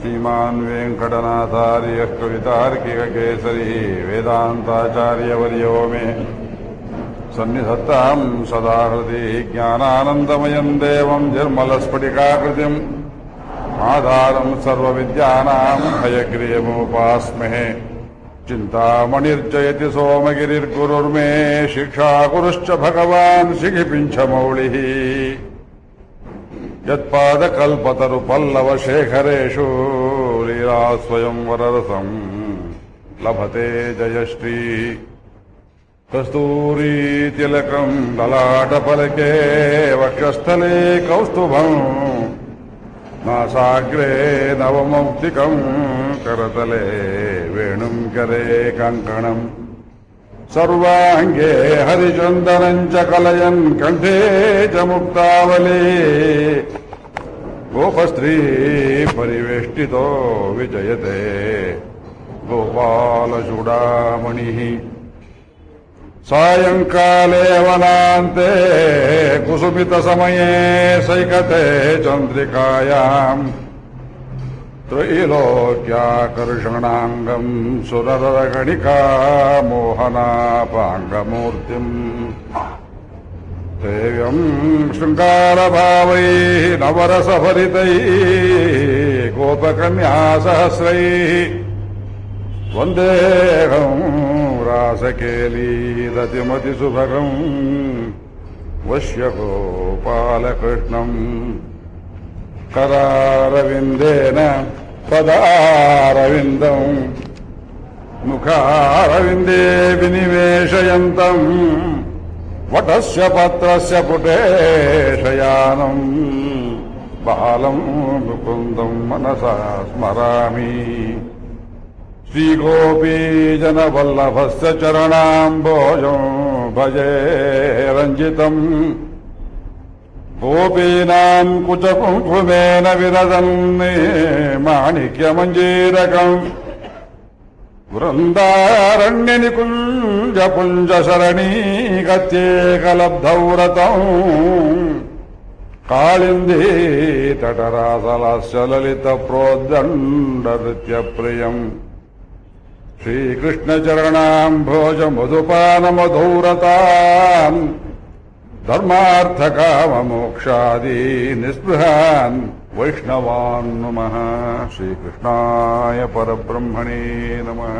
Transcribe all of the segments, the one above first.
श्रीमान् वेङ्कटनाथार्यः कवितार्किककेसरी वेदान्ताचार्यवर्यो मे सन्निधत्तां सदा हृदि ज्ञानानन्दमयं देवं निर्मलस्फटिकाकृतिम् आधारं सर्वविद्यानां हयग्रीवमुपास्महे चिन्तामणिर्जयति सोमगिरिर्गुरुर्मे शिक्षागुरुश्च भगवान् शिखिपिञ्छमौलिः यत्पादकल्पतरुपल्लवशेखरेषु लीलास्वयंवररसम् लभते जयश्री कस्तूरीतिलकम् ललाटफलके वक्षस्थले कौस्तुभम् नासाग्रे नवमौक्तिकम् करतले वेणुम् करे कङ्कणम् सर्वाङ्गे हरिचन्दनम् च कलयन् कण्ठे च मुक्तावली गोपस्त्री परिवेष्टितो विजयते गोपालचूडामणिः सायङ्काले वनान्ते कुसुमितसमये सैकते चन्द्रिकायाम् त्रैलोक्याकर्षणाङ्गम् सुररगणिका मोहनापाङ्गमूर्तिम् सेव्यम् शृङ्गारभावैः नवरसभरितैः गोपकन्यासहस्रैः वन्देऽहम् रासकेलीरतिमतिसुभगम् वश्यगोपालकृष्णम् करारविन्देन पदारविन्दम् मुखारविन्दे विनिवेशयन्तम् वटस्य पत्रस्य पुटे शयानम् बालम् मुकुन्दम् मनसा स्मरामि श्रीगोपीजनवल्लभस्य चरणाम्बोजम् भजे रञ्जितम् गोपीनाम् कुचकुङ्कुमेन विरदन् माणिक्यमञ्जीरकम् वृन्दारण्यनिकुञ्जपुञ्जसरणीगत्येकलब्धौ रतम् काळिन्दी तटरासलास्य ललितप्रोद्दण्डनृत्यप्रियम् श्रीकृष्णचरणाम्भोजमधुपानमधुरतान् धर्मार्थकाममोक्षादि निःस्पृहान् वैष्णवान् नमः श्रीकृष्णाय परब्रह्मणे नमः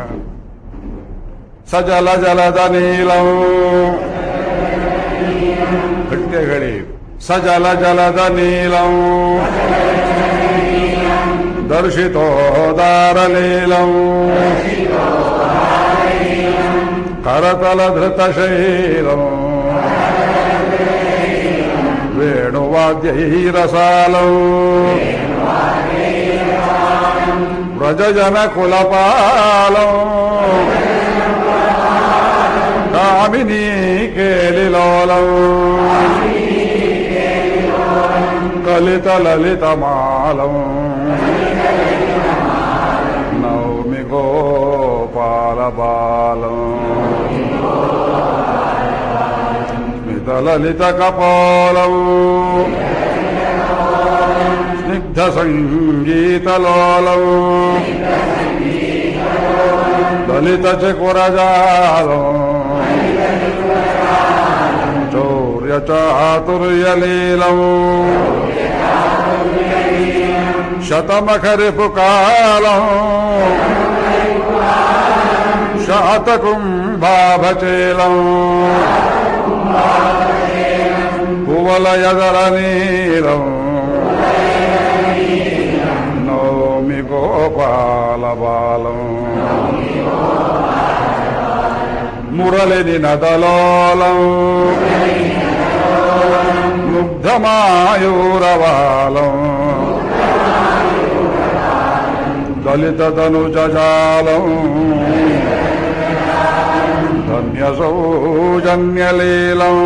सजलजलदनीलम् गट्टिगळि सजलजलदनीलम् दर्शितोदारलीलम् करतलधृतशैलम् वेणुवाद्यैरसालम् व्रजजनकुलपालम् कामिनी केलिलोलम् कलितललितमालम् नौमि गोपालबालम् स्मितललितकपोलम् स्निग्धसङ्गीतलोलम् ललितचकुरजालम् चौर्यचातुर्यलीलम् शतमखरिपुकालम् शातकुम्भाभचेलम् कुवलयदलनीलम् नौमि गोपालबालम् मुरलिनिनदलोलम् मुग्धमायूरवालम् दलिततनुजजालम् धन्यसौजन्यलीलम्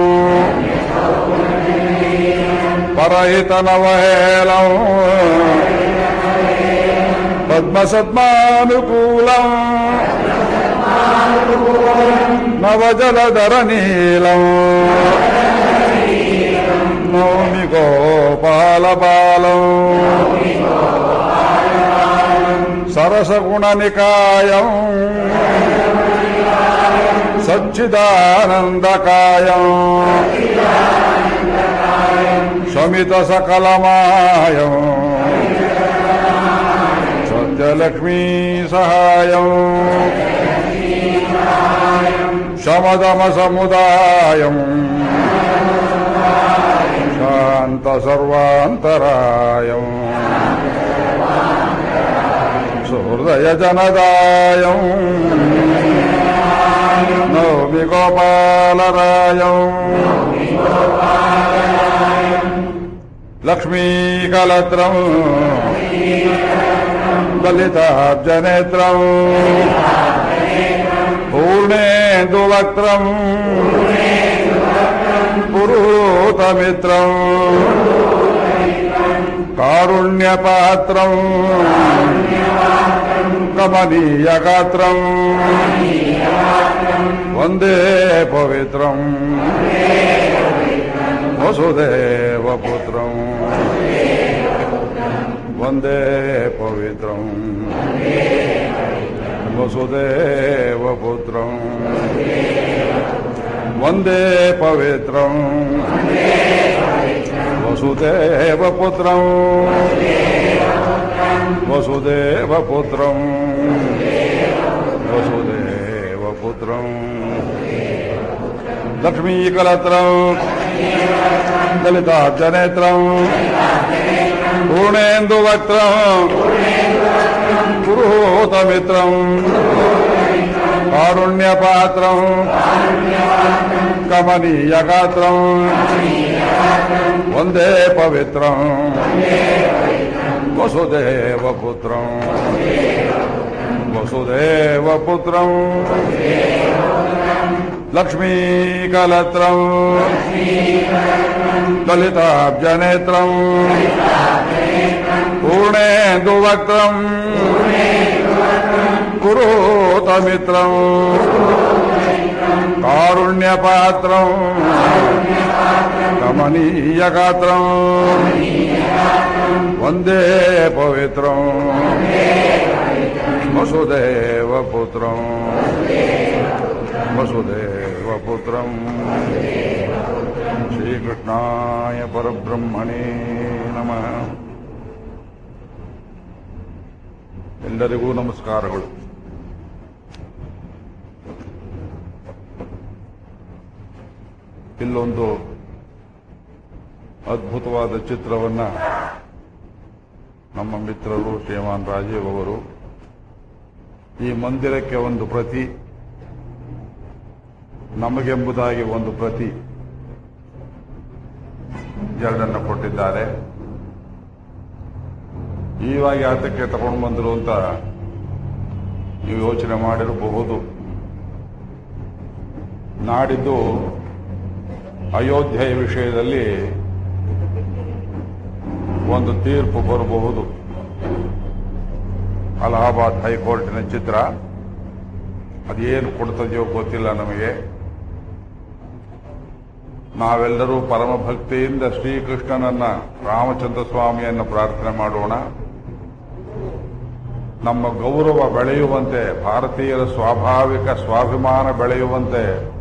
परहितनवहेलम् पद्मसद्मानुकूलम् नवजलधरनीलम् नौमि गोपालबालम् सरसगुणनिकायम् सच्चिदानन्दकायम् शमितसकलमायम् सत्यलक्ष्मी सहायम् शमदमसमुदायम् शान्तसर्वान्तरायम् सुहृदयजनदायम् नौमि गोपालरायम् लक्ष्मीकलत्रम् ललिताब्जनेत्रम् पूर्णेन्दुवक्त्रम् पुरुहूतमित्रम् कारुण्यपात्रम् कमनीयगात्रम् वन्दे पवित्रम् वसुदेवपुत्रम् वन्दे पवित्रम् वसुदेवपुत्रम् वन्दे पवित्रम् वसुदेवपुत्रम् वसुदेवपुत्रम् वसुदेवपुत्रम् लक्ष्मीकलत्रम् ललिताब्जनेत्रम् पूर्णेन्दुवक्त्रम् पुरुहूतमित्रम् कारुण्यपात्रम् कमनीयगात्रम् वन्दे पवित्रम् वसुदेवपुत्रम् वसुदेवपुत्रम् लक्ष्मीकलत्रम् ललिताब्जनेत्रम् पूर्णेन्दुवक्त्रम् पुरुहूतमित्रम् कारुण्यपात्रम् कमनीयगात्रम् वन्दे पवित्रम् वसुदेवपुत्रम् वसुदेवपुत्रम् श्रीकृष्णाय परब्रह्मणे नमः. ಎಲ್ಲರಿಗೂ ನಮಸ್ಕಾರಗಳು. ಇಲ್ಲೊಂದು ಅದ್ಭುತವಾದ ಚಿತ್ರವನ್ನ ನಮ್ಮ ಮಿತ್ರರು ಶ್ರೀಮಾನ್ ರಾಜೀವ್ ಅವರು ಈ ಮಂದಿರಕ್ಕೆ ಒಂದು ಪ್ರತಿ, ನಮಗೆಂಬುದಾಗಿ ಒಂದು ಪ್ರತಿ ಎರಡನ್ನು ಕೊಟ್ಟಿದ್ದಾರೆ. ಈವಾಗ ಯಾತಕ್ಕೆ ತಗೊಂಡು ಬಂದರು ಅಂತ ನೀವು ಯೋಚನೆ ಮಾಡಿರಬಹುದು. ನಾಡಿದ್ದು ಅಯೋಧ್ಯೆಯ ವಿಷಯದಲ್ಲಿ ಒಂದು ತೀರ್ಪು ಬರಬಹುದು. ಅಲಹಾಬಾದ್ ಹೈಕೋರ್ಟಿನ ಚಿತ್ರ ಅದೇನು ಕೊಡ್ತದೆಯೋ ಗೊತ್ತಿಲ್ಲ ನಮಗೆ. ನಾವೆಲ್ಲರೂ ಪರಮ ಭಕ್ತಿಯಿಂದ ಶ್ರೀಕೃಷ್ಣನನ್ನ, ರಾಮಚಂದ್ರ ಸ್ವಾಮಿಯನ್ನು ಪ್ರಾರ್ಥನೆ ಮಾಡೋಣ. ನಮ್ಮ ಗೌರವ ಬೆಳೆಯುವಂತೆ, ಭಾರತೀಯರ ಸ್ವಾಭಾವಿಕ ಸ್ವಾಭಿಮಾನ ಬೆಳೆಯುವಂತೆ,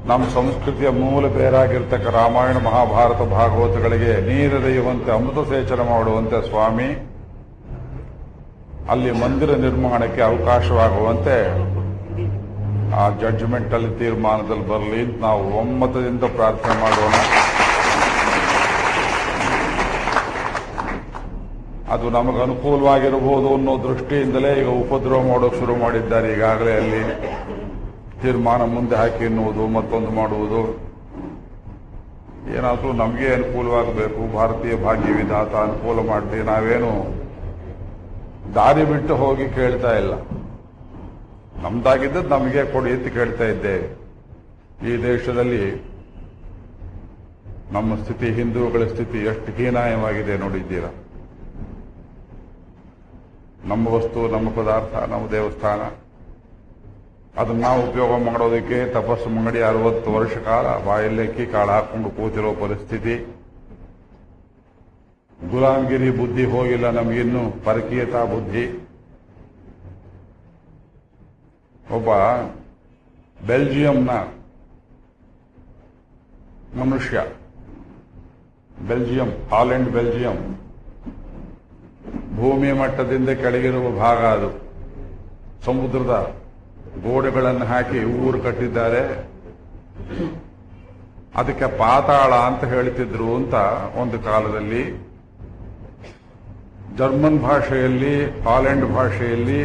ನಮ್ಮ ಸಂಸ್ಕೃತಿಯ ಮೂಲ ಬೇರಾಗಿರ್ತಕ್ಕ ರಾಮಾಯಣ ಮಹಾಭಾರತ ಭಾಗವತಗಳಿಗೆ ನೀರೆರೆಯುವಂತೆ, ಅಮೃತ ಸೇಚನ ಮಾಡುವಂತೆ ಸ್ವಾಮಿ ಅಲ್ಲಿ ಮಂದಿರ ನಿರ್ಮಾಣಕ್ಕೆ ಅವಕಾಶವಾಗುವಂತೆ ಆ ಜಡ್ಜ್ಮೆಂಟ್ ಅಲ್ಲಿ ತೀರ್ಮಾನದಲ್ಲಿ ಬರಲಿ ಅಂತ ನಾವು ಒಮ್ಮತದಿಂದ ಪ್ರಾರ್ಥನೆ ಮಾಡೋಣ. ಅದು ನಮಗೆ ಅನುಕೂಲವಾಗಿರಬಹುದು ಅನ್ನೋ ದೃಷ್ಟಿಯಿಂದಲೇ ಈಗ ಉಪದ್ರವ ಮಾಡೋಕೆ ಶುರು ಮಾಡಿದ್ದಾರೆ. ಈಗಾಗಲೇ ಅಲ್ಲಿ ತೀರ್ಮಾನ ಮುಂದೆ ಹಾಕಿ ಎನ್ನುವುದು, ಮತ್ತೊಂದು ಮಾಡುವುದು. ಏನಾದರೂ ನಮಗೆ ಅನುಕೂಲವಾಗಬೇಕು, ಭಾರತೀಯ ಭಾಗ್ಯ ವಿಧಾತ ಅನುಕೂಲ ಮಾಡಿ ನಾವೇನು ದಾರಿ ಬಿಟ್ಟು ಹೋಗಿ ಕೇಳ್ತಾ ಇಲ್ಲ. ನಮ್ದಾಗಿದ್ದದ್ದು ನಮಗೆ ಕೊಡಿ ಅಂತ ಕೇಳ್ತಾ ಇದ್ದೇವೆ. ಈ ದೇಶದಲ್ಲಿ ನಮ್ಮ ಸ್ಥಿತಿ, ಹಿಂದೂಗಳ ಸ್ಥಿತಿ ಎಷ್ಟು ಹೀನಾಯವಾಗಿದೆ ನೋಡಿದ್ದೀರಾ. ನಮ್ಮ ವಸ್ತು, ನಮ್ಮ ಪದಾರ್ಥ, ನಮ್ಮ ದೇವಸ್ಥಾನ, ಅದನ್ನ ನಾವು ಉಪಯೋಗ ಮಾಡೋದಕ್ಕೆ ತಪಸ್ಸು ಮಾಡಿ 60 ವರ್ಷ ಕಾಲ ಬಾಯಲ್ಲೆಕ್ಕಿ ಕಾಳು ಹಾಕೊಂಡು ಕೂತಿರೋ ಪರಿಸ್ಥಿತಿ. ಗುಲಾಮಗಿರಿ ಬುದ್ಧಿ ಹೋಗಿಲ್ಲ ನಮಗಿನ್ನು, ಪರಕೀಯತಾ ಬುದ್ಧಿ. ಒಬ್ಬ ಬೆಲ್ಜಿಯಂನ ಮನುಷ್ಯ, ಬೆಲ್ಜಿಯಂ, ಹಾಲೆಂಡ್ ಬೆಲ್ಜಿಯಂ, ಭೂಮಿ ಮಟ್ಟದಿಂದ ಕೆಳಗಿರುವ ಭಾಗ ಅದು. ಸಮುದ್ರದ ಗೋಡೆಗಳನ್ನು ಹಾಕಿ ಊರು ಕಟ್ಟಿದ್ದಾರೆ. ಅದಕ್ಕೆ ಪಾತಾಳ ಅಂತ ಹೇಳ್ತಿದ್ರು ಅಂತ ಒಂದು ಕಾಲದಲ್ಲಿ. ಜರ್ಮನ್ ಭಾಷೆಯಲ್ಲಿ, ಹಾಲೆಂಡ್ ಭಾಷೆಯಲ್ಲಿ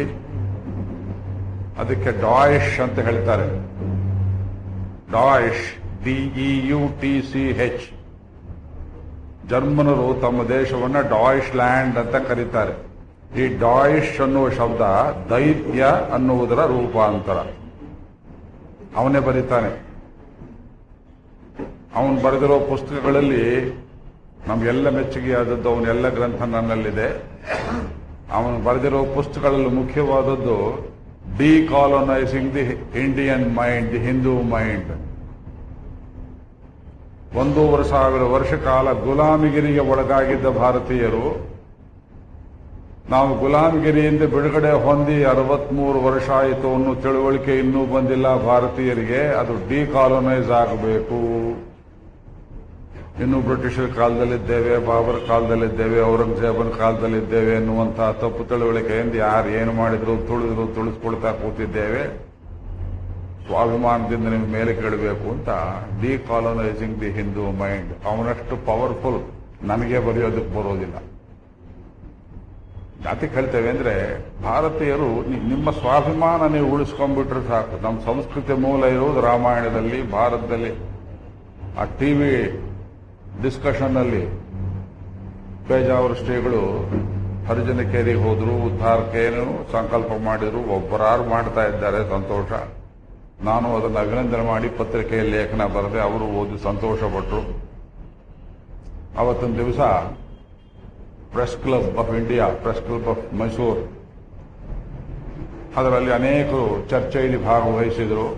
ಅದಕ್ಕೆ ಡಾಯಿಶ್ ಅಂತ ಹೇಳ್ತಾರೆ. ಡಾಯಿಶ್, DEUTCH. ಜರ್ಮನರು ತಮ್ಮ ದೇಶವನ್ನ ಡಾಯಿಶ್ ಲ್ಯಾಂಡ್ ಅಂತ ಕರೀತಾರೆ. ಈ ಡಾಯಿಶ್ ಅನ್ನುವ ಶಬ್ದ ದೈತ್ಯ ಅನ್ನುವುದರ ರೂಪಾಂತರ. ಅವನೇ ಬರೀತಾನೆ. ಅವನು ಬರೆದಿರೋ ಪುಸ್ತಕಗಳಲ್ಲಿ ನಮಗೆಲ್ಲ ಮೆಚ್ಚುಗೆಯಾದದ್ದು ಅವನೆಲ್ಲ ಗ್ರಂಥ ನನ್ನಲ್ಲಿದೆ. ಅವನು ಬರೆದಿರೋ ಪುಸ್ತಕಗಳಲ್ಲಿ ಮುಖ್ಯವಾದದ್ದು decolonising the Indian mind, the Hindu mind. 1,500 ವರ್ಷ ಕಾಲ ಗುಲಾಮಗಿರಿಗೆ ಒಳಗಾಗಿದ್ದ ಭಾರತೀಯರು, ನಾವು ಗುಲಾಮಗಿರಿಯಿಂದ ಬಿಡುಗಡೆ ಹೊಂದಿ 63 ವರ್ಷ ಆಯಿತು ಅನ್ನೋ ತಿಳುವಳಿಕೆ ಇನ್ನೂ ಬಂದಿಲ್ಲ ಭಾರತೀಯರಿಗೆ. ಅದು ಡಿಕಾಲೋನೈಸ್ ಆಗಬೇಕು. ಇನ್ನು ಬ್ರಿಟಿಷರ ಕಾಲದಲ್ಲಿದ್ದೇವೆ, ಬಾಬರ್ ಕಾಲದಲ್ಲಿದ್ದೇವೆ, ಔರಂಗಜೇಬನ ಕಾಲದಲ್ಲಿದ್ದೇವೆ ಎನ್ನುವಂತಹ ತಪ್ಪು ತಿಳುವಳಿಕೆಯಿಂದ ಯಾರು ಏನು ಮಾಡಿದ್ರು ತುಳಿಸ್ಕೊಳ್ತಾ ಕೂತಿದ್ದೇವೆ. ಸ್ವಾಭಿಮಾನದಿಂದ ನಿಮ್ಮ ಮೇಲೆ ಕೇಳಬೇಕು ಅಂತ ಡಿಕಾಲೋನೈಸಿಂಗ್ ದಿ ಹಿಂದೂ ಮೈಂಡ್. ಅವನಷ್ಟು ಪವರ್ಫುಲ್ ನನಗೆ ಬರೆಯೋದಕ್ಕೆ ಬರೋದಿಲ್ಲ. ಜಾತಿ ಹೇಳ್ತೇವೆ ಅಂದ್ರೆ ಭಾರತೀಯರು ನಿಮ್ಮ ಸ್ವಾಭಿಮಾನ ನೀವು ಉಳಿಸ್ಕೊಂಡ್ಬಿಟ್ರೆ ಸಾಕು. ನಮ್ಮ ಸಂಸ್ಕೃತಿ ಮೂಲ ಇರುವುದು ರಾಮಾಯಣದಲ್ಲಿ, ಭಾರತದಲ್ಲಿ. ಆ ಟಿವಿ ಡಿಸ್ಕಷನ್ ಅಲ್ಲಿ ಪೇಜಾವರ ಶ್ರೀಗಳು ಹರಿಜನಕೇರಿಗೆ ಹೋದ್ರು, ಉದ್ಧಾರಕ್ಕೇನು ಸಂಕಲ್ಪ ಮಾಡಿದ್ರು. ಒಬ್ಬರಾರು ಮಾಡ್ತಾ ಇದ್ದಾರೆ, ಸಂತೋಷ. ನಾನು ಅದನ್ನು ಅಭಿನಂದನೆ ಮಾಡಿ ಪತ್ರಿಕೆಯಲ್ಲಿ ಲೇಖನ ಬರೆದೆ. ಅವರು ಓದಿ ಸಂತೋಷ ಪಟ್ಟರು. ಅವತ್ತೊಂದು ದಿವಸ press club of India, press club of Mysuru, ಅದರಲ್ಲಿ ಅನೇಕರು ಚರ್ಚೆಯಲ್ಲಿ ಭಾಗವಹಿಸಿದರು.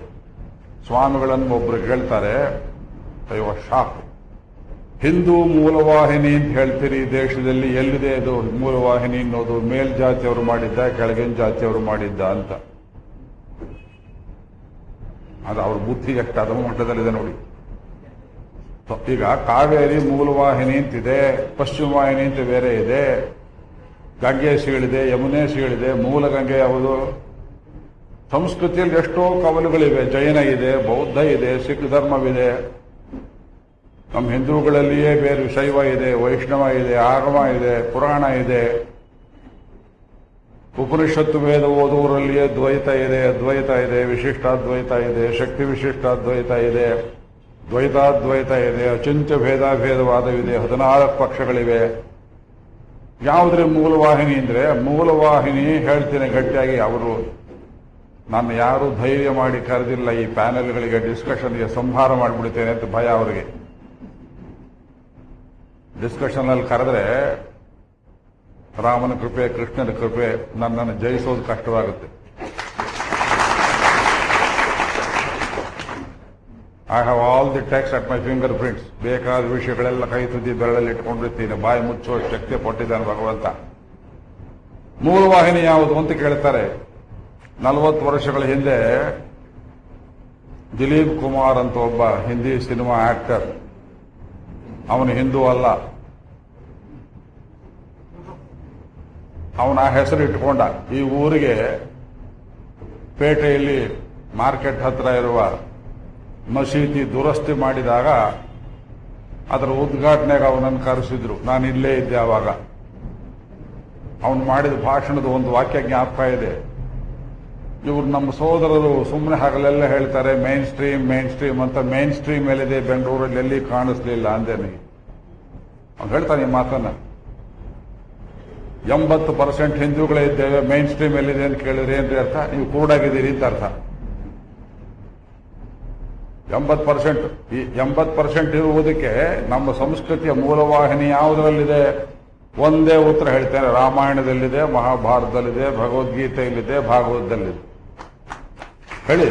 ಸ್ವಾಮಿಗಳನ್ನು ಒಬ್ಬರು ಕೇಳ್ತಾರೆ, ಅಯ್ಯೋ ಶಾಕ್, ಹಿಂದೂ ಮೂಲವಾಹಿನಿ ಅಂತ ಹೇಳ್ತೀರಿ, ದೇಶದಲ್ಲಿ ಎಲ್ಲಿದೆ ಅದು ಮೂಲವಾಹಿನಿ ಅನ್ನೋದು? ಮೇಲ್ಜಾತಿಯವರು ಮಾಡಿದ್ದ, ಕೆಳಗಿನ ಜಾತಿಯವರು ಮಾಡಿದ್ದ ಅಂತ. ಅದು ಅವ್ರ ಬುದ್ಧಿ ಎಷ್ಟು ಅಧಮ ಮಟ್ಟದಲ್ಲಿದೆ ನೋಡಿ. ಈಗ ಕಾವೇರಿ ಮೂಲವಾಹಿನಿ ಅಂತಿದೆ, ಪಶ್ಚಿಮ ವಾಹಿನಿ ಅಂತ ಬೇರೆ ಇದೆ, ಗಂಗೆ ಸೀಳಿದೆ, ಯಮುನೆ ಸೀಳಿದೆ, ಮೂಲ ಗಂಗೆ ಯಾವುದು? ಸಂಸ್ಕೃತಿಯಲ್ಲಿ ಎಷ್ಟೋ ಕವಲುಗಳಿವೆ. ಜೈನ ಇದೆ, ಬೌದ್ಧ ಇದೆ, ಸಿಖ್ ಧರ್ಮವಿದೆ. ನಮ್ಮ ಹಿಂದೂಗಳಲ್ಲಿಯೇ ಬೇರೆ ಶೈವ ಇದೆ, ವೈಷ್ಣವ ಇದೆ, ಆಗಮ ಇದೆ, ಪುರಾಣ ಇದೆ. ಉಪನಿಷತ್ತು ವೇದ ಓದುವರಲ್ಲಿಯೇ ದ್ವೈತ ಇದೆ, ಅದ್ವೈತ ಇದೆ, ವಿಶಿಷ್ಟಾದ್ವೈತ ಇದೆ, ಶಕ್ತಿ ವಿಶಿಷ್ಟಾದ್ವೈತ ಇದೆ, ದ್ವೈತಾದ್ವೈತ ಇದೆ, ಅಚಿಂತ್ಯ ಭೇದವಾದವಿದೆ, 14 ಪಕ್ಷಗಳಿವೆ. ಯಾವುದ್ರ ಮೂಲವಾಹಿನಿ ಅಂದ್ರೆ? ಮೂಲವಾಹಿನಿ ಹೇಳ್ತೀನಿ ಗಟ್ಟಿಯಾಗಿ, ಅವರು ನಾನು ಯಾರು ಧೈರ್ಯ ಮಾಡಿ ಕರೆದಿಲ್ಲ ಈ ಪ್ಯಾನೆಲ್ಗಳಿಗೆ, ಡಿಸ್ಕಷನ್ಗೆ ಸಂಹಾರ ಮಾಡಿಬಿಡ್ತೇನೆ ಅಂತ ಭಯ ಅವರಿಗೆ. ಡಿಸ್ಕಷನ್ ಅಲ್ಲಿ ಕರೆದ್ರೆ ರಾಮನ ಕೃಪೆ, ಕೃಷ್ಣನ ಕೃಪೆ, ನನ್ನನ್ನು ಜಯಿಸೋದು ಕಷ್ಟವಾಗುತ್ತೆ. I have all the text at my fingerprints. ಬೇಕಾದ ವಿಷಯಗಳೆಲ್ಲ ಕೈ ತುದಿ ಬೆರಳಲ್ಲಿ ಇಟ್ಕೊಂಡಿರ್ತೀನಿ. ಬಾಯಿ ಮುಚ್ಚುವ ಶಕ್ತಿ ಕೊಟ್ಟಿದ್ದಾನೆ ಭಗವಂತ. ಮೂಲವಾಹಿನಿ ಯಾವುದು ಅಂತ ಕೇಳ್ತಾರೆ. 40 ವರ್ಷಗಳ ಹಿಂದೆ ದಿಲೀಪ್ ಕುಮಾರ್ ಅಂತ ಒಬ್ಬ ಹಿಂದಿ ಸಿನಿಮಾ ಆಕ್ಟರ್, ಅವನು ಹಿಂದೂ ಅಲ್ಲ, ಅವನ ಹೆಸರು ಇಟ್ಟುಕೊಂಡ. ಈ ಊರಿಗೆ ಪೇಟೆಯಲ್ಲಿ ಮಾರ್ಕೆಟ್ ಹತ್ರ ಇರುವ ಮಸೀದಿ ದುರಸ್ತಿ ಮಾಡಿದಾಗ ಅದರ ಉದ್ಘಾಟನೆಗೆ ಅವನನ್ನು ಕರೆಸಿದ್ರು. ನಾನು ಇಲ್ಲೇ ಇದ್ದೆ ಆವಾಗ. ಅವನು ಮಾಡಿದ ಭಾಷಣದ ಒಂದು ವಾಕ್ಯ ಜ್ಞಾಪಕ ಇದೆ. ಇವರು ನಮ್ಮ ಸೋದರರು ಸುಮ್ಮನೆ ಹಗಲೆಲ್ಲ ಹೇಳ್ತಾರೆ ಮೈನ್ ಸ್ಟ್ರೀಮ್ ಅಂತ. ಮೈನ್ ಸ್ಟ್ರೀಮ್ ಎಲ್ಲಿದೆ ಬೆಂಗಳೂರಲ್ಲಿ? ಎಲ್ಲಿ ಕಾಣಿಸ್ಲಿಲ್ಲ ಅಂದೇನೆ. ಅವ್ನು ಹೇಳ್ತಾನೆ ಈ ಮಾತನ್ನ. 80% ಹಿಂದೂಗಳೇ ಇದ್ದೇವೆ, ಮೈನ್ ಸ್ಟ್ರೀಮ್ ಎಲ್ಲಿದೆ ಅಂತ ಕೇಳಿದ್ರೆ ಏನ್ರಿ ಅರ್ಥ? ನೀವು ಕೂಡಾಗಿದ್ದೀರಿ ಅಂತ ಅರ್ಥ. 80%. ಈ 80% ಇರುವುದಕ್ಕೆ ನಮ್ಮ ಸಂಸ್ಕೃತಿಯ ಮೂಲವಾಹಿನಿ ಯಾವುದರಲ್ಲಿದೆ? ಒಂದೇ ಉತ್ತರ ಹೇಳ್ತೇನೆ. ರಾಮಾಯಣದಲ್ಲಿದೆ, ಮಹಾಭಾರತದಲ್ಲಿದೆ, ಭಗವದ್ಗೀತೆಯಲ್ಲಿದೆ, ಭಾಗವತದಲ್ಲಿದೆ. ಹೇಳಿ.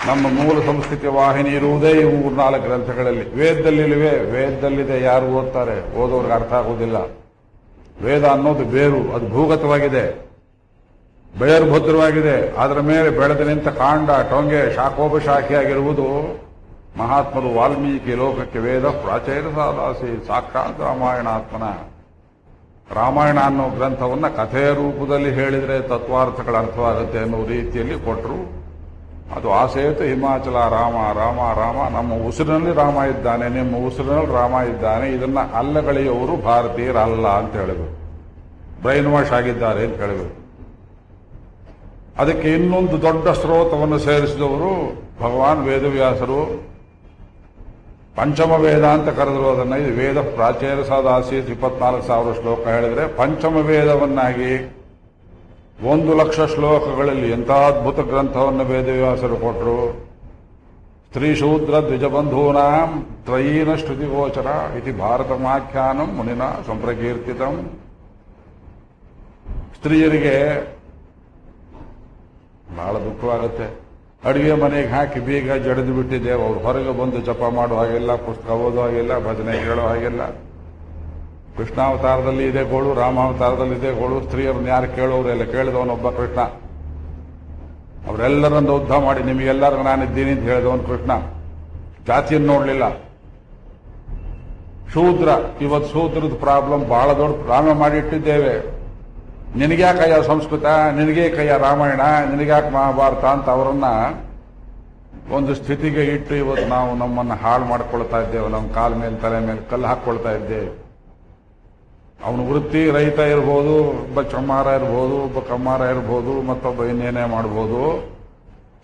ನಮ್ಮ ಮೂಲ ಸಂಸ್ಕೃತಿ ವಾಹಿನಿ ಇರುವುದೇ ಈ 3-4 ಗ್ರಂಥಗಳಲ್ಲಿ. ವೇದದಲ್ಲಿವೆ, ವೇದದಲ್ಲಿದೆ, ಯಾರು ಓದ್ತಾರೆ? ಓದೋರ್ಗೆ ಅರ್ಥ ಆಗುವುದಿಲ್ಲ. ವೇದ ಅನ್ನೋದು ಬೇರು, ಅದು ಭೂಗತವಾಗಿದೆ, ಬೇರು ಭದ್ರವಾಗಿದೆ. ಅದರ ಮೇಲೆ ಬೆಳೆದು ನಿಂತ ಕಾಂಡ, ಟೊಂಗೆ, ಶಾಖೋಪಶಾಖೆಯಾಗಿರುವುದು ಮಹಾತ್ಮರು ವಾಲ್ಮೀಕಿ ಲೋಕಕ್ಕೆ ವೇದ ಪ್ರಾಚೀನ ಸಾದಾಸಿ ಸಾಕ್ಷಾತ್ ರಾಮಾಯಣಾತ್ಮನ. ರಾಮಾಯಣ ಅನ್ನೋ ಗ್ರಂಥವನ್ನ ಕಥೆಯ ರೂಪದಲ್ಲಿ ಹೇಳಿದರೆ ತತ್ವಾರ್ಥಗಳ ಅರ್ಥವಾಗುತ್ತೆ ಅನ್ನೋ ರೀತಿಯಲ್ಲಿ ಕೊಟ್ಟರು. ಅದು ಆಸೇತು ಹಿಮಾಚಲ ರಾಮ ರಾಮ ರಾಮ, ನಮ್ಮ ಉಸಿರಿನಲ್ಲಿ ರಾಮ ಇದ್ದಾನೆ, ನಿಮ್ಮ ಉಸಿರಿನಲ್ಲಿ ರಾಮ ಇದ್ದಾನೆ. ಇದನ್ನ ಅಲ್ಲಗಳೆಯುವವರು ಭಾರತೀಯರಲ್ಲ ಅಂತ ಹೇಳಬೇಕು, ಬ್ರೈನ್ ವಾಶ್ ಆಗಿದ್ದಾರೆ ಅಂತ ಹೇಳಬೇಕು. ಅದಕ್ಕೆ ಇನ್ನೊಂದು ದೊಡ್ಡ ಸ್ರೋತವನ್ನು ಸೇರಿಸಿದವರು ಭಗವಾನ್ ವೇದವ್ಯಾಸರು. ಪಂಚಮ ವೇದ ಅಂತ ಕರೆದರು ಅದನ್ನ. ಇದು ವೇದ ಪ್ರಾಚೀನ ಸಾದಾಸೀತ್ 24,000 ಶ್ಲೋಕ ಹೇಳಿದ್ರೆ ಪಂಚಮ ವೇದವನ್ನಾಗಿ 1,00,000 ಶ್ಲೋಕಗಳಲ್ಲಿ ಎಂಥ ಅದ್ಭುತ ಗ್ರಂಥವನ್ನು ವೇದವ್ಯಾಸರು ಕೊಟ್ಟರು. ಸ್ತ್ರೀ ಶೂದ್ರ ದ್ವಿಜಬಂಧೂನಾಂ ತ್ರಯೀನ ಶ್ರುತಿಗೋಚರ ಇತಿ ಭಾರತಮಾಖ್ಯಾನಂ ಮುನಿನ ಸಂಪ್ರಕೀರ್ತಿತಂ. ಸ್ತ್ರೀಯರಿಗೆ ಬಹಳ ದುಃಖವಾಗುತ್ತೆ. ಅಡುಗೆ ಮನೆಗೆ ಹಾಕಿ ಬೀಗ ಜಡಿದು ಬಿಟ್ಟಿದ್ದೇವೆ. ಅವ್ರು ಹೊರಗೆ ಬಂದು ಜಪ ಮಾಡೋ ಹಾಗೆಲ್ಲ, ಪುಸ್ತಕ ಓದೋ ಹಾಗೆಲ್ಲ, ಭಜನೆ ಕೇಳೋ ಹಾಗೆಲ್ಲ. ಕೃಷ್ಣಾವತಾರದಲ್ಲಿ ಇದೆ ಗೋಳು, ರಾಮಾವತಾರದಲ್ಲಿ ಇದೆ ಗೋಳು. ಸ್ತ್ರೀಯರನ್ನು ಯಾರು ಕೇಳೋರೆಲ್ಲ, ಕೇಳಿದವನೊಬ್ಬ ಕೃಷ್ಣ. ಅವರೆಲ್ಲರನ್ನು ಉದ್ಧಾರ ಮಾಡಿ ನಿಮಗೆಲ್ಲರಿಗೂ ನಾನಿದ್ದೀನಿ ಅಂತ ಹೇಳಿದವನು ಕೃಷ್ಣ. ಜಾತಿಯನ್ನು ನೋಡಲಿಲ್ಲ. ಶೂದ್ರ, ಇವತ್ತು ಶೂದ್ರದ ಪ್ರಾಬ್ಲಮ್ ಬಹಳ ದೊಡ್ಡ. ರಾಮ ಮಾಡಿಟ್ಟಿದ್ದೇವೆ, ನಿನಗ್ಯಾಕಯ್ಯ ಸಂಸ್ಕೃತ, ನಿನಗೇ ಕಯ್ಯ ರಾಮಾಯಣ, ನಿನಗ್ಯಾಕೆ ಮಹಾಭಾರತ ಅಂತ ಅವರನ್ನ ಒಂದು ಸ್ಥಿತಿಗೆ ಇಟ್ಟು ಇವತ್ತು ನಾವು ನಮ್ಮನ್ನು ಹಾಳು ಮಾಡ್ಕೊಳ್ತಾ ಇದ್ದೇವೆ. ನಮ್ಮ ಕಾಲ ಮೇಲೆ ತಲೆ ಮೇಲೆ ಕಲ್ಲು ಹಾಕ್ಕೊಳ್ತಾ ಇದ್ದೇವೆ. ಅವನು ವೃತ್ತಿ ರೈತ ಇರ್ಬೋದು, ಒಬ್ಬ ಚಮ್ಮಾರ ಇರ್ಬೋದು, ಒಬ್ಬ ಕಮ್ಮಾರ ಇರ್ಬೋದು, ಮತ್ತೊಬ್ಬ ಇನ್ನೇನೇ ಮಾಡ್ಬೋದು.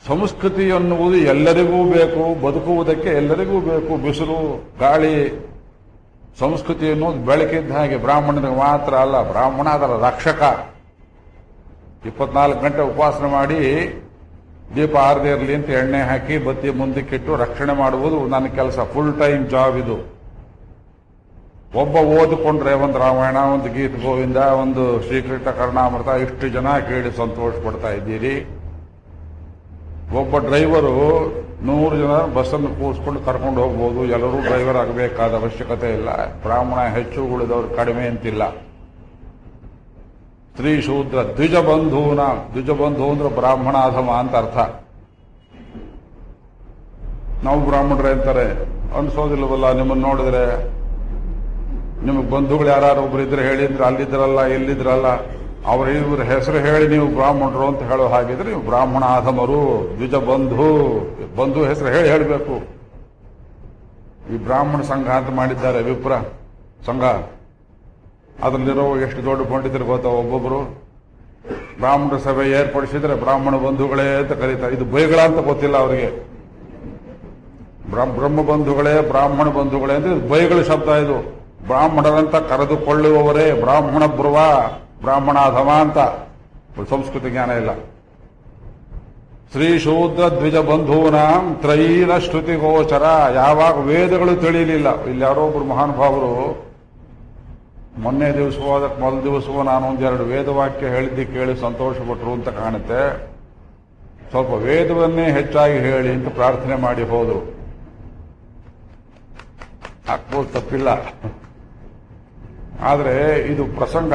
ಸಂಸ್ಕೃತಿ ಎನ್ನುವುದು ಎಲ್ಲರಿಗೂ ಬೇಕು, ಬದುಕುವುದಕ್ಕೆ ಎಲ್ಲರಿಗೂ ಬೇಕು. ಬಿಸಿಲು ಗಾಳಿ, ಸಂಸ್ಕೃತಿ ಅನ್ನೋದು ಬೆಳಕಿದ್ದ ಹಾಗೆ. ಬ್ರಾಹ್ಮಣನಿಗೆ ಮಾತ್ರ ಅಲ್ಲ, ಬ್ರಾಹ್ಮಣ ಅದರ ರಕ್ಷಕ. 24 ಗಂಟೆ ಉಪವಾಸನೆ ಮಾಡಿ ದೀಪ ಆರದೇ ಇರಲಿ ಅಂತ ಎಣ್ಣೆ ಹಾಕಿ ಬತ್ತಿ ಮುಂದಕ್ಕಿಟ್ಟು ರಕ್ಷಣೆ ಮಾಡುವುದು ನನ್ನ ಕೆಲಸ. ಫುಲ್ ಟೈಮ್ ಜಾಬ್ ಇದು. ಒಬ್ಬ ಓದಿಕೊಂಡ್ರೆ ಒಂದು ರಾಮಾಯಣ, ಒಂದು ಗೀತ ಗೋವಿಂದ, ಒಂದು ಶ್ರೀಕೃಷ್ಣ ಕರ್ಣಾಮೃತ, ಇಷ್ಟು ಜನ ಕೇಳಿ ಸಂತೋಷ ಪಡ್ತಾ ಇದ್ದೀರಿ. ಒಬ್ಬ ಡ್ರೈವರು 100 ಜನ ಬಸ್ಸನ್ನು ಕೂರಿಸ್ಕೊಂಡು ಕರ್ಕೊಂಡು ಹೋಗ್ಬೋದು. ಎಲ್ಲರೂ ಡ್ರೈವರ್ ಆಗಬೇಕಾದ ಅವಶ್ಯಕತೆ ಇಲ್ಲ. ಬ್ರಾಹ್ಮಣ ಹೆಚ್ಚು, ಉಳಿದವರು ಕಡಿಮೆ ಅಂತಿಲ್ಲ. ಸ್ತ್ರೀ ಶೂದ್ರ ದ್ವಿಜಬಂಧೂನ, ದ್ವಿಜಬಂಧು ಅಂದ್ರೆ ಬ್ರಾಹ್ಮಣ ಅಧಮ ಅಂತ ಅರ್ಥ. ನಾವು ಬ್ರಾಹ್ಮಣರೇ ಅಂತಾರೆ, ಅನ್ಸೋದಿಲ್ಲವಲ್ಲ? ನಿಮ್ಮನ್ನು ನೋಡಿದ್ರೆ ನಿಮಗೆ ಬಂಧುಗಳು ಯಾರು ಒಬ್ರು ಇದ್ರೆ ಹೇಳಿದ್ರೆ ಅಲ್ಲಿದ್ರಲ್ಲ ಇಲ್ಲಿದ್ರಲ್ಲ, ಇವ್ರ ಹೆಸರು ಹೇಳಿ ನೀವು ಬ್ರಾಹ್ಮಣರು ಅಂತ ಹೇಳೋ ಹಾಗಿದ್ರೆ ನೀವು ಬ್ರಾಹ್ಮಣ ಅಧಮರು. ದ್ವಿಜ ಬಂಧು, ಬಂಧು ಹೆಸರು ಹೇಳಿ ಹೇಳಬೇಕು. ಈ ಬ್ರಾಹ್ಮಣ ಸಂಘ ಅಂತ ಮಾಡಿದ್ದಾರೆ, ವಿಪ್ರ ಸಂಘ. ಅದರಲ್ಲಿರೋ ಎಷ್ಟು ದೊಡ್ಡ ಪಂಡಿತರು ಗೊತ್ತಾ? ಒಬ್ಬೊಬ್ರು ಬ್ರಾಹ್ಮಣ ಸಭೆ ಏರ್ಪಡಿಸಿದ್ರೆ ಬ್ರಾಹ್ಮಣ ಬಂಧುಗಳೇ ಅಂತ ಕರೀತಾರೆ. ಇದು ಬೈಗಳ ಅಂತ ಗೊತ್ತಿಲ್ಲ ಅವರಿಗೆ. ಬ್ರಹ್ಮ ಬಂಧುಗಳೇ, ಬ್ರಾಹ್ಮಣ ಬಂಧುಗಳೇ ಅಂದ್ರೆ ಬೈಗಳ ಶಬ್ದ ಇದು. ಬ್ರಾಹ್ಮಣರಂತ ಕರೆದುಕೊಳ್ಳುವವರೇ ಬ್ರಾಹ್ಮಣ ಬ್ರುವ, ಬ್ರಾಹ್ಮಣಾಧಮ ಅಂತ. ಸಂಸ್ಕೃತಿ ಜ್ಞಾನ ಇಲ್ಲ. ಶ್ರೀ ಶೂದ್ರ ದ್ವಿಜ ಬಂಧೂನಾಂ ತ್ರಯೀನ ಶ್ರುತಿ ಗೋಚರ. ಯಾವಾಗ ವೇದಗಳು ತಿಳಿಯಲಿಲ್ಲ. ಇಲ್ಲಿ ಯಾರೋ ಒಬ್ರು ಮಹಾನುಭಾವರು ಮೊನ್ನೆ ದಿವಸವೋ ಅದಕ್ಕೆ ಮೊದಲ ದಿವಸವೋ ನಾನು 1-2 ವೇದವಾಕ್ಯ ಹೇಳಿದ್ದಿ ಕೇಳಿ ಸಂತೋಷಪಟ್ಟರು ಅಂತ ಕಾಣುತ್ತೆ. ಸ್ವಲ್ಪ ವೇದವನ್ನೇ ಹೆಚ್ಚಾಗಿ ಹೇಳಿ ಅಂತ ಪ್ರಾರ್ಥನೆ ಮಾಡಿ ಹೋದರು. ಹಾಕ್ಬೋದು, ತಪ್ಪಿಲ್ಲ. ಆದರೆ ಇದು ಪ್ರಸಂಗ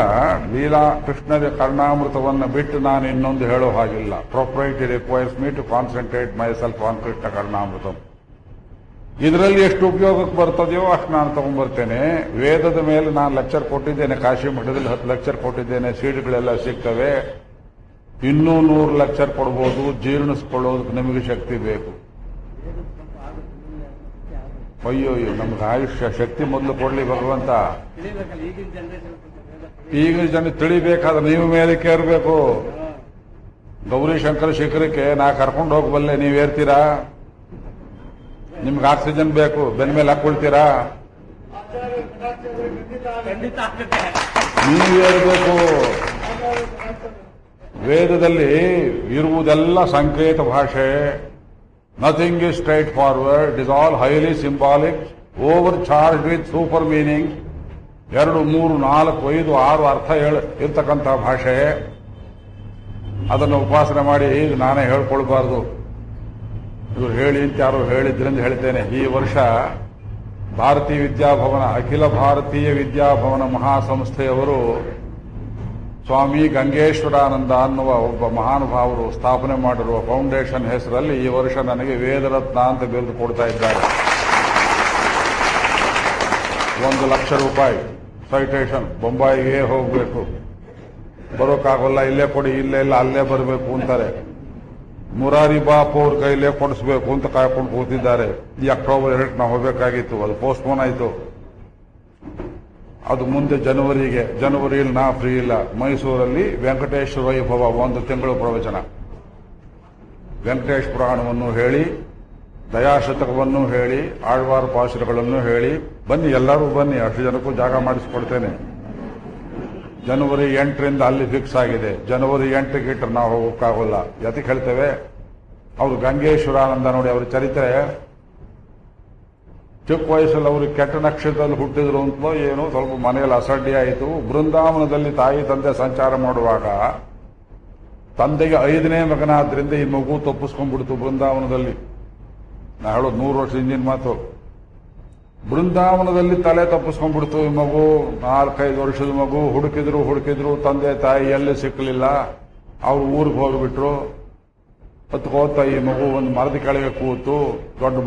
ಲೀಲಾ ಕೃಷ್ಣದ ಕರ್ಣಾಮೃತವನ್ನು ಬಿಟ್ಟು ನಾನು ಇನ್ನೊಂದು ಹೇಳೋ ಹಾಗಿಲ್ಲ. Propriety requires me to concentrate myself on Krishna Karnamrita. ಇದರಲ್ಲಿ ಎಷ್ಟು ಉಪಯೋಗಕ್ಕೆ ಬರ್ತದೆಯೋ ಅಷ್ಟು ನಾನು ತಗೊಂಡ್ಬರ್ತೇನೆ. ವೇದದ ಮೇಲೆ ನಾನು ಲೆಕ್ಚರ್ ಕೊಟ್ಟಿದ್ದೇನೆ, ಕಾಶಿ ಮಠದಲ್ಲಿ 10 ಲೆಕ್ಚರ್ ಕೊಟ್ಟಿದ್ದೇನೆ. ಸೀಡ್ಗಳೆಲ್ಲ ಸಿಗ್ತವೆ. ಇನ್ನೂ 100 ಲೆಕ್ಚರ್ ಕೊಡ್ಬೋದು. ಜೀರ್ಣಿಸ್ಕೊಳ್ಳೋದಕ್ಕೆ ನಿಮಗೆ ಶಕ್ತಿ ಬೇಕು. ಅಯ್ಯೋ, ನಮ್ಗೆ ಆಯುಷ್ಯ ಶಕ್ತಿ ಮೊದಲು ಕೊಡ್ಲಿ ಭಗವಂತ. ಈಗಿನ ಜನ ತಿಳಿಬೇಕಾದ್ರೆ ನೀವು ಮೇಲಕ್ಕೆ ಏರ್ಬೇಕು. ಗೌರಿ ಶಂಕರ ಶಿಖರಕ್ಕೆ ನಾ ಕರ್ಕೊಂಡು ಹೋಗಬಲ್ಲೆ, ನೀವೇರ್ತೀರಾ? ನಿಮ್ಗೆ ಆಕ್ಸಿಜನ್ ಬೇಕು, ಬೆನ್ನ ಮೇಲೆ ಹಾಕೊಳ್ತೀರಾ? ನೀವೇರ್ಬೇಕು. ವೇದದಲ್ಲಿ ಇರುವುದೆಲ್ಲ ಸಂಕೇತ ಭಾಷೆ. Nothing is straightforward. It is all highly symbolic, overcharged with super meaning. 2, 3, 4, 5, 6 ಅರ್ಥ ಇರ್ತಕ್ಕಂಥ ಭಾಷೆ. ಅದನ್ನು ಉಪಾಸನೆ ಮಾಡಿ ಈಗ ನಾನೇ ಹೇಳ್ಕೊಳ್ಬಾರ್ದು. ಇವರು ಹೇಳಿ ಅಂತ ಯಾರು ಹೇಳಿದ್ರಿಂದ ಹೇಳ್ತೇನೆ. ಈ ವರ್ಷ ಭಾರತೀಯ ವಿದ್ಯಾಭವನ, ಅಖಿಲ ಭಾರತೀಯ ವಿದ್ಯಾಭವನ ಮಹಾಸಂಸ್ಥೆಯವರು ಸ್ವಾಮಿ ಗಂಗೇಶ್ವರಾನಂದ ಅನ್ನುವ ಒಬ್ಬ ಮಹಾನುಭಾವರು ಸ್ಥಾಪನೆ ಮಾಡಿರುವ ಫೌಂಡೇಶನ್ ಹೆಸರಲ್ಲಿ ಈ ವರ್ಷ ನನಗೆ ವೇದರತ್ನ ಅಂತ ಬಿರುದು ಕೊಡ್ತಾ ಇದ್ದಾರೆ. 1 ಲಕ್ಷ ರೂಪಾಯಿ ಸೈಟೇಷನ್. ಬೊಂಬಾಯಿಗೆ ಹೋಗಬೇಕು, ಬರೋಕ್ಕಾಗಲ್ಲ, ಇಲ್ಲೇ ಕೊಡಿ, ಇಲ್ಲೇ ಇಲ್ಲ ಅಲ್ಲೇ ಬರಬೇಕು ಅಂತಾರೆ. ಮುರಾರಿ ಬಾಪು ಅವ್ರ ಕೈಲೇ ಕೊಡಿಸ್ಬೇಕು ಅಂತ ಕಾಯ್ಕೊಂಡು ಕೂತಿದ್ದಾರೆ. ಈ ಅಕ್ಟೋಬರ್ 2 ನಾವು ಹೋಗಬೇಕಾಗಿತ್ತು, ಅದು ಪೋಸ್ಟ್ಪೋನ್ ಆಯಿತು. ಅದು ಮುಂದೆ ಜನವರಿಯಲ್ಲಿ ನಾ ಫ್ರೀ ಇಲ್ಲ. ಮೈಸೂರಲ್ಲಿ ವೆಂಕಟೇಶ್ವರ ವೈಭವ 1 ತಿಂಗಳು ಪ್ರವಚನ, ವೆಂಕಟೇಶ್ ಪುರಾಣವನ್ನು ಹೇಳಿ, ದಯಾಶತಕವನ್ನು ಹೇಳಿ, ಆಳ್ವಾರ ಪಾಶುರಗಳನ್ನು ಹೇಳಿ ಬನ್ನಿ, ಎಲ್ಲರೂ ಬನ್ನಿ, ಅಷ್ಟು ಜನಕ್ಕೂ ಜಾಗ ಮಾಡಿಸಿಕೊಡ್ತೇನೆ. ಜನವರಿ 8ರಿಂದ ಅಲ್ಲಿ ಫಿಕ್ಸ್ ಆಗಿದೆ. ಜನವರಿ 8ಕ್ಕೆ ಇಟ್ಟರೆ ನಾವು ಹೋಗೋಕ್ಕಾಗಲ್ಲ. ಯಾತಕ್ಕೆ ಹೇಳ್ತೇವೆ, ಅವರು ಗಂಗೇಶ್ವರಾನಂದ ನೋಡಿ, ಅವರ ಚರಿತ್ರೆ ಚಿಕ್ಕ ವಯಸ್ಸಲ್ಲಿ ಅವರು ಕೆಟ್ಟ ನಕ್ಷತ್ರದಲ್ಲಿ ಹುಟ್ಟಿದ್ರು ಅಂತಲೋ ಏನೋ ಸ್ವಲ್ಪ ಮನೆಯಲ್ಲಿ ಅಸಡ್ಡೆ ಆಯಿತು. ಬೃಂದಾವನದಲ್ಲಿ ತಾಯಿ ತಂದೆ ಸಂಚಾರ ಮಾಡುವಾಗ ತಂದೆಗೆ 5ನೇ ಮಗನಾದ್ರಿಂದ ಈ ಮಗು ತಪ್ಪಿಸ್ಕೊಂಡ್ಬಿಡ್ತು ಬೃಂದಾವನದಲ್ಲಿ. ನಾ ಹೇಳೋದು 100 ವರ್ಷ ಹಿಂದಿನ ಮಾತು. ಬೃಂದಾವನದಲ್ಲಿ ತಲೆ ತಪ್ಪಿಸ್ಕೊಂಡ್ಬಿಡ್ತು ಈ ಮಗು. 4-5 ವರ್ಷದ ಮಗು. ಹುಡುಕಿದ್ರು ತಂದೆ ತಾಯಿ ಎಲ್ಲಿ ಸಿಕ್ಕಲಿಲ್ಲ. ಅವ್ರು ಊರಿಗೆ ಹೋಗಿಬಿಟ್ರು. ಹೊತ್ಕೋತ ಈ ಮಗು ಒಂದು ಮರದ ಕೆಳಗೆ ಕೂತು. ದೊಡ್ಡ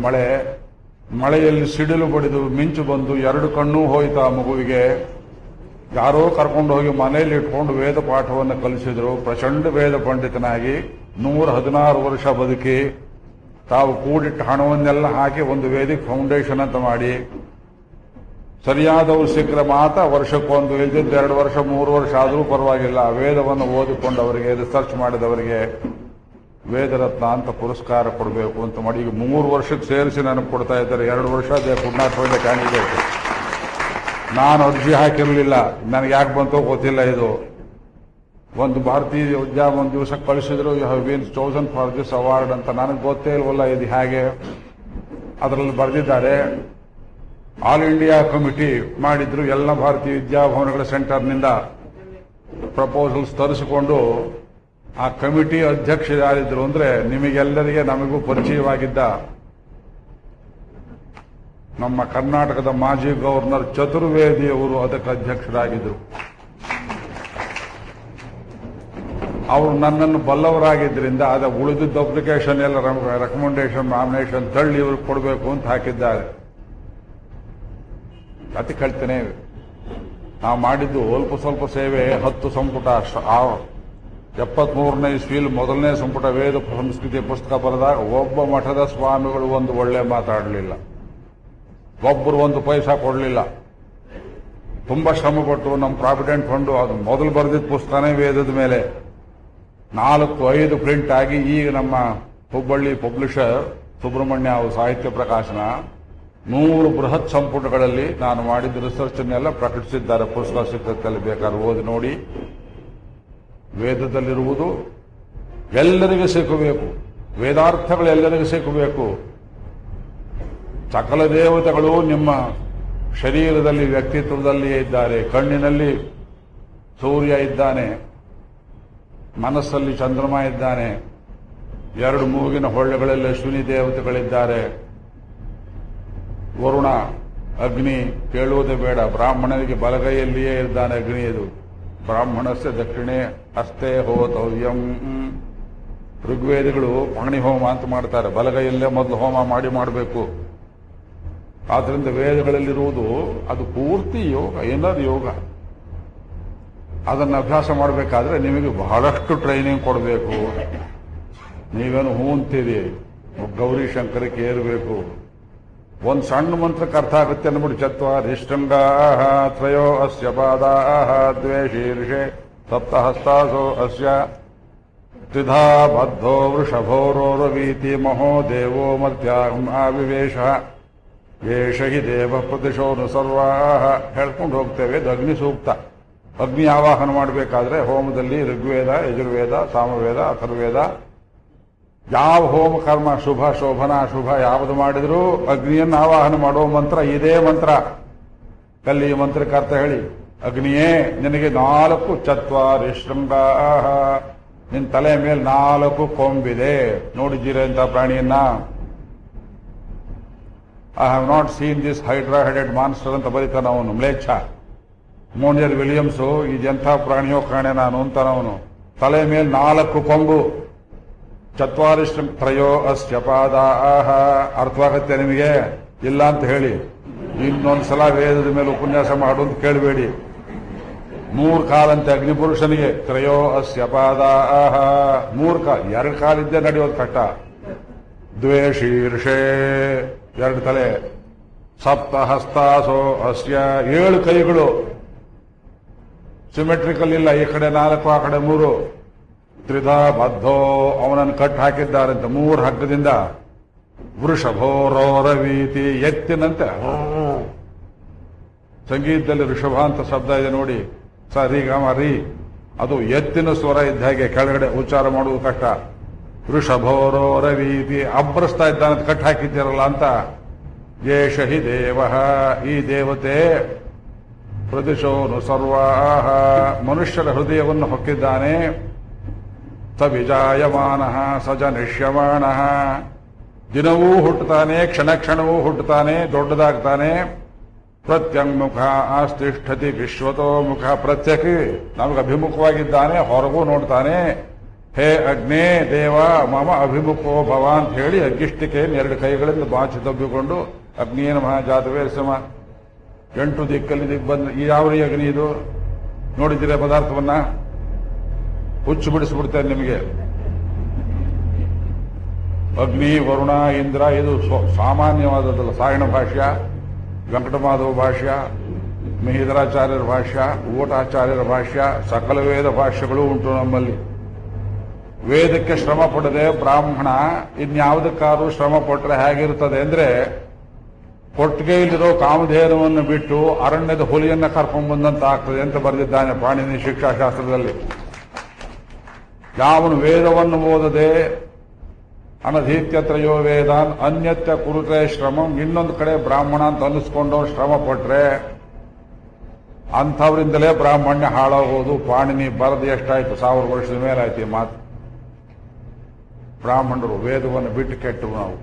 ಮಳೆಯಲ್ಲಿ ಸಿಡಿಲು ಬಡಿದು ಮಿಂಚು ಬಂದು 2 ಕಣ್ಣು ಹೋಯ್ತು ಆ ಮಗುವಿಗೆ. ಯಾರೋ ಕರ್ಕೊಂಡು ಹೋಗಿ ಮನೆಯಲ್ಲಿ ಇಟ್ಕೊಂಡು ವೇದ ಪಾಠವನ್ನು ಕಲಿಸಿದ್ರು. ಪ್ರಚಂಡ ವೇದ ಪಂಡಿತನಾಗಿ 116 ವರ್ಷ ಬದುಕಿ ತಾವು ಕೂಡಿಟ್ಟ ಹಣವನ್ನೆಲ್ಲ ಹಾಕಿ ಒಂದು ವೇದಿಕ್ ಫೌಂಡೇಶನ್ ಅಂತ ಮಾಡಿ, ಸರಿಯಾದವರು ಸಿಕ್ಕರೆ ಮಾತ್ರ ವರ್ಷಕ್ಕೊಂದು, ಇಲ್ದಿದ್ದು 2 ವರ್ಷ 3 ವರ್ಷ ಆದರೂ ಪರವಾಗಿಲ್ಲ, ವೇದವನ್ನು ಓದಿಕೊಂಡವರಿಗೆ, ರಿಸರ್ಚ್ ಮಾಡಿದವರಿಗೆ ವೇದರತ್ನ ಅಂತ ಪುರಸ್ಕಾರ ಕೊಡಬೇಕು ಅಂತ ಮಾಡಿ ಈಗ 3 ವರ್ಷಕ್ಕೆ ಸೇರಿಸಿ ನನಗೆ ಕೊಡ್ತಾ ಇದ್ದಾರೆ. 2 ವರ್ಷ they could not find A candidate. ನಾನು ಅರ್ಜಿ ಹಾಕಿರಲಿಲ್ಲ, ನನಗೆ ಯಾಕೆ ಬಂತೋ ಗೊತ್ತಿಲ್ಲ. ಇದು ಒಂದು ಭಾರತೀಯ ವಿದ್ಯಾಭವನ ಒಂದು ದಿವಸ ಕಳಿಸಿದ್ರು, you have been chosen for this award ಅಂತ. ನನಗೆ ಗೊತ್ತೇ ಇಲ್ವಲ್ಲ ಇದು ಹೇಗೆ. ಅದರಲ್ಲಿ ಬರೆದಿದ್ದಾರೆ, ಆಲ್ ಇಂಡಿಯಾ ಕಮಿಟಿ ಮಾಡಿದ್ರು. ಎಲ್ಲ ಭಾರತೀಯ ವಿದ್ಯಾಭವನಗಳ ಸೆಂಟರ್ನಿಂದ ಪ್ರಪೋಸಲ್ಸ್ ತರಿಸಿಕೊಂಡು ಆ ಕಮಿಟಿ ಅಧ್ಯಕ್ಷ ಯಾರಿದ್ರು ಅಂದ್ರೆ ನಿಮಗೆಲ್ಲರಿಗೆ ನಮಗೂ ಪರಿಚಯವಾಗಿದ್ದ ನಮ್ಮ ಕರ್ನಾಟಕದ ಮಾಜಿ ಗವರ್ನರ್ ಚತುರ್ವೇದಿಯವರು ಅದಕ್ಕೆ ಅಧ್ಯಕ್ಷರಾಗಿದ್ದರು. ಅವರು ನನ್ನನ್ನು ಬಲ್ಲವರಾಗಿದ್ದರಿಂದ ಅದ ಉಳಿದಿದ್ದ ಅಪ್ಲಿಕೇಶನ್ ಎಲ್ಲ ರೆಕಮೆಂಡೇಶನ್, ನಾಮಿನೇಷನ್ ತಳ್ಳಿ ಇವ್ರಿಗೆ ಕೊಡಬೇಕು ಅಂತ ಹಾಕಿದ್ದಾರೆ. ಅದಕ್ಕೆ ಹೇಳ್ತೇನೆ, ನಾವು ಮಾಡಿದ್ದು ಸ್ವಲ್ಪ ಸೇವೆ. 10 ಸಂಪುಟ. 73ನೇ ಇಸ್ವಿಯಲ್ಲಿ 1ನೇ ಸಂಪುಟ ವೇದ ಸಂಸ್ಕೃತಿ ಪುಸ್ತಕ ಬರೆದಾಗ ಒಬ್ಬ ಮಠದ ಸ್ವಾಮಿಗಳು ಒಂದು ಒಳ್ಳೆ ಮಾತಾಡಲಿಲ್ಲ, ಒಬ್ಬರು 1 ಪೈಸಾ ಕೊಡಲಿಲ್ಲ. ತುಂಬಾ ಶ್ರಮಪಟ್ಟು ನಮ್ಮ ಪ್ರಾವಿಡೆಂಟ್ ಫಂಡು ಅದು ಮೊದಲು ಬರೆದಿದ್ದ ಪುಸ್ತಕನೇ ವೇದದ ಮೇಲೆ 4-5 ಪ್ರಿಂಟ್ ಆಗಿ ಈಗ ನಮ್ಮ ಹುಬ್ಬಳ್ಳಿ ಪಬ್ಲಿಷರ್ ಸುಬ್ರಹ್ಮಣ್ಯ ಅವರು ಸಾಹಿತ್ಯ ಪ್ರಕಾಶನ 100 ಬೃಹತ್ ಸಂಪುಟಗಳಲ್ಲಿ ನಾನು ಮಾಡಿದ ರಿಸರ್ಚ್ ಅನ್ನೆಲ್ಲ ಪ್ರಕಟಿಸಿದ್ದಾರೆ. ಪುಸ್ತಕ ಸಿದ್ಧತೆಯಲ್ಲಿ ಬೇಕಾದ್ರೆ ಓದಿ ನೋಡಿ. ವೇದದಲ್ಲಿರುವುದು ಎಲ್ಲರಿಗೂ ಸಿಕ್ಕಬೇಕು, ವೇದಾರ್ಥಗಳು ಎಲ್ಲರಿಗೂ ಸಿಕ್ಕಬೇಕು. ಸಕಲ ದೇವತೆಗಳು ನಿಮ್ಮ ಶರೀರದಲ್ಲಿ, ವ್ಯಕ್ತಿತ್ವದಲ್ಲಿಯೇ ಇದ್ದಾರೆ. ಕಣ್ಣಿನಲ್ಲಿ ಸೂರ್ಯ ಇದ್ದಾನೆ, ಮನಸ್ಸಲ್ಲಿ ಚಂದ್ರಮ ಇದ್ದಾನೆ, 2 ಮೂಗಿನ ಹೊಳ್ಳೆಗಳಲ್ಲಿ ಅಶ್ವಿನಿ ದೇವತೆಗಳಿದ್ದಾರೆ. ವರುಣ, ಅಗ್ನಿ ಕೇಳುವುದೇ ಬೇಡ. ಬ್ರಾಹ್ಮಣನಿಗೆ ಬಲಗೈಯಲ್ಲಿಯೇ ಇದ್ದಾನೆ ಅಗ್ನಿಯದು. ಬ್ರಾಹ್ಮಣಸ್ಯ ದಕ್ಷಿಣೆ ಹಸ್ತೆ ಹೋತವ್ಯಂ. ಋಗ್ವೇದಿಗಳು ಪಹಣಿ ಹೋಮ ಅಂತ ಮಾಡ್ತಾರೆ, ಬಲಗೈಯಲ್ಲೇ ಮೊದಲು ಹೋಮ ಮಾಡಬೇಕು. ಆದ್ರಿಂದ ವೇದಗಳಲ್ಲಿರುವುದು ಅದು ಪೂರ್ತಿ ಯೋಗ, ಏನದು ಯೋಗ. ಅದನ್ನು ಅಭ್ಯಾಸ ಮಾಡಬೇಕಾದ್ರೆ ನಿಮಗೆ ಬಹಳಷ್ಟು ಟ್ರೈನಿಂಗ್ ಕೊಡಬೇಕು. ನೀವೇನು ಹೂ ಅಂತೀರಿ, ಗೌರಿ ಶಂಕರಕ್ಕೆ ಏರಬೇಕು. ಒಂದು ಸಣ್ಣ ಮಂತ್ರಕ್ಕೆ ಅರ್ಥ ಆಗುತ್ತೆ ಅಂದ್ಬಿಟ್ಟು ಚತ್ವಾರಿಷ್ಟಂಗಾ ತ್ರಯೋ ಅಸ್ಯ ಪಾದಾಃ ದ್ವೇ ಶೀರ್ಷೆ ಸಪ್ತಹಸ್ತಾಸೋ ಅಸ್ಯ ತ್ರಿಧಾ ಬದ್ಧೋ ವೃಷಭೋರೋರವೀತಿ ಮಹೋ ದೇವೋ ಮಧ್ಯಾಹ್ನ ಆವಿವೇಶಃ ಏಷ ಹಿ ದೇವ ಪ್ರತಿಶೋನು ಸರ್ವಾಃ ಹೇಳ್ಕೊಂಡು ಹೋಗ್ತೇವೆ. ಇದು ಅಗ್ನಿ ಸೂಕ್ತ. ಅಗ್ನಿ ಆವಾಹನ ಮಾಡಬೇಕಾದ್ರೆ ಹೋಮದಲ್ಲಿ ಋಗ್ವೇದ, ಯಜುರ್ವೇದ, ಸಾಮವೇದ, ಅಥರ್ವೇದ, ಯಾವ ಹೋಮ ಕರ್ಮ ಶುಭ, ಶೋಭನ, ಅಶುಭ ಯಾವುದು ಮಾಡಿದ್ರು ಅಗ್ನಿಯನ್ನು ಆವಾಹನ ಮಾಡುವ ಮಂತ್ರ ಇದೇ ಮಂತ್ರ. ಕಲ್ಲಿ ಈ ಮಂತ್ರಕ್ಕೆ ಅರ್ಥ ಹೇಳಿ. ಅಗ್ನಿಯೇ ನಿನಗೆ 4 ಚತ್ವಾರಿ ಶೃಂಗಾ, ನಿನ್ನ ತಲೆ ಮೇಲೆ 4 ಕೊಂಬಿದೆ. ನೋಡಿದ್ದೀರ ಅಂತ ಪ್ರಾಣಿಯನ್ನ? I have not seen this hydra headed monster ಅಂತ ಬರೀತಾನ ಅವನು ಮ್ಲೇಚ್ಛ. ಮೋನಿಯರ್ ವಿಲಿಯಮ್ಸು ಇದೆಂಥ ಪ್ರಾಣಿಯೋ ಕಾಣೆ ನಾನು ಅಂತಾನವನು. ತಲೆ ಮೇಲೆ 4 ಕೊಂಬು, ಚತ್ವಾರಿಷ್ಟ ತ್ರಯೋ ಅಸ್ಯ ಪಾದಾಹ. ಅರ್ಥವಾಗತ್ತೆ ನಿಮಗೆ? ಇಲ್ಲ ಅಂತ ಹೇಳಿ ಇನ್ನೊಂದ್ಸಲ ವೇದದ ಮೇಲೆ ಉಪನ್ಯಾಸ ಮಾಡು ಅಂತ ಕೇಳಬೇಡಿ. 3 ಕಾಲಂತೆ ಅಗ್ನಿಪುರುಷನಿಗೆ. ತ್ರಯೋ ಅಸ್ಯ ಪಾದಾಹ, 3 ಕಾಲು. 2 ಕಾಲಿದ್ದೇ ನಡೆಯೋದು ಕಷ್ಟ. ದ್ವೇ ಶೀರ್ಷೆ, 2 ತಲೆ. ಸಪ್ತ ಹಸ್ತಾಸೋ ಅಸ್ಯ, 7 ಕೈಗಳು. ಸಿಮೆಟ್ರಿಕಲ್ ಇಲ್ಲ, ಈ ಕಡೆ 4 ಆ ಕಡೆ 3. ತ್ರಿಧಾ ಬದ್ಧೋ, ಅವನನ್ನು ಕಟ್ ಹಾಕಿದ್ದಾರಂತೆ 3 ಹಗ್ಗದಿಂದ. ವೃಷಭೋರೋರವೀತಿ, ಎತ್ತಿನಂತೆ. ಸಂಗೀತದಲ್ಲಿ ಋಷಭ ಅಂತ ಶಬ್ದ ಇದೆ ನೋಡಿ, ಸರಿ ಗಮ ರೀ, ಅದು ಎತ್ತಿನ ಸ್ವರ ಇದ್ದ ಹಾಗೆ ಕೆಳಗಡೆ ಉಚ್ಚಾರ ಮಾಡುವುದು ಕಷ್ಟ. ವೃಷಭೋರೋರವೀತಿ, ಅಬ್ಬರಿಸ್ತಾ ಇದ್ದಾನಂತ ಕಟ್ ಹಾಕಿದ್ದೀರಲ್ಲ ಅಂತ. ಯೇಷ ಹಿ ದೇವ, ಈ ದೇವತೆ ಪ್ರದಿಶೋನು ಸರ್ವಾಹ, ಮನುಷ್ಯರ ಹೃದಯವನ್ನು ಹೊಕ್ಕಿದ್ದಾನೆ. ಸ ವಿಜಾಯಮಾನ ಸ ಜನಿಷ್ಯಮಾಣ, ದಿನವೂ ಹುಟ್ಟುತ್ತಾನೆ, ಕ್ಷಣ ಕ್ಷಣವೂ ಹುಟ್ಟುತ್ತಾನೆ, ದೊಡ್ಡದಾಗ್ತಾನೆ. ಪ್ರತ್ಯಂಗುಖ ಆಸ್ತಿಷ್ಠತಿ ವಿಶ್ವತೋ ಮುಖ, ಪ್ರತ್ಯಕ್ಕೆ ನಮಗೆ ಅಭಿಮುಖವಾಗಿದ್ದಾನೆ, ಹೊರಗೂ ನೋಡ್ತಾನೆ. ಹೇ ಅಗ್ನೇ ದೇವ ಮಮ ಅಭಿಮುಖೋ ಭವ ಅಂತ ಹೇಳಿ ಅಗ್ಗಿಷ್ಟಿಕೆಯನ್ನು 2 ಕೈಗಳಿಂದ ಬಾಚಿ ತಬ್ಬಿಕೊಂಡು ಅಗ್ನಿಯ ನಮಃ ಜಾತವೇ ಸಮ. 8 ದಿಕ್ಕಲ್ಲಿ ದಿಗ್ಬಂಧ. ಈ ಯಾವ ಅಗ್ನಿ ಇದು ನೋಡಿದ್ದೀರಾ ಪದಾರ್ಥವನ್ನ? ಹುಚ್ಚು ಬಿಡಿಸ್ಬಿಡ್ತೇನೆ ನಿಮಗೆ. ಅಗ್ನಿ, ವರುಣ, ಇಂದ್ರ, ಇದು ಸಾಮಾನ್ಯವಾದದ್ದಲ್ಲ. ಸಾಯಣ ಭಾಷ್ಯ, ವೆಂಕಟಮಾಧವ ಭಾಷ್ಯ, ಮಿಹಿಧರಾಚಾರ್ಯರ ಭಾಷ್ಯ, ಊಟಾಚಾರ್ಯರ ಭಾಷ್ಯ, ಸಕಲ ವೇದ ಭಾಷ್ಯಗಳು ಉಂಟು ನಮ್ಮಲ್ಲಿ. ವೇದಕ್ಕೆ ಶ್ರಮ ಪಡದೆ ಬ್ರಾಹ್ಮಣ ಇನ್ಯಾವುದಕ್ಕಾದ್ರೂ ಶ್ರಮ ಪಟ್ಟರೆ ಹೇಗಿರುತ್ತದೆ ಅಂದ್ರೆ, ಕೊಟ್ಟಿಗೆಯಲ್ಲಿರೋ ಕಾಮಧೇನುವನ್ನು ಬಿಟ್ಟು ಅರಣ್ಯದ ಹುಲಿಯನ್ನ ಕರ್ಕೊಂಡು ಬಂದಂತ ಆಗ್ತದೆ ಅಂತ ಬರೆದಿದ್ದಾನೆ ಪಾಣಿನಿ ಶಿಕ್ಷಾಶಾಸ್ತ್ರದಲ್ಲಿ. ಯಾವನು ವೇದವನ್ನು ಓದದೆ ಅನಧೀತ್ಯತ್ರಯೋ ವೇದಾನ್ ಅನ್ಯತ್ಯ ಕುರುತೆ ಶ್ರಮಂ, ಇನ್ನೊಂದು ಕಡೆ ಬ್ರಾಹ್ಮಣ ಅಂತ ಅನ್ನಿಸ್ಕೊಂಡು ಶ್ರಮ ಪಟ್ರೆ ಅಂಥವರಿಂದಲೇ ಬ್ರಾಹ್ಮಣ್ಯ ಹಾಳಾಗೋದು. ಪಾಣಿನಿ ಬರೆದು ಎಷ್ಟಾಯ್ತು? 1000 ವರ್ಷದ ಮೇಲಾಯ್ತು ಈ ಮಾತು. ಬ್ರಾಹ್ಮಣರು ವೇದವನ್ನು ಬಿಟ್ಟು ಕೆಟ್ಟು ನಾವು,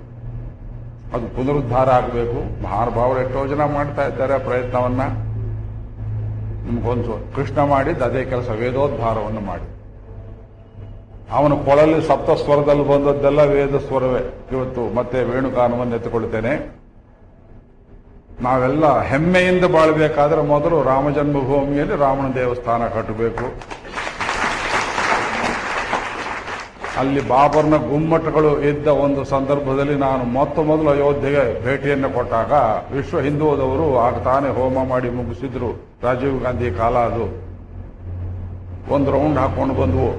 ಅದು ಪುನರುದ್ಧಾರ ಆಗಬೇಕು. ಮಹಾನುಭಾವರು ಎಷ್ಟೋ ಜನ ಮಾಡ್ತಾ ಇದ್ದಾರೆ ಪ್ರಯತ್ನವನ್ನ. ನಿಮ್ಗೊಂದು ಕೃಷ್ಣ ಮಾಡಿದ್ದು ಅದೇ ಕೆಲಸ, ವೇದೋದ್ಧಾರವನ್ನು ಮಾಡಿ. ಅವನ ಕೊಳಲಿ ಸಪ್ತ ಸ್ವರದಲ್ಲಿ ಬಂದದ್ದೆಲ್ಲ ವೇದ ಸ್ವರವೇ. ಇವತ್ತು ಮತ್ತೆ ವೇಣುಗಾನವನ್ನು ಎತ್ತುಕೊಳ್ತೇನೆ. ನಾವೆಲ್ಲ ಹೆಮ್ಮೆಯಿಂದ ಬಾಳಬೇಕಾದ್ರೆ ಮೊದಲು ರಾಮ ಜನ್ಮಭೂಮಿಯಲ್ಲಿ ರಾಮನ ದೇವಸ್ಥಾನ ಕಟ್ಟಬೇಕು. ಅಲ್ಲಿ ಬಾಬರ್ನ ಗುಮ್ಮಟಗಳು ಇದ್ದ ಒಂದು ಸಂದರ್ಭದಲ್ಲಿ ನಾನು ಮೊದಲು ಅಯೋಧ್ಯೆಗೆ ಭೇಟಿಯನ್ನು ಕೊಟ್ಟಾಗ ವಿಶ್ವ ಹಿಂದೂದವರು ಆಗ ತಾನೇ ಹೋಮ ಮಾಡಿ ಮುಗಿಸಿದ್ರು. ರಾಜೀವ್ ಗಾಂಧಿ ಕಾಲ ಅದು. ಒಂದು ರೌಂಡ್ ಹಾಕೊಂಡು ಬಂದವು.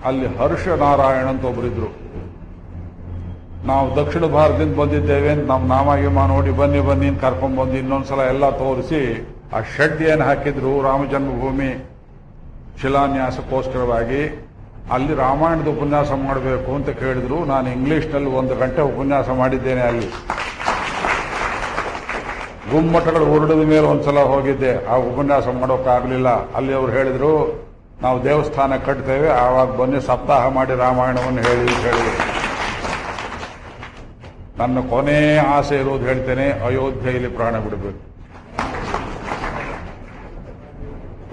ಅಲ್ಲಿ ಹರ್ಷ ನಾರಾಯಣ್ ಅಂತ ಒಬ್ಬರಿದ್ರು. ನಾವು ದಕ್ಷಿಣ ಭಾರತದಿಂದ ಬಂದಿದ್ದೇವೆ ಅಂತ ನಮ್ಮ ನಾಮಾಗಿಮ ನೋಡಿ ಬನ್ನಿ ಬನ್ನಿ ಅಂತ ಕರ್ಕೊಂಡ್ಬಂದು ಇನ್ನೊಂದ್ಸಲ ಎಲ್ಲ ತೋರಿಸಿ ಆ ಶೆಡ್ ಏನು ಹಾಕಿದ್ರು ರಾಮ ಜನ್ಮಭೂಮಿ ಶಿಲಾನ್ಯಾಸಕ್ಕೋಸ್ಕರವಾಗಿ, ಅಲ್ಲಿ ರಾಮಾಯಣದ ಉಪನ್ಯಾಸ ಮಾಡಬೇಕು ಅಂತ ಕೇಳಿದ್ರು. ನಾನು ಇಂಗ್ಲಿಷ್ನಲ್ಲಿ 1 ಗಂಟೆ ಉಪನ್ಯಾಸ ಮಾಡಿದ್ದೇನೆ. ಅಲ್ಲಿ ಗುಮ್ಮಟಗಳು ಉರುಳಿದ ಮೇಲೆ ಒಂದ್ಸಲ ಹೋಗಿದ್ದೆ, ಆ ಉಪನ್ಯಾಸ ಮಾಡೋಕ್ಕಾಗಲಿಲ್ಲ. ಅಲ್ಲಿ ಅವ್ರು ಹೇಳಿದ್ರು, ನಾವು ದೇವಸ್ಥಾನ ಕಟ್ತೇವೆ, ಆವಾಗ ಬನ್ನಿ ಸಪ್ತಾಹ ಮಾಡಿ ರಾಮಾಯಣವನ್ನು ಹೇಳಿದ್ರು. ನನ್ನ ಕೊನೆ ಆಸೆ ಇರೋದು ಹೇಳ್ತೇನೆ, ಅಯೋಧ್ಯೆಯಲ್ಲಿ ಪ್ರಾಣ ಬಿಡಬೇಕು.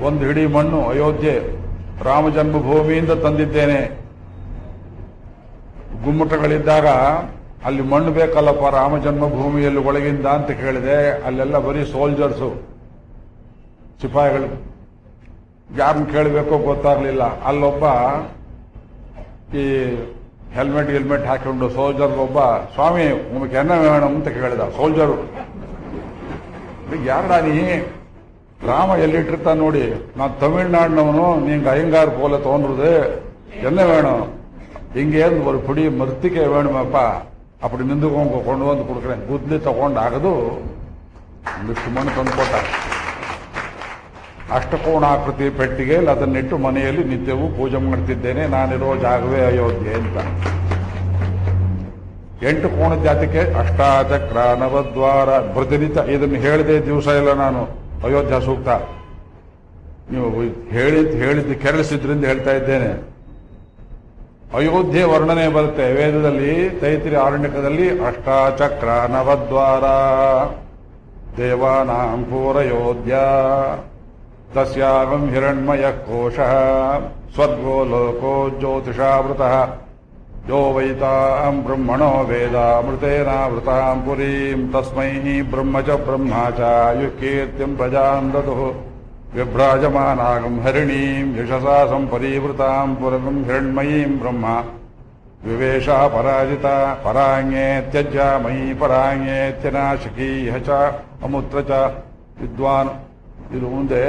ಒಂದು ಹಿಡಿ ಮಣ್ಣು ಅಯೋಧ್ಯೆ ರಾಮ ಜನ್ಮಭೂಮಿಯಿಂದ ತಂದಿದ್ದೇನೆ. ಗುಮ್ಮಟಗಳಿದ್ದಾಗ ಅಲ್ಲಿ ಮಣ್ಣು ಬೇಕಲ್ಲಪ್ಪ ರಾಮ ಜನ್ಮಭೂಮಿಯಲ್ಲಿ ಒಳಗಿಂದ ಅಂತ ಕೇಳಿದೆ. ಅಲ್ಲೆಲ್ಲ ಬರೀ ಸೋಲ್ಜರ್ಸು, ಸಿಪಾಯಿಗಳು. ಯಾರನ್ನ ಕೇಳಬೇಕೋ ಗೊತ್ತಾಗ್ಲಿಲ್ಲ. ಅಲ್ಲೊಬ್ಬ ಈ ಹೆಲ್ಮೆಟ್ ಹಾಕಿಕೊಂಡು ಸೋಲ್ಜರ್ ಒಬ್ಬ, ಸ್ವಾಮಿ ನಿಮಗೆ ಎನ್ನ ವೇಣ ಅಂತ ಕೇಳಿದ ಸೋಲ್ಜರು. ಯಾರಡ ನೀ? ರಾಮ ಎಲ್ಲಿಟ್ಟಿರ್ತಾನೆ ನೋಡಿ, ನಾನು ತಮಿಳ್ನಾಡಿನವನು, ನಿಂಗೆ ಅಯ್ಯಂಗಾರ್ ಪೋಲೆ ತಗೊಂಡ್ರದು என்ன வேணும்? இங்கேருந்து ஒரு பிடி மருத்திக்கை வேணுமப்பா, அப்படி நின்று கொண்டு வந்து கொடுக்குறேன். ಗುದ್ಲಿ ತಗೊಂಡಾಗದು ಒಂದಿಷ್ಟು ಮಣ್ಣು ತಂದು ಕೊಟ್ಟ. ಅಷ್ಟಕೋಣಾಕೃತಿ ಪೆಟ್ಟಿಗೆಯಲ್ಲಿ ಅದನ್ನಿಟ್ಟು ಮನೆಯಲ್ಲಿ ನಿತ್ಯವೂ ಪೂಜೆ ಮಾಡ್ತಿದ್ದೇನೆ. ನಾನಿರೋ ಜಾಗವೇ ಅಯೋಧ್ಯೆ ಅಂತ. 8 ಕೋಣ ಜಾತಿಗೆ ಅಷ್ಟಾಚಕ್ರ ನವದ್ವಾರ ಪ್ರತಿನಿತ್ಯ ಇದನ್ನು ಹೇಳಿದೆ ದಿವಸ ಇಲ್ಲ ನಾನು. ಅಯೋಧ್ಯ ಸೂಕ್ತ ನೀವು ಹೇಳಿದ್ದು ಕೆರಳಿಸಿದ್ರಿಂದ ಹೇಳ್ತಾ ಇದ್ದೇನೆ. ಅಯೋಧ್ಯೆ ವರ್ಣನೆ ಬರುತ್ತೆ ವೇದದಲ್ಲಿ, ತೈತ್ರಿ ಆರಣ್ಯಕದಲ್ಲಿ. ಅಷ್ಟಾಚಕ್ರ ನವದ್ವಾರ ದೇವಾನಾಂ ಪೂರಯೋಧ್ಯ ತಸ್ಯಾಗಂ ಹಿರಣ್ಮಯ ಕೋಶ ಸ್ವರ್ಗೋ ಲೋಕೋ ಜ್ಯೋತಿಷಾವೃತಃ ಯೋ ವೈತಾಂ ಬ್ರಹ್ಮಣೋ ವೇದ ಅಮೃತೇನಾವೃತಾಂ ಪುರೀಂ ತಸ್ಮೈ ಬ್ರಹ್ಮ ಚ ಬ್ರಹ್ಮ ಚ ಯುಕೀರ್ತಿಂ ಪ್ರಜಾಂ ದದುಃ ವಿಭ್ರಾಜಮಾನಾಗಂ ಹರಿಣೀಂ ಯಶಸಾ ಸಂಪರೀವೃತಾಂ ಪುರಗಂ ಹಿರಣ್ಮಯೀಂ ಬ್ರಹ್ಮ ವಿವೇಶ ಪರಾಜಿತ ಪರಾಂಗೇ ತ್ಯಜ್ಯ ಮಯಿ ಪರಾಂಗೇತ್ಯನಾಶಕೀ ಚ ಅಮೂತ್ರ ಚ ವಿದ್ವಾನ್. ಇದು ಮುಂದೆ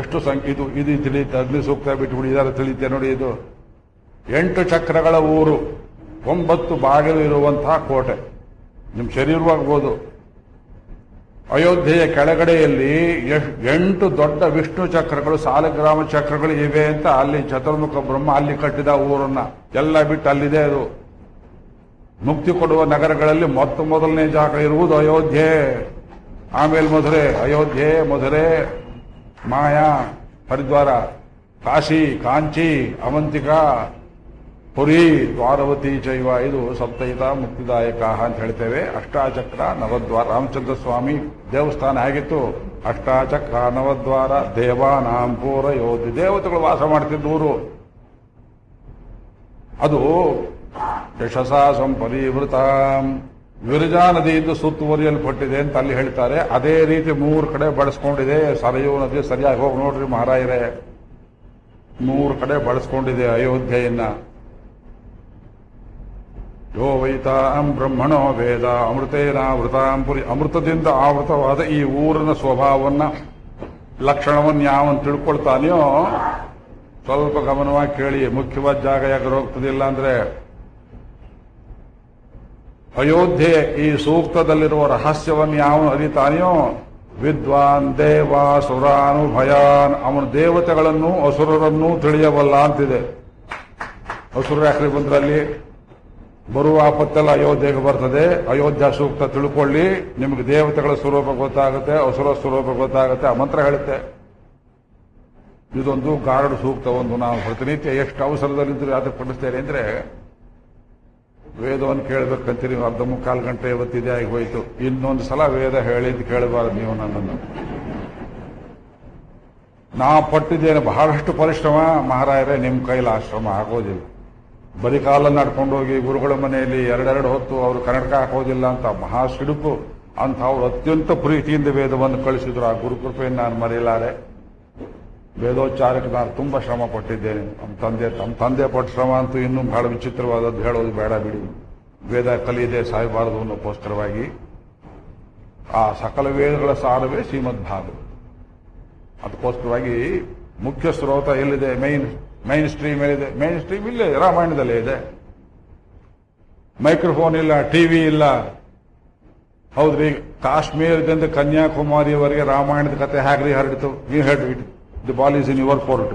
ಎಷ್ಟು ಇದು ಇದು ತಿಳಿಯುತ್ತೆ. ಅಗ್ನಿ ಸೂಕ್ತ ಬಿಟ್ಟುಬಿಡಿ, ಇದರ ತಿಳಿಯುತ್ತೆ ನೋಡಿ. ಇದು 8 ಚಕ್ರಗಳ ಊರು, 9 ಬಾಗಿಲು ಇರುವಂತಹ ಕೋಟೆ. ನಿಮ್ಮ ಶರೀರವಾಗ್ಬೋದು. ಅಯೋಧ್ಯೆಯ ಕೆಳಗಡೆಯಲ್ಲಿ 8 ದೊಡ್ಡ ವಿಷ್ಣು ಚಕ್ರಗಳು, ಸಾಲಗ್ರಾಮ ಚಕ್ರಗಳು ಇವೆ ಅಂತ ಅಲ್ಲಿ ಚತುರ್ಮುಖ ಬ್ರಹ್ಮ ಅಲ್ಲಿ ಕಟ್ಟಿದ ಊರನ್ನ ಎಲ್ಲ ಬಿಟ್ಟು ಅಲ್ಲಿದೆ. ಅದು ಮುಕ್ತಿ ಕೊಡುವ ನಗರಗಳಲ್ಲಿ ಮೊದಲನೇ ಜಾಗ ಇರುವುದು ಅಯೋಧ್ಯೆ, ಆಮೇಲೆ ಮಧುರೆ. ಅಯೋಧ್ಯೆ, ಮಧುರೆ, ಮಾಯಾ, ಹರಿದ್ವಾರ, ಕಾಶಿ, ಕಾಂಚಿ, ಅವಂತಿಕಾ, ಪುರಿ, ದ್ವಾರವತಿ ಚೈವ. ಇದು ಸಪ್ತೈತ ಮುಕ್ತಿದಾಯಕ ಅಂತ ಹೇಳ್ತೇವೆ. ಅಷ್ಟಾಚಕ್ರ ನವದ್ವಾರ. ರಾಮಚಂದ್ರ ಸ್ವಾಮಿ ದೇವಸ್ಥಾನ ಹೇಗಿತ್ತು? ಅಷ್ಟಾಚಕ್ರ ನವದ್ವಾರ ದೇವಾನಾಂ ಪೂರಯೋಧಿ. ದೇವತೆಗಳು ವಾಸ ಮಾಡ್ತಿದ್ದೂರು. ಅದು ಯಶಸಾ ಸಂಪರಿವೃತ ವಿರಜಾ ನದಿಯಿಂದ ಸುತ್ತುವರಿಯಲ್ಪಟ್ಟಿದೆ ಅಂತ ಅಲ್ಲಿ ಹೇಳ್ತಾರೆ. ಅದೇ ರೀತಿ 3 ಕಡೆ ಬಳಸ್ಕೊಂಡಿದೆ. ಸರಯೂ ನದಿ ಸರಿಯಾಗಿ ಹೋಗಿ ನೋಡ್ರಿ ಮಹಾರಾಯರೇ, 3 ಕಡೆ ಬಳಸ್ಕೊಂಡಿದೆ ಅಯೋಧ್ಯೆಯನ್ನ. ಯೋ ವೈತಾಂ ಬ್ರಹ್ಮಣೋ ವೇದ ಅಮೃತೇನಾವೃತಾಂ ಪುರಿ. ಅಮೃತದಿಂದ ಆವೃತವಾದ ಈ ಊರಿನ ಸ್ವಭಾವವನ್ನ, ಲಕ್ಷಣವನ್ನು ಯಾವನ್ ತಿಳ್ಕೊಳ್ತಾನೆಯೋ ಸ್ವಲ್ಪ ಗಮನವಾಗಿ ಕೇಳಿ. ಮುಖ್ಯವಾದ ಜಾಗ ಯಾಕೆ ಹೋಗ್ತದಿಲ್ಲ ಅಂದ್ರೆ, ಅಯೋಧ್ಯೆ ಈ ಸೂಕ್ತದಲ್ಲಿರುವ ರಹಸ್ಯವನ್ನು ಯಾವನು ಅರಿತಾನೆಯೋ ವಿದ್ವಾನ್ ದೇವಾಸುರಾನುಭಯಾನ್. ಅವನು ದೇವತೆಗಳನ್ನು ಅಸುರರನ್ನೂ ತಿಳಿಯಬಲ್ಲ ಅಂತಿದೆ. ಅಸುರರು ಯಾಕ್ರಿ ಬಂದ್ರಲ್ಲಿ? ಬರುವ ಆಪತ್ತೆಲ್ಲ ಅಯೋಧ್ಯೆಗೆ ಬರ್ತದೆ. ಅಯೋಧ್ಯ ಸೂಕ್ತ ತಿಳ್ಕೊಳ್ಳಿ, ನಿಮಗೆ ದೇವತೆಗಳ ಸ್ವರೂಪ ಗೊತ್ತಾಗುತ್ತೆ, ಅಸುರ ಸ್ವರೂಪ ಗೊತ್ತಾಗುತ್ತೆ. ಆ ಮಂತ್ರ ಹೇಳುತ್ತೆ. ಇದೊಂದು ಗಾರಡು ಸೂಕ್ತ. ಒಂದು ನಾವು ಪ್ರತಿನಿತ್ಯ ಎಷ್ಟು ಅವಸರದಲ್ಲಿದ್ದರೂ ಅದಕ್ಕೆ ಪಡಿಸ್ತೇನೆ ಅಂದ್ರೆ, ವೇದವನ್ನು ಕೇಳಬೇಕಂತೀರಿ, 1/4 ಗಂಟೆ ಇವತ್ತಿದೆ ಆಗಿ ಹೋಯಿತು. ಇನ್ನೊಂದು ಸಲ ವೇದ ಹೇಳಿದ್ದು ಕೇಳಬಾರದು ನೀವು ನನ್ನನ್ನು. ನಾ ಪಟ್ಟಿದ್ದೇನೆ ಬಹಳಷ್ಟು ಪರಿಶ್ರಮ ಮಹಾರಾಯರೇ, ನಿಮ್ಮ ಕೈಲಿ ಆಶ್ರಮ ಆಗೋದಿಲ್ಲ. ಬರೀ ಕಾಲಲ್ಲಿ ನಡ್ಕೊಂಡು ಹೋಗಿ ಗುರುಗಳ ಮನೆಯಲ್ಲಿ 2 ಹೊತ್ತು ಅವರು ಕನ್ನಡಕ ಹಾಕೋದಿಲ್ಲ ಅಂತ ಮಹಾ ಸಿಡುಕು ಅಂತ ಅವರು ಅತ್ಯಂತ ಪ್ರೀತಿಯಿಂದ ವೇದವನ್ನು ಕಳಿಸಿದ್ರು. ಆ ಗುರುಕೃಪೆಯನ್ನು ನಾನು ಮರೆಯಲಾರೆ. ವೇದೋಚ್ಚಾರಕ್ಕೆ ನಾನು ತುಂಬಾ ಶ್ರಮ ಪಟ್ಟಿದ್ದೇನೆ. ನಮ್ಮ ತಂದೆ ಪಟ್ಟ ಶ್ರಮ ಅಂತೂ ಇನ್ನೂ ಬಹಳ ವಿಚಿತ್ರವಾದದ್ದು, ಹೇಳೋದು ಬೇಡ ಬಿಡಿ. ವೇದ ಕಲಿಯದೆ ಸಾಯಬಾರದು ಅನ್ನೋಕ್ಕೋಸ್ಕರವಾಗಿ ಆ ಸಕಲ ವೇದಗಳ ಸಾರವೇ ಶ್ರೀಮದ್ ಭಾಗವತ. ಅದಕ್ಕೋಸ್ಕರವಾಗಿ ಮುಖ್ಯ ಸ್ರೋತ ಎಲ್ಲಿದೆ? ಮೈನ್ ಸ್ಟ್ರೀಮ್ ಎಲ್ಲಿದೆ? ಮೈನ್ ಸ್ಟ್ರೀಮ್ ಇಲ್ಲೇ ರಾಮಾಯಣದಲ್ಲೇ ಇದೆ. ಮೈಕ್ರೋಫೋನ್ ಇಲ್ಲ, ಟಿವಿ ಇಲ್ಲ. ಹೌದ್ರಿ, ಕಾಶ್ಮೀರದಿಂದ ಕನ್ಯಾಕುಮಾರಿಯವರೆಗೆ ರಾಮಾಯಣದ ಕತೆ ಹೇಗ್ರಿ ಹರಡಿತು? ನೀವು ಹೇಳಿ, the ball is in your court.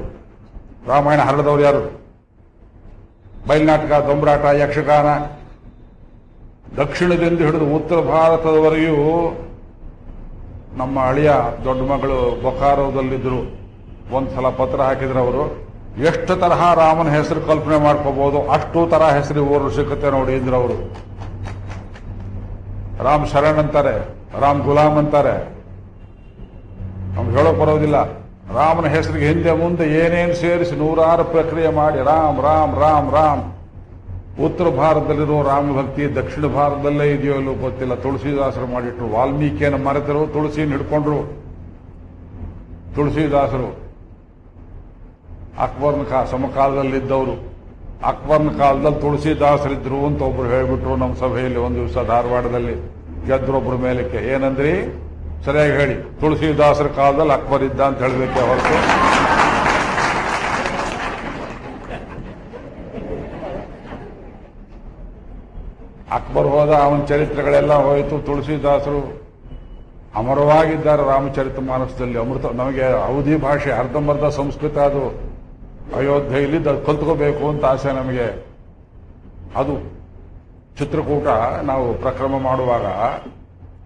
Ramayana ಹರಡಿದವರು ಯಾರು? ಬಯಲ್ನಾಟಕ, ದೊಂಬರಾಟ, ಯಕ್ಷಗಾನ, ದಕ್ಷಿಣದಿಂದ ಹಿಡಿದು ಉತ್ತರ ಭಾರತದವರೆಗೂ. ನಮ್ಮ ಅಳಿಯ ದೊಡ್ಡ ಮಗಳು ಬೊಕಾರೋದಲ್ಲಿದ್ರು. ಒಂದ್ಸಲ ಪತ್ರ ಹಾಕಿದ್ರು ಅವರು. ಎಷ್ಟು ತರಹ ರಾಮನ ಹೆಸರು ಕಲ್ಪನೆ ಮಾಡ್ಕೋಬಹುದು ಅಷ್ಟು ತರ ಹೆಸರು ಊರು ಸಿಕ್ಕುತ್ತೆ ನೋಡಿ ಇಂದ್ರ ಅವರು. ರಾಮ್ ಶರಣ್ ಅಂತಾರೆ, ರಾಮ್ ಗುಲಾಮ್ ಅಂತಾರೆ. ನಮ್ಗೆ ಹೇಳೋಕ್ ಬರೋದಿಲ್ಲ. ರಾಮನ ಹೆಸರಿಗೆ ಹಿಂದೆ ಮುಂದೆ ಏನೇನು ಸೇರಿಸಿ 100 ಪ್ರಕ್ರಿಯೆ ಮಾಡಿ ರಾಮ್ ರಾಮ್ ರಾಮ್ ರಾಮ್. ಉತ್ತರ ಭಾರತದಲ್ಲಿರೋ ರಾಮ ಭಕ್ತಿ ದಕ್ಷಿಣ ಭಾರತದಲ್ಲೇ ಇದೆಯೋ ಇಲ್ಲೋ ಗೊತ್ತಿಲ್ಲ. ತುಳಸಿದಾಸರು ಮಾಡಿಟ್ರು. ವಾಲ್ಮೀಕಿಯನ್ನು ಮರೆತರು, ತುಳಸಿಯನ್ನು ಹಿಡ್ಕೊಂಡ್ರು ತುಳಸಿದಾಸರು. ಅಕ್ಬರ್ನ ಸಮಕಾಲದಲ್ಲಿದ್ದವರು. ಅಕ್ಬರ್ನ ಕಾಲದಲ್ಲಿ ತುಳಸಿದಾಸರಿದ್ರು ಅಂತ ಒಬ್ರು ಹೇಳ್ಬಿಟ್ರು ನಮ್ಮ ಸಭೆಯಲ್ಲಿ ಒಂದು ದಿವಸ ಧಾರವಾಡದಲ್ಲಿ. ಗೆದ್ರೊಬ್ರು ಮೇಲಕ್ಕೆ. ಏನಂದ್ರಿ? ಸರಿಯಾಗಿ ಹೇಳಿ. ತುಳಸಿದಾಸರ ಕಾಲದಲ್ಲಿ ಅಕ್ಬರ್ ಇದ್ದ ಅಂತ ಹೇಳಬೇಕೆ ಹೊರತು ಅಕ್ಬರ್ ಹೋದ, ಅವನ ಚರಿತ್ರೆಗಳೆಲ್ಲ ಹೋಯಿತು. ತುಳಸಿದಾಸರು ಅಮರವಾಗಿದ್ದಾರೆ ರಾಮಚರಿತ ಮಾನಸದಲ್ಲಿ. ಅಮೃತ. ನಮಗೆ ಅವಧಿ ಭಾಷೆ, ಅರ್ಧಂಬರ್ಧ ಸಂಸ್ಕೃತ. ಅದು ಅಯೋಧ್ಯೆಯಲ್ಲಿ ಕಲ್ತ್ಕೋಬೇಕು ಅಂತ ಆಸೆ ನಮಗೆ. ಅದು ಚಿತ್ರಕೂಟ ನಾವು ಪ್ರಕ್ರಮ ಮಾಡುವಾಗ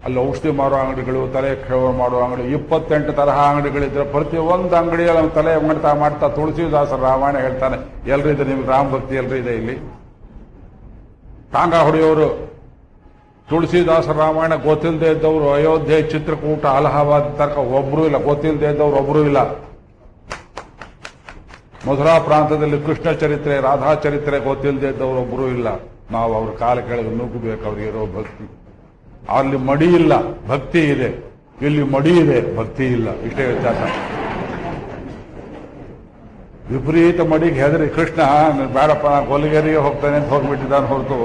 ಅಲ್ಲಿ ಔಷಧಿ ಮಾರೋ ಅಂಗಡಿಗಳು, ತಲೆ ಕ್ಷೇಮ ಮಾಡೋ ಅಂಗಡಿ, 28 ತರಹ ಅಂಗಡಿಗಳಿದ್ರೆ ಪ್ರತಿಯೊಂದು ಅಂಗಡಿಯಲ್ಲಿ ಅವನು ತಲೆ ಮಾಡ್ತಾ ಮಾಡ್ತಾ ತುಳಸಿದಾಸರ ರಾಮಾಯಣ ಹೇಳ್ತಾನೆ. ಎಲ್ರಿದೆ ನಿಮ್ಗೆ ರಾಮ ಭಕ್ತಿ ಎಲ್ರಿದೆ ಇಲ್ಲಿ? ಟಾಂಗ ಹೊಡೆಯೋರು ತುಳಸಿದಾಸರ ರಾಮಾಯಣ ಗೊತ್ತಿಲ್ಲದೆ ಇದ್ದವರು ಅಯೋಧ್ಯೆ, ಚಿತ್ರಕೂಟ, ಅಲಹಾಬಾದ್ ತನಕ ಒಬ್ರು ಇಲ್ಲ. ಗೊತ್ತಿಲ್ಲದೆ ಇದ್ದವ್ರು ಒಬ್ರು ಇಲ್ಲ. ಮಧುರಾ ಪ್ರಾಂತದಲ್ಲಿ ಕೃಷ್ಣ ಚರಿತ್ರೆ, ರಾಧಾ ಚರಿತ್ರೆ ಗೊತ್ತಿಲ್ಲದೆ ಇದ್ದವರು ಒಬ್ರು ಇಲ್ಲ. ನಾವು ಅವ್ರ ಕಾಲ ಕೆಳಗೆ ನುಗ್ಗಬೇಕು. ಅವ್ರಿಗಿರೋ ಭಕ್ತಿ. ಅಲ್ಲಿ ಮಡಿ ಇಲ್ಲ, ಭಕ್ತಿ ಇದೆ. ಇಲ್ಲಿ ಮಡಿ ಇದೆ, ಭಕ್ತಿ ಇಲ್ಲ. ಇಷ್ಟೇ ವ್ಯತ್ಯಾಸ. ವಿಪರೀತ ಮಡಿಗೆ ಹೆದರಿ ಕೃಷ್ಣ ಬೇಡಪ್ಪ ನಾ ಕೊಲ್ಲಿಗೆರಿಗೆ ಹೋಗ್ತಾನೆ ಅಂತ ಹೋಗ್ಬಿಟ್ಟಿದ್ದಾನೆ ಹೊರತು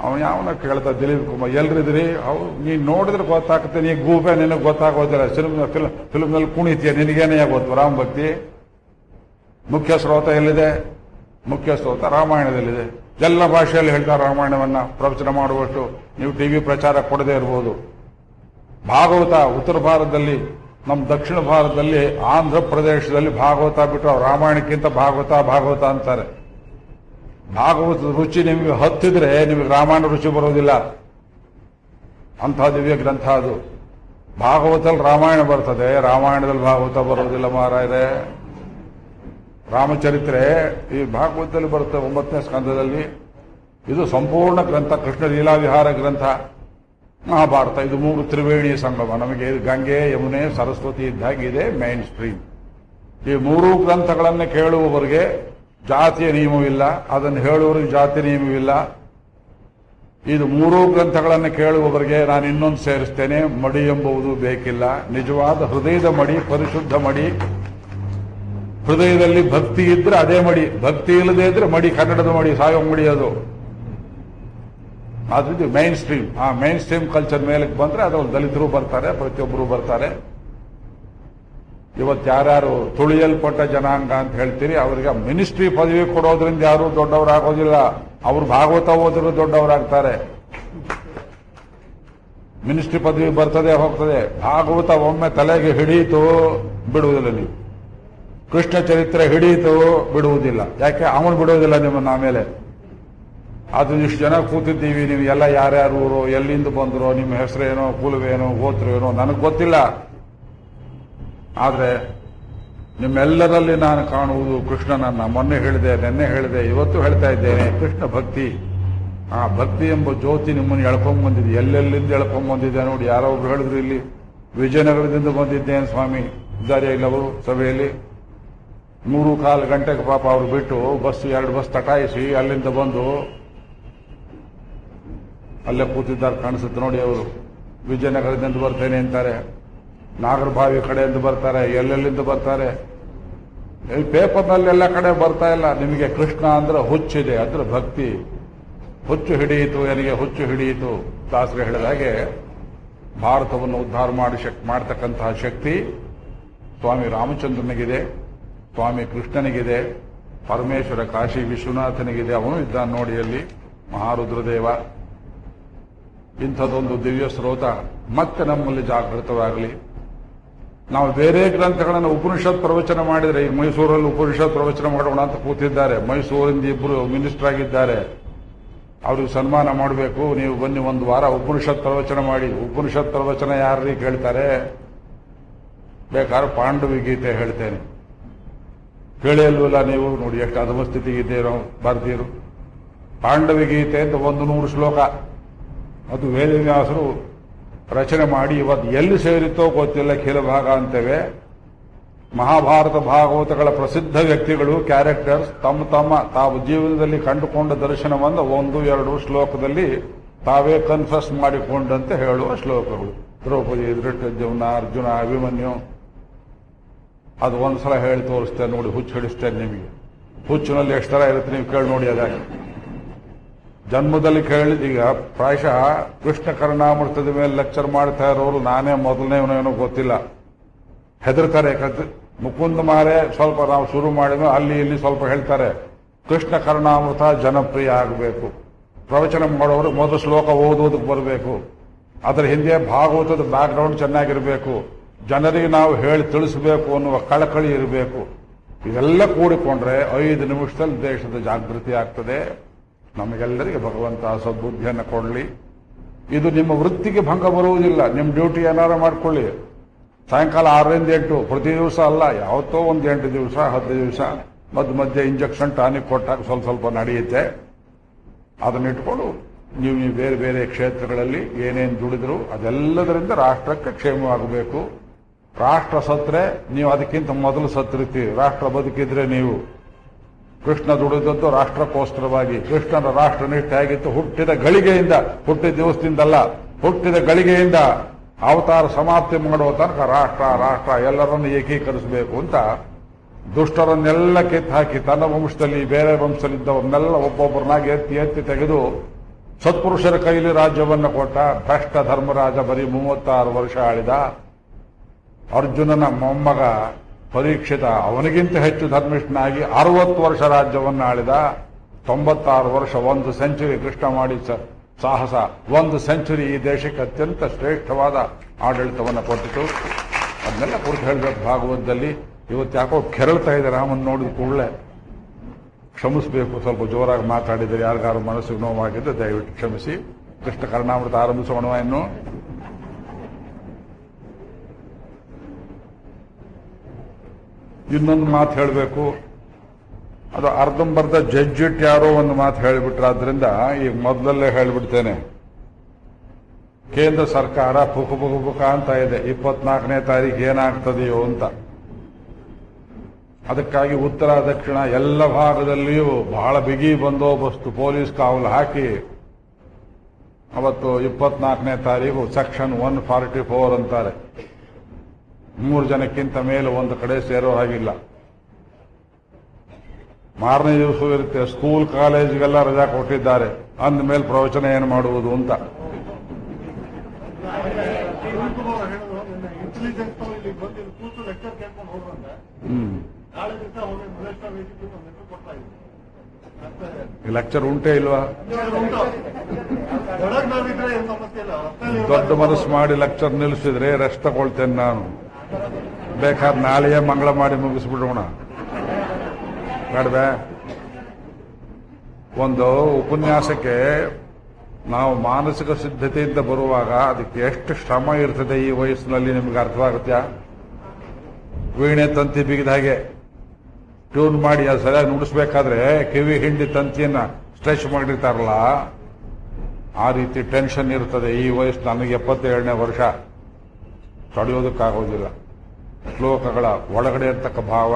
ಅವನು ಯಾವನ ಕೇಳ್ತಾ ದಿಲೀಪ್ ಕುಮಾರ್ ಎಲ್ರಿದ್ರಿ? ಅವ್ರು ನೀನ್ ನೋಡಿದ್ರೆ ಗೊತ್ತಾಗುತ್ತೆ. ನೀ ಗೂಬೆ ನಿನಗೆ ಗೊತ್ತಾಗೋದಿಲ್ಲ. ಫಿಲ್ಮ್ನಲ್ಲಿ ಕುಣಿತೀಯ, ನಿನಗೇನೇ ಗೊತ್ತು ರಾಮ ಭಕ್ತಿ? ಮುಖ್ಯ ಸ್ರೋತ ಎಲ್ಲಿದೆ? ಮುಖ್ಯ ಸ್ರೋತ ರಾಮಾಯಣದಲ್ಲಿದೆ. ಎಲ್ಲ ಭಾಷೆಯಲ್ಲಿ ಹೇಳ್ತಾರೆ ರಾಮಾಯಣವನ್ನ ಪ್ರವಚನ ಮಾಡುವಷ್ಟು. ನೀವು ಟಿವಿ ಪ್ರಚಾರ ಕೊಡದೇ ಇರಬಹುದು. ಭಾಗವತ ಉತ್ತರ ಭಾರತದಲ್ಲಿ, ನಮ್ಮ ದಕ್ಷಿಣ ಭಾರತದಲ್ಲಿ, ಆಂಧ್ರ ಪ್ರದೇಶದಲ್ಲಿ ಭಾಗವತ ಬಿಟ್ಟರು ರಾಮಾಯಣಕ್ಕಿಂತ ಭಾಗವತ ಅಂತಾರೆ. ಭಾಗವತದ ರುಚಿ ನಿಮಗೆ ಹತ್ತಿದ್ರೆ ನಿಮಗೆ ರಾಮಾಯಣ ರುಚಿ ಬರೋದಿಲ್ಲ. ಅಂಥ ದಿವ್ಯ ಗ್ರಂಥ ಅದು. ಭಾಗವತದಲ್ಲಿ ರಾಮಾಯಣ ಬರ್ತದೆ, ರಾಮಾಯಣದಲ್ಲಿ ಭಾಗವತ ಬರೋದಿಲ್ಲ ಮಾರಾಯರೆ. ರಾಮಚರಿತ್ರೆ ಈ ಭಾಗವತದಲ್ಲಿ ಬರುತ್ತೆ 9ನೇ ಸ್ಕಂದದಲ್ಲಿ. ಇದು ಸಂಪೂರ್ಣ ಗ್ರಂಥ, ಕೃಷ್ಣ ಲೀಲಾ ವಿಹಾರ ಗ್ರಂಥ. ಮಹಾಭಾರತ ಇದು 3 ತ್ರಿವೇಣಿ ಸಂಗಮ. ನಮಗೆ ಗಂಗೆ, ಯಮುನೆ, ಸರಸ್ವತಿ ಇದ್ದಾಗಿದೆ ಮೈನ್ ಸ್ಟ್ರೀಮ್. ಈ 3 ಗ್ರಂಥಗಳನ್ನು ಕೇಳುವವರಿಗೆ ಜಾತಿಯ ನಿಯಮವಿಲ್ಲ, ಅದನ್ನು ಹೇಳುವವರಿಗೆ ಜಾತಿ ನಿಯಮವಿಲ್ಲ. ಇದು 3 ಗ್ರಂಥಗಳನ್ನು ಕೇಳುವವರಿಗೆ ನಾನು ಇನ್ನೊಂದು ಸೇರಿಸ್ತೇನೆ, ಮಡಿ ಎಂಬುದು ಬೇಕಿಲ್ಲ. ನಿಜವಾದ ಹೃದಯದ ಮಡಿ, ಪರಿಶುದ್ಧ ಮಡಿ. ಹೃದಯದಲ್ಲಿ ಭಕ್ತಿ ಇದ್ರೆ ಅದೇ ಮಡಿ, ಭಕ್ತಿ ಇಲ್ಲದೆ ಇದ್ರೆ ಮಡಿ, ಕನ್ನಡದ ಮಡಿ, ಸಾಯೋ ಮಡಿ ಅದು. ಆದ್ರಿಂದ ಮೈನ್ ಸ್ಟ್ರೀಮ್, ಆ ಮೈನ್ ಸ್ಟ್ರೀಮ್ ಕಲ್ಚರ್ ಮೇಲಕ್ಕೆ ಬಂದ್ರೆ ಅದ್ರಲ್ಲಿ ದಲಿತರು ಬರ್ತಾರೆ, ಪ್ರತಿಯೊಬ್ಬರು ಬರ್ತಾರೆ. ಇವತ್ತು ಯಾರ್ಯಾರು ತುಳಿಯಲ್ಪಟ್ಟ ಜನಾಂಗ ಅಂತ ಹೇಳ್ತೀರಿ, ಅವರಿಗೆ ಮಿನಿಸ್ಟ್ರಿ ಪದವಿ ಕೊಡೋದ್ರಿಂದ ಯಾರು ದೊಡ್ಡವರಾಗೋದಿಲ್ಲ. ಅವರು ಭಾಗವತ ಓದಿದ್ರು ದೊಡ್ಡವರಾಗ್ತಾರೆ. ಮಿನಿಸ್ಟ್ರಿ ಪದವಿ ಬರ್ತದೆ ಹೋಗ್ತದೆ. ಭಾಗವತ ಒಮ್ಮೆ ತಲೆಗೆ ಹಿಡಿಯಿತು ಬಿಡುವುದಿಲ್ಲ. ನೀವು ಕೃಷ್ಣ ಚರಿತ್ರೆ ಹಿಡಿಯಿತು ಬಿಡುವುದಿಲ್ಲ. ಯಾಕೆ? ಅವನು ಬಿಡುವುದಿಲ್ಲ ನಿಮ್ಮನ್ನ. ಆಮೇಲೆ ಅದು ಇಷ್ಟು ಜನ ಕೂತಿದ್ದೀವಿ, ನೀವು ಎಲ್ಲ ಯಾರ್ಯಾರು ಊರು, ಎಲ್ಲಿಂದ ಬಂದ್ರು, ನಿಮ್ಮ ಹೆಸರೇನೋ, ಕುಲವೇನೋ, ಗೋತ್ರವೇನೋ ನನಗೆ ಗೊತ್ತಿಲ್ಲ. ಆದ್ರೆ ನಿಮ್ಮೆಲ್ಲರಲ್ಲಿ ನಾನು ಕಾಣುವುದು ಕೃಷ್ಣನನ್ನ. ಮೊನ್ನೆ ಹೇಳಿದೆ, ನೆನ್ನೆ ಹೇಳಿದೆ, ಇವತ್ತು ಹೇಳ್ತಾ ಇದ್ದೇನೆ. ಕೃಷ್ಣ ಭಕ್ತಿ, ಆ ಭಕ್ತಿ ಎಂಬ ಜ್ಯೋತಿ ನಿಮ್ಮನ್ನು ಎಳ್ಕೊಂಡ್ಬಂದಿದೆ. ಎಲ್ಲೆಲ್ಲಿಂದ ಎಳ್ಕೊಂಡ್ಬಂದಿದೆ ನೋಡಿ. ಯಾರೋ ಒಬ್ರು ಹೇಳಿದ್ರು, ಇಲ್ಲಿ ವಿಜಯನಗರದಿಂದ ಬಂದಿದ್ದೇನೆ ಸ್ವಾಮಿ ಇದ್ದಾರೆ ಇಲ್ಲವರು ಸಭೆಯಲ್ಲಿ. 3-4 ಗಂಟೆಗೆ ಪಾಪ ಅವರು ಬಿಟ್ಟು ಬಸ್ 2 ಬಸ್ ತಟಾಯಿಸಿ ಅಲ್ಲಿಂದ ಬಂದು ಅಲ್ಲೇ ಕೂತಿದ್ದಾರೆ ಕಾಣಿಸುತ್ತೆ ನೋಡಿ. ಅವರು ವಿಜಯನಗರದಿಂದ ಬರ್ತೇನೆ ಅಂತಾರೆ, ನಾಗರಭಾವಿ ಕಡೆಯಿಂದ ಬರ್ತಾರೆ, ಎಲ್ಲೆಲ್ಲಿಂದ ಬರ್ತಾರೆ. ಈ ಪೇಪರ್ನಲ್ಲೆಲ್ಲ ಕಡೆ ಬರ್ತಾ ಇಲ್ಲ. ನಿಮಗೆ ಕೃಷ್ಣ ಅಂದ್ರೆ ಹುಚ್ಚಿದೆ, ಅಂದ್ರೆ ಭಕ್ತಿ. ಹುಚ್ಚು ಹಿಡಿಯಿತು, ನನಗೆ ಹುಚ್ಚು ಹಿಡಿಯಿತು. ದಾಸರು ಹೇಳಿದ ಹಾಗೆ ಭಾರತವನ್ನು ಉದ್ಧಾರ ಮಾಡತಕ್ಕಂತಹ ಶಕ್ತಿ ಸ್ವಾಮಿ ರಾಮಚಂದ್ರನಿಗಿದೆ, ಸ್ವಾಮಿ ಕೃಷ್ಣನಿಗಿದೆ, ಪರಮೇಶ್ವರ ಕಾಶಿ ವಿಶ್ವನಾಥನಿಗಿದೆ. ಅವನು ಇದ್ದಾನೆ ನೋಡಿ ಅಲ್ಲಿ, ಮಹಾರುದ್ರದೇವ. ಇಂಥದ್ದೊಂದು ದಿವ್ಯ ಸ್ರೋತ ಮತ್ತೆ ನಮ್ಮಲ್ಲಿ ಜಾಗೃತವಾಗಲಿ. ನಾವು ಬೇರೆ ಗ್ರಂಥಗಳನ್ನು ಉಪನಿಷತ್ ಪ್ರವಚನ ಮಾಡಿದರೆ, ಈಗ ಮೈಸೂರಲ್ಲಿ ಉಪನಿಷತ್ ಪ್ರವಚನ ಮಾಡೋಣ ಅಂತ ಕೂತಿದ್ದಾರೆ. ಮೈಸೂರಿಂದ 2 ಮಿನಿಸ್ಟರ್ ಆಗಿದ್ದಾರೆ. ಅವ್ರಿಗೆ ಸನ್ಮಾನ ಮಾಡಬೇಕು. ನೀವು ಬನ್ನಿ ಒಂದು ವಾರ ಉಪನಿಷತ್ ಪ್ರವಚನ ಮಾಡಿ. ಉಪನಿಷತ್ ಪ್ರವಚನ ಯಾರೀ ಕೇಳ್ತಾರೆ? ಬೇಕಾದ್ರೆ ಪಾಂಡವಿ ಗೀತೆ ಹೇಳ್ತೇನೆ. ಕೇಳಿಲ್ವಲ್ಲ ನೀವು? ನೋಡಿ ಎಷ್ಟು ಅಧಮಸ್ಥಿತಿಗಿದ್ದೀರೋ ಬರ್ತೀರು. ಪಾಂಡವಿ ಗೀತೆ ಅಂತ 100 ಶ್ಲೋಕ, ಅದು ವೇದವ್ಯಾಸರು ರಚನೆ ಮಾಡಿ ಇವತ್ತು ಎಲ್ಲಿ ಸೇರಿತೋ ಗೊತ್ತಿಲ್ಲ, ಖಿಲಭಾಗ ಅಂತೇವೆ. ಮಹಾಭಾರತ ಭಾಗವತಗಳ ಪ್ರಸಿದ್ಧ ವ್ಯಕ್ತಿಗಳು, ಕ್ಯಾರೆಕ್ಟರ್ಸ್ ತಾವು ಜೀವನದಲ್ಲಿ ಕಂಡುಕೊಂಡ ದರ್ಶನವನ್ನು 1-2 ಶ್ಲೋಕದಲ್ಲಿ ತಾವೇ ಕನ್ಫಸ್ ಮಾಡಿಕೊಂಡಂತೆ ಹೇಳುವ ಶ್ಲೋಕಗಳು. ದ್ರೌಪದಿ, ಧೃಷ್ಟದ್ಯುಮ್ನ, ಅರ್ಜುನ, ಅಭಿಮನ್ಯು. ಅದು ಒಂದ್ಸಲ ಹೇಳಿ ತೋರಿಸ್ತೇನೆ ನೋಡಿ, ಹುಚ್ಚು ಹಿಡಿಸ್ತೇನೆ ನಿಮಗೆ. ಹುಚ್ಚಿನಲ್ಲಿ ಎಷ್ಟು ತರ ಇರುತ್ತೆ ನೀವು ಕೇಳಿ ನೋಡಿ. ಅದಾಗಿ ಜನ್ಮದಲ್ಲಿ ಕೇಳಿದ, ಈಗ ಪ್ರಾಯಶಃ ಕೃಷ್ಣ ಕರ್ಣಾಮೃತದ ಮೇಲೆ ಲೆಕ್ಚರ್ ಮಾಡ್ತಾ ಇರೋರು ನಾನೇ ಮೊದಲನೇವನೇನೋ ಗೊತ್ತಿಲ್ಲ, ಹೆದರ್ತಾರೆ. ಮುಕುಂದ ಮಾರೆ ಸ್ವಲ್ಪ ನಾವು ಶುರು ಮಾಡಿದ್ವಿ, ಅಲ್ಲಿ ಇಲ್ಲಿ ಸ್ವಲ್ಪ ಹೇಳ್ತಾರೆ. ಕೃಷ್ಣ ಕರ್ಣಾಮೃತ ಜನಪ್ರಿಯ ಆಗಬೇಕು. ಪ್ರವಚನ ಮಾಡೋರು ಮೊದಲು ಶ್ಲೋಕ ಓದೋದಕ್ಕೆ ಬರಬೇಕು. ಅದರ ಹಿಂದೆ ಭಾಗವತದ ಬ್ಯಾಕ್ಗ್ರೌಂಡ್ ಚೆನ್ನಾಗಿರಬೇಕು. ಜನರಿಗೆ ನಾವು ಹೇಳಿ ತಿಳಿಸಬೇಕು ಅನ್ನುವ ಕಳಕಳಿ ಇರಬೇಕು. ಇದೆಲ್ಲ ಕೂಡಿಕೊಂಡ್ರೆ 5 ನಿಮಿಷದಲ್ಲಿ ದೇಶದ ಜಾಗೃತಿ ಆಗ್ತದೆ. ನಮಗೆಲ್ಲರಿಗೆ ಭಗವಂತ ಸದ್ಬುದ್ಧಿಯನ್ನು ಕೊಡಲಿ. ಇದು ನಿಮ್ಮ ವೃತ್ತಿಗೆ ಭಂಗ ಬರುವುದಿಲ್ಲ. ನಿಮ್ಮ ಡ್ಯೂಟಿ ಏನಾರು ಮಾಡ್ಕೊಳ್ಳಿ. ಸಾಯಂಕಾಲ 6ರಿಂದ 8 ಪ್ರತಿ ದಿವಸ ಅಲ್ಲ, ಯಾವತ್ತೋ ಒಂದು 8 ದಿವಸ 10 ದಿವಸ ಮಧ್ಯೆ ಇಂಜೆಕ್ಷನ್ ಟಾನಿಕ್ ಕೊಟ್ಟಾಗ ಸ್ವಲ್ಪ ನಡೆಯುತ್ತೆ. ಅದನ್ನ ಇಟ್ಕೊಂಡು ನೀವು ಬೇರೆ ಬೇರೆ ಕ್ಷೇತ್ರಗಳಲ್ಲಿ ಏನೇನು ದುಡಿದ್ರು ಅದೆಲ್ಲದರಿಂದ ರಾಷ್ಟ್ರಕ್ಕೆ ಕ್ಷೇಮವಾಗಬೇಕು. ರಾಷ್ಟ್ರ ಸತ್ರೆ ನೀವು ಅದಕ್ಕಿಂತ ಮೊದಲು ಸತ್ತಿರ್ತೀವಿ. ರಾಷ್ಟ್ರ ಬದುಕಿದ್ರೆ ನೀವು ಕೃಷ್ಣ ದುಡಿದದ್ದು ರಾಷ್ಟ್ರಕ್ಕೋಸ್ಕರವಾಗಿ. ಕೃಷ್ಣನ ರಾಷ್ಟ್ರ ನಿಷ್ಠೆ ಆಗಿತ್ತು ಹುಟ್ಟಿದ ದಿವಸದಿಂದಲ್ಲ, ಹುಟ್ಟಿದ ಗಳಿಗೆಯಿಂದ ಅವತಾರ ಸಮಾಪ್ತಿ ಮಾಡುವ ತನಕ ರಾಷ್ಟ್ರ ಎಲ್ಲರನ್ನು ಏಕೀಕರಿಸಬೇಕು ಅಂತ ದುಷ್ಟರನ್ನೆಲ್ಲ ಕಿತ್ತಾಕಿ ತನ್ನ ವಂಶದಲ್ಲಿ ಬೇರೆ ವಂಶದಲ್ಲಿದ್ದವರನ್ನೆಲ್ಲ ಒಬ್ಬೊಬ್ಬರನ್ನಾಗಿ ಎತ್ತಿ ತೆಗೆದು ಸತ್ಪುರುಷರ ಕೈಲಿ ರಾಜ್ಯವನ್ನ ಕೊಟ್ಟ ಭ್ರಷ್ಟ ಧರ್ಮರಾಜ ಬರೀ 36 ವರ್ಷ ಆಳಿದ. ಅರ್ಜುನನ ಮೊಮ್ಮಗ ಪರೀಕ್ಷಿತ ಅವನಿಗಿಂತ ಹೆಚ್ಚು ಧರ್ಮಿಷ್ಠನಾಗಿ 60 ವರ್ಷ ರಾಜ್ಯವನ್ನು ಆಳಿದ. 96 ವರ್ಷ 1 ಸೆಂಚುರಿ ಕೃಷ್ಣ ಮಾಡಿದ ಸಾಹಸ, 1 ಸೆಂಚುರಿ ಈ ದೇಶಕ್ಕೆ ಅತ್ಯಂತ ಶ್ರೇಷ್ಠವಾದ ಆಡಳಿತವನ್ನು ಕೊಟ್ಟಿತು. ಅದನ್ನೆಲ್ಲ ಕುರಿತು ಹೇಳಬೇಕು ಭಾಗವತದಲ್ಲಿ. ಇವತ್ತು ಯಾಕೋ ಕೆರಳ್ತಾ ಇದೆ ರಾಮನ್ ನೋಡಿದ ಕೂಡಲೇ. ಕ್ಷಮಿಸಬೇಕು, ಸ್ವಲ್ಪ ಜೋರಾಗಿ ಮಾತಾಡಿದರೆ ಯಾರಿಗಾರು ಮನಸ್ಸಿಗೆ ನೋವಾಗಿದ್ದು ದಯವಿಟ್ಟು ಕ್ಷಮಿಸಿ. ಕೃಷ್ಣ ಕರ್ಣಾಮೃತ ಆರಂಭಿಸೋಣ. ಇನ್ನು ಇನ್ನೊಂದು ಮಾತು ಹೇಳಬೇಕು. ಅದು ಅರ್ಧಂಬರ್ಧ ಜಡ್ಜಿಟ್ ಯಾರೋ ಒಂದು ಮಾತು ಹೇಳಿಬಿಟ್ರಾದ್ರಿಂದ ಈಗ ಮೊದಲಲ್ಲೇ ಹೇಳಿಬಿಡ್ತೇನೆ. ಕೇಂದ್ರ ಸರ್ಕಾರ ಪುಕ ಅಂತ ಇದೆ 24ನೇ ತಾರೀಕು ಏನಾಗ್ತದೆಯೋ ಅಂತ. ಅದಕ್ಕಾಗಿ ಉತ್ತರ ದಕ್ಷಿಣ ಎಲ್ಲ ಭಾಗದಲ್ಲಿಯೂ ಬಹಳ ಬಿಗಿ ಬಂದೋಬಸ್ತು ಪೊಲೀಸ್ ಕಾವಲು ಹಾಕಿ ಅವತ್ತು 24ನೇ ತಾರೀಕು ಸೆಕ್ಷನ್ 144 ಅಂತಾರೆ. 3 ಜನಕ್ಕಿಂತ ಮೇಲೆ ಒಂದು ಕಡೆ ಸೇರೋ ಹಾಗಿಲ್ಲ. ಮಾರನೇ ದಿವಸ ಇರುತ್ತೆ. ಸ್ಕೂಲ್ ಕಾಲೇಜ್ಗೆಲ್ಲ ರಜಾ ಕೊಟ್ಟಿದ್ದಾರೆ. ಅಂದಮೇಲೆ ಪ್ರವಚನ ಏನು ಮಾಡುವುದು ಅಂತ. ಲೆಕ್ಚರ್ ಉಂಟೇ ಇಲ್ವಾ? ದೊಡ್ಡ ಮನಸ್ಸು ಮಾಡಿ ಲೆಕ್ಚರ್ ನಿಲ್ಲಿಸಿದ್ರೆ ರೆಸ್ಟ್ ತಗೊಳ್ತೇನೆ ನಾನು. ಬೇಕಾದ್ರೆ ನಾಳೆಯೇ ಮಂಗಳ ಮಾಡಿ ಮುಗಿಸ್ಬಿಡೋಣ ಬೇಡವೇ? ಒಂದು ಉಪನ್ಯಾಸಕ್ಕೆ ನಾವು ಮಾನಸಿಕ ಸಿದ್ಧತೆಯಿಂದ ಬರುವಾಗ ಅದಕ್ಕೆ ಎಷ್ಟು ಶ್ರಮ ಇರ್ತದೆ ಈ ವಯಸ್ಸಿನಲ್ಲಿ ನಿಮ್ಗೆ ಅರ್ಥವಾಗುತ್ತೆ. ವೀಣೆ ತಂತಿ ಬಿಗಿದ ಹಾಗೆ ಟ್ಯೂನ್ ಮಾಡಿ ಅದು ಸರಿಯಾಗಿ ನುಡಿಸ್ಬೇಕಾದ್ರೆ ಕಿವಿ ಹಿಂಡಿ ತಂತಿಯನ್ನ ಸ್ಟ್ರೆಚ್ ಮಾಡಿರ್ತಾರಲ್ಲ, ಆ ರೀತಿ ಟೆನ್ಷನ್ ಇರ್ತದೆ ಈ ವಯಸ್ಸು. ನನಗೆ 77ನೇ ವರ್ಷ, ತಡೆಯೋದಕ್ಕಾಗೋದಿಲ್ಲ. ಶ್ಲೋಕಗಳ ಒಳಗಡೆ ಇರ್ತಕ್ಕ ಭಾವ,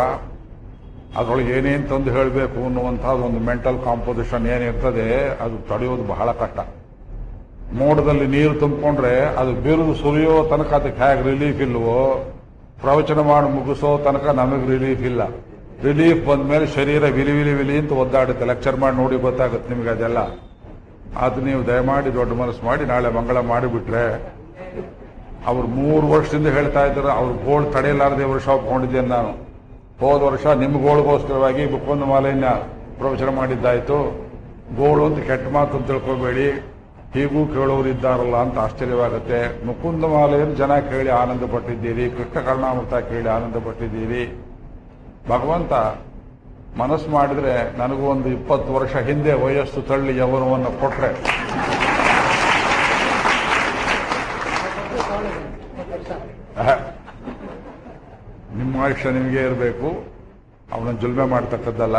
ಅದರೊಳಗೆ ಏನೇನು ತಂದು ಹೇಳಬೇಕು ಅನ್ನುವಂಥದ್ದು ಒಂದು ಮೆಂಟಲ್ ಕಾಂಪೋಸಿಷನ್ ಏನಿರ್ತದೆ, ಅದು ತಡೆಯೋದು ಬಹಳ ಕಷ್ಟ. ಮೋಡದಲ್ಲಿ ನೀರು ತುಂಬಿಕೊಂಡ್ರೆ ಅದು ಬಿರುದು ಸುರಿಯೋ ತನಕ ಅದಕ್ಕೆ ಹೇಗೆ ರಿಲೀಫ್ ಇಲ್ವೋ, ಪ್ರವಚನ ಮಾಡಿ ಮುಗಿಸೋ ತನಕ ನಮಗೆ ರಿಲೀಫ್ ಇಲ್ಲ. ರಿಲೀಫ್ ಬಂದ ಮೇಲೆ ಶರೀರ ವಿಲಿ ಅಂತ ಒದ್ದಾಡುತ್ತೆ. ಲೆಕ್ಚರ್ ಮಾಡಿ ನೋಡಿ ಗೊತ್ತಾಗುತ್ತೆ ನಿಮಗೆ ಅದೆಲ್ಲ. ಅದು ನೀವು ದಯಮಾಡಿ ದೊಡ್ಡ ಮನಸ್ಸು ಮಾಡಿ ನಾಳೆ ಮಂಗಳ ಮಾಡಿಬಿಟ್ರೆ, ಅವ್ರು 3 ವರ್ಷದಿಂದ ಹೇಳ್ತಾ ಇದ್ದಾರೆ ಅವ್ರ ಗೋಳು ತಡೆಯಲಾರದೆ ವರ್ಷ ಒಪ್ಕೊಂಡಿದ್ದೇನೆ ನಾನು. ಹೋದ ವರ್ಷ ನಿಮ್ಮ ಗೋಳಿಗೋಸ್ಕರವಾಗಿ ಮುಕುಂದ ಮಾಲೆಯನ್ನ ಪ್ರವಚನ ಮಾಡಿದ್ದಾಯ್ತು. ಗೋಳು ಅಂತ ಕೆಟ್ಟ ಮಾತು ಅಂತ ತಿಳ್ಕೊಬೇಡಿ, ಹೀಗೂ ಕೇಳೋರು ಇದ್ದಾರಲ್ಲ ಅಂತ ಆಶ್ಚರ್ಯವಾಗುತ್ತೆ. ಮುಕುಂದ ಮಾಲೆಯನ್ನು ಜನ ಕೇಳಿ ಆನಂದ ಪಟ್ಟಿದ್ದೀರಿ, ಕೃಷ್ಣ ಕರ್ಣಾಮೃತ ಕೇಳಿ ಆನಂದ ಪಟ್ಟಿದ್ದೀರಿ. ಭಗವಂತ ಮನಸ್ಸು ಮಾಡಿದ್ರೆ ನನಗೂ ಒಂದು 20 ವರ್ಷ ಹಿಂದೆ ವಯಸ್ಸು ತಳ್ಳಿ ಯೌವನವನ್ನು ಕೊಟ್ರೆ, ನಿಮ್ಮ ಆಯುಷ್ಯ ನಿಮಗೆ ಇರಬೇಕು, ಅವನ ಜುಲ್ಮೆ ಮಾಡ್ತಕ್ಕದ್ದಲ್ಲ.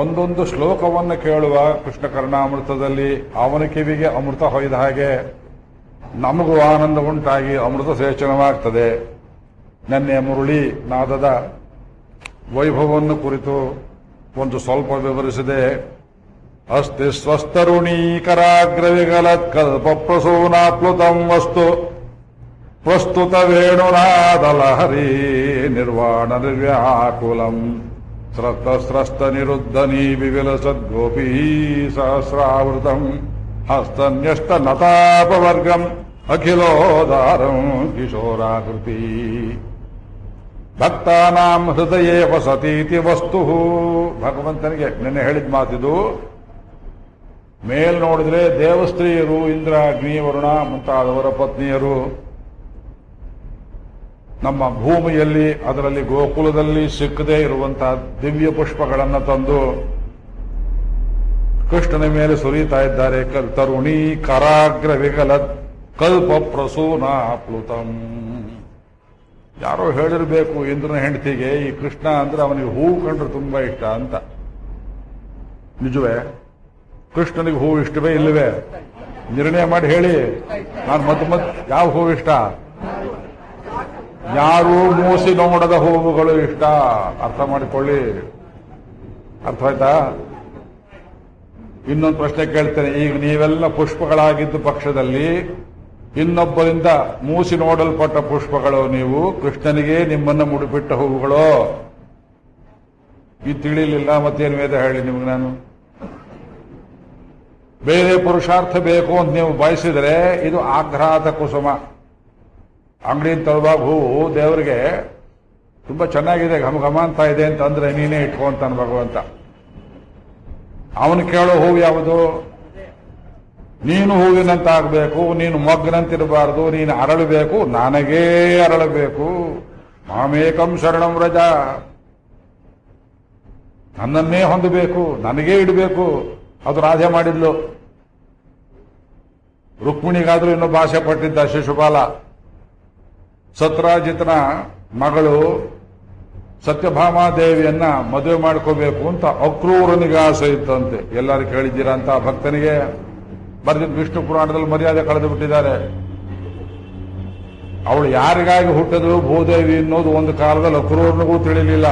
ಒಂದೊಂದು ಶ್ಲೋಕವನ್ನು ಕೇಳುವ ಕೃಷ್ಣ ಕರ್ಣಾಮೃತದಲ್ಲಿ ಅವನ ಕಿವಿಗೆ ಅಮೃತ ಹೊಯ್ದ ಹಾಗೆ ನಮಗೂ ಆನಂದ ಉಂಟಾಗಿ ಅಮೃತ ಸೇಚನವಾಗ್ತದೆ. ನೆನ್ನೆ ಮುರುಳಿ ನಾದದ ವೈಭವವನ್ನು ಕುರಿತು ಒಂದು ಸ್ವಲ್ಪ ವಿವರಿಸಿದೆ. ಅಸ್ತಿ ಸ್ವಸ್ತರುಣೀಕರಾಗ್ರವಿಗಲತ್ಕಲ್ಪ ಪ್ರಸೂನಾಪ್ಲುತಂ ವಸ್ತು ಪ್ರಸ್ತುತ ವೇಣುನಾದಲಹರಿ ನಿರ್ವಾಣ ನಿರ್ವ್ಯಾಕುಲಂ ಸ್ರಸ್ತ ನಿರುದ್ಧನೀ ವಿವಿಲಸದ್ಗೋಪೀ ಸಹಸ್ರಾವೃತಂ ಹಸ್ತನ್ಯಷ್ಟ ನತಾಪವರ್ಗಂ ಅಖಿಲೋದಾರಂ ಕಿಶೋರಾಕೃತಿ ಭಕ್ತಾನಾಂ ಹೃದಯೇ ವಸತೀತಿ ವಸ್ತು. ಭಗವಂತನಿಗೆ ನಿನ್ನೆ ಹೇಳಿದ ಮಾತಿದು. ಮೇಲ್ ನೋಡಿದ್ರೆ ದೇವಸ್ತ್ರೀಯರು, ಇಂದ್ರ, ಅಗ್ನಿ, ವರುಣ ಮುಂತಾದವರ ಪತ್ನಿಯರು ನಮ್ಮ ಭೂಮಿಯಲ್ಲಿ, ಅದರಲ್ಲಿ ಗೋಕುಲದಲ್ಲಿ ಸಿಕ್ಕದೇ ಇರುವಂತಹ ದಿವ್ಯ ಪುಷ್ಪಗಳನ್ನು ತಂದು ಕೃಷ್ಣನ ಮೇಲೆ ಸುರಿತಾ ಇದ್ದಾರೆ. ತರುಣಿ ಕರಾಗ್ರ ವಿಕಲ ಕಲ್ಪ ಪ್ರಸೂನ ಪ್ಲುತಂ. ಯಾರೋ ಹೇಳಿರ್ಬೇಕು ಇಂದ್ರನ ಹೆಂಡತಿಗೆ ಈ ಕೃಷ್ಣ ಅಂದ್ರೆ ಅವನಿಗೆ ಹೂವು ಕಂಡ್ರೆ ತುಂಬಾ ಇಷ್ಟ ಅಂತ. ನಿಜವೇ? ಕೃಷ್ಣನಿಗೆ ಹೂವು ಇಷ್ಟವೇ ಇಲ್ಲವೇ? ನಿರ್ಣಯ ಮಾಡಿ ಹೇಳಿ. ನಾನು ಮತ್ ಯಾವ ಹೂವು ಇಷ್ಟ? ಯಾರೂ ಮೂಸಿ ನೋಡದ ಹೂವುಗಳು ಇಷ್ಟ. ಅರ್ಥ ಮಾಡಿಕೊಳ್ಳಿ. ಅರ್ಥ ಆಯ್ತಾ? ಇನ್ನೊಂದು ಪ್ರಶ್ನೆ ಕೇಳ್ತೇನೆ. ಈಗ ನೀವೆಲ್ಲ ಪುಷ್ಪಗಳಾಗಿದ್ದ ಪಕ್ಷದಲ್ಲಿ ಇನ್ನೊಬ್ಬರಿಂದ ಮೂಸಿ ನೋಡಲ್ಪಟ್ಟ ಪುಷ್ಪಗಳು ನೀವು, ಕೃಷ್ಣನಿಗೆ ನಿಮ್ಮನ್ನು ಮುಡಿಬಿಟ್ಟ ಹೂವುಗಳು. ಇದು ತಿಳಿಲಿಲ್ಲ, ಮತ್ತೇನು ವೇದ ಹೇಳಿ ನಿಮ್ಗೆ ನಾನು? ಬೇರೆ ಪುರುಷಾರ್ಥ ಬೇಕು ಅಂತ ನೀವು ಬಯಸಿದರೆ ಇದು ಆಘ್ರಾತ ಕುಸುಮ. ಅಂಗಡಿಯಿಂದ ತರುವಾಗ ಹೂವು ದೇವರಿಗೆ ತುಂಬಾ ಚೆನ್ನಾಗಿದೆ, ಘಮ ಘಮ ಅಂತ ಇದೆ ಅಂತ ಅಂದ್ರೆ ನೀನೇ ಇಟ್ಕೊಂತಾನೆ ಭಗವಂತ. ಅವನು ಕೇಳೋ ಹೂವು ಯಾವುದು? ನೀನು ಹೂವಿನಂತ ಆಗಬೇಕು, ನೀನು ಮೊಗ್ಗನಂತಿರಬಾರದು, ನೀನು ಅರಳಬೇಕು, ನನಗೇ ಅರಳಬೇಕು. ಮಾಮೇಕಂ ಶರಣಂ ವ್ರಜ, ನನ್ನನ್ನೇ ಹೊಂದಬೇಕು, ನನಗೇ ಇಡಬೇಕು. ಅದು ರಾಧೆ ಮಾಡಿದ್ಲು. ರುಕ್ಮಿಣಿಗಾದ್ರೂ ಇನ್ನೊಬ್ಬ ಆಸೆ ಪಟ್ಟಿದ್ದ ಶಿಶುಪಾಲ. ಸತ್ರಾಜಿತನ ಮಗಳು ಸತ್ಯಭಾಮಾದೇವಿಯನ್ನ ಮದುವೆ ಮಾಡ್ಕೋಬೇಕು ಅಂತ ಅಕ್ರೂರನಿಗೆ ಆಸೆ ಇತ್ತಂತೆ. ಎಲ್ಲರೂ ಕೇಳಿದ್ದೀರಾ ಅಂತ ಭಕ್ತನಿಗೆ? ಬರೆದಿದ್ದು ವಿಷ್ಣು ಪುರಾಣದಲ್ಲಿ ಮರ್ಯಾದೆ ಕಳೆದು ಬಿಟ್ಟಿದ್ದಾರೆ. ಅವಳು ಯಾರಿಗಾಗಿ ಹುಟ್ಟಿದ್ರು ಭೂದೇವಿ ಅನ್ನೋದು ಒಂದು ಕಾಲದಲ್ಲಿ ಅಕ್ರೂರನಿಗೂ ತಿಳಿಲಿಲ್ಲ.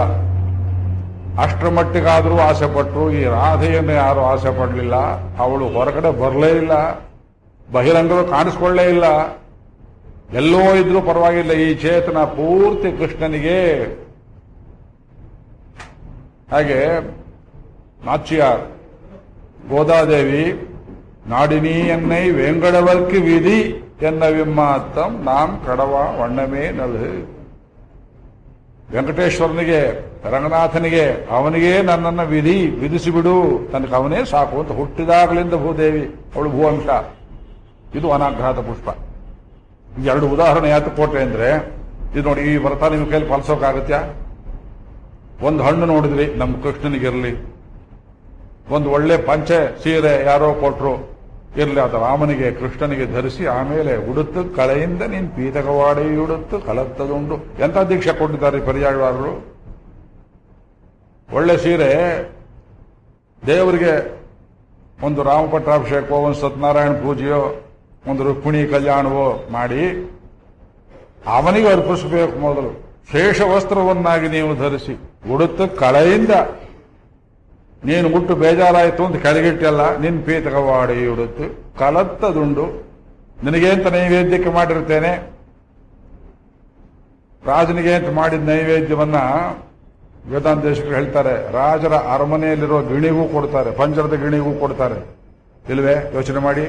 ಅಷ್ಟರ ಮಟ್ಟಿಗಾದರೂ ಆಸೆ ಪಟ್ಟರು. ಈ ರಾಧೆಯನ್ನು ಯಾರು ಆಸೆ ಪಡಲಿಲ್ಲ. ಅವಳು ಹೊರಗಡೆ ಬರಲೇ ಇಲ್ಲ, ಬಹಿರಂಗರು ಕಾಣಿಸ್ಕೊಳ್ಳೇ ಇಲ್ಲ. ಎಲ್ಲೋ ಇದ್ರೂ ಪರವಾಗಿಲ್ಲ, ಈ ಚೇತನ ಪೂರ್ತಿ ಕೃಷ್ಣನಿಗೆ. ಹಾಗೆ ನಾಚ್ಯಾರ್ ಗೋದಾದೇವಿ ನಾಡಿನೀಯನ್ನೈ ವೆಂಗಡವರ್ಕಿ ವಿಧಿ ಎನ್ನ ವಿಮ್ಮಾತ್ತಂ ನಾಂ ಕಡವ ವಣ್ಣಮೇ ನಲು. ವೆಂಕಟೇಶ್ವರನಿಗೆ, ರಂಗನಾಥನಿಗೆ, ಅವನಿಗೆ ನನ್ನನ್ನು ವಿಧಿಸಿಬಿಡು, ತನಕ ಅವನೇ ಸಾಕು ಅಂತ ಹುಟ್ಟಿದಾಗಲಿಂದ ಭೂದೇವಿ, ಅವಳು ಭೂವಂಶ. ಇದು ಅನಾಘಾತ ಪುಷ್ಪ. ಎರಡು ಉದಾಹರಣೆ ಯಾಕೆ ಕೊಟ್ಟೆ ಅಂದ್ರೆ, ಇದು ನೋಡಿ, ಈ ವ್ರತ ನಿಮ್ಮ ಕೈಲಿ ಪಾಲಿಸೋಕ್ಕಾಗತ್ಯಾ? ಒಂದು ಹಣ್ಣು ನೋಡಿದ್ರಿ, ನಮ್ಮ ಕೃಷ್ಣನಿಗಿರಲಿ. ಒಂದು ಒಳ್ಳೆ ಪಂಚೆ ಸೀರೆ ಯಾರೋ ಕೊಟ್ರು, ಇರಲಿ, ಅದು ರಾಮನಿಗೆ ಕೃಷ್ಣನಿಗೆ ಧರಿಸಿ ಆಮೇಲೆ ಉಡುತ್ತು ಕಳೆಯಿಂದ ನೀನು ಪೀತಕವಾಡಿ ಉಡುತ್ತು ಕಲತ್ತದುಂಡು. ಎಂಥ ದೀಕ್ಷೆ ಕೊಟ್ಟಿದ್ದಾರೆ ಪರ್ಯಾಯವಾರರು. ಒಳ್ಳೆ ಸೀರೆ ದೇವರಿಗೆ ಒಂದು ರಾಮಪಟ್ಟಾಭಿಷೇಕವೋ, ಒಂದು ಸತ್ಯನಾರಾಯಣ ಪೂಜೆಯೋ, ಒಂದು ರುಕ್ಮಿಣಿ ಕಲ್ಯಾಣವೋ ಮಾಡಿ ಅವನಿಗೆ ಅರ್ಪಿಸಬೇಕು. ಮೊದಲು ಶೇಷ ವಸ್ತ್ರವನ್ನಾಗಿ ನೀವು ಧರಿಸಿ ಉಡುತ್ತು ಕಳೆಯಿಂದ ನೀನು ಮುಟ್ಟು ಬೇಜಾರಾಯಿತು ಅಂತ ಕೆಳಗಿಟ್ಟಲ್ಲ, ನಿನ್ ಪೀತಕವಾಡಿ ಉಡುತ್ತು ಕಲತ್ತದುಂಡು. ನಿನಗೆ ಅಂತ ನೈವೇದ್ಯಕ್ಕೆ ಮಾಡಿರ್ತೇನೆ. ರಾಜನಿಗೆ ಅಂತ ಮಾಡಿದ ನೈವೇದ್ಯವನ್ನ ವೇದಾಂತ ದೇಶಕ್ಕೆ ಹೇಳ್ತಾರೆ, ರಾಜರ ಅರಮನೆಯಲ್ಲಿರೋ ಗಿಣಿಗೂ ಕೊಡ್ತಾರೆ, ಪಂಜರದ ಗಿಣಿಗೂ ಕೊಡ್ತಾರೆ. ಇಲ್ವೇ? ಯೋಚನೆ ಮಾಡಿ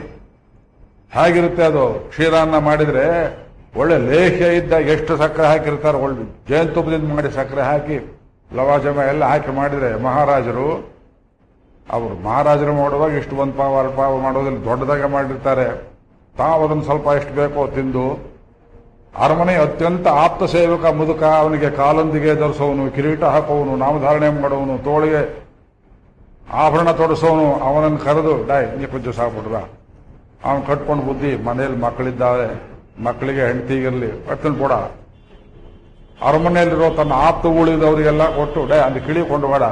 ಹೇಗಿರುತ್ತೆ ಅದು. ಕ್ಷೀರಾನ್ನ ಮಾಡಿದ್ರೆ ಒಳ್ಳೆ ಲೇಹ್ಯ ಇದ್ದ ಎಷ್ಟು ಸಕ್ಕರೆ ಹಾಕಿರ್ತಾರೆ, ಒಳ್ಳೆ ಜೇನುತುಪ್ಪದಿಂದ ಮಾಡಿ ಸಕ್ಕರೆ ಹಾಕಿ ಲವಾಜಮ ಎಲ್ಲ ಹಾಕಿ ಮಾಡಿದ್ರೆ ಮಹಾರಾಜರು, ಅವರು ಮಹಾರಾಜರು ಮಾಡುವಾಗ ಇಷ್ಟು ಒಂದು ಪಾವ ಅರ್ಧ ಪಾವ ಮಾಡೋದ್ರಲ್ಲಿ ದೊಡ್ಡದಾಗೆ ಮಾಡಿರ್ತಾರೆ. ತಾವು ಅದನ್ನು ಸ್ವಲ್ಪ ಎಷ್ಟು ಬೇಕೋ ತಿಂದು, ಅರಮನೆ ಅತ್ಯಂತ ಆಪ್ತ ಸೇವಕ ಮುದುಕ, ಅವನಿಗೆ ಕಾಲೊಂದಿಗೆ ಧರಿಸೋನು, ಕಿರೀಟ ಹಾಕೋನು, ನಾಮಧಾರಣೆ ಮಾಡೋನು, ತೋಳಿಗೆ ಆಭರಣ ತೊಡಸೋನು, ಅವನನ್ನು ಕರೆದು ನೀ ಕೊಂಚ ಸಾಕ್ಬಿಟ್ರ, ಅವನು ಕಟ್ಕೊಂಡು ಬುದ್ಧಿ, ಮನೆಯಲ್ಲಿ ಮಕ್ಕಳಿದ್ದಾವೆ, ಮಕ್ಕಳಿಗೆ ಹೆಂಡತಿಗಿರಲಿ ಪಟ್ಟನ್ ಕೊಡ. ಅರಮನೆಯಲ್ಲಿರೋ ತನ್ನ ಆಪ್ತ ಉಳಿದವರಿಗೆಲ್ಲ ಕೊಟ್ಟು ಅದು ಗಿಳಿ ಕೊಂಡು ಬೇಡ,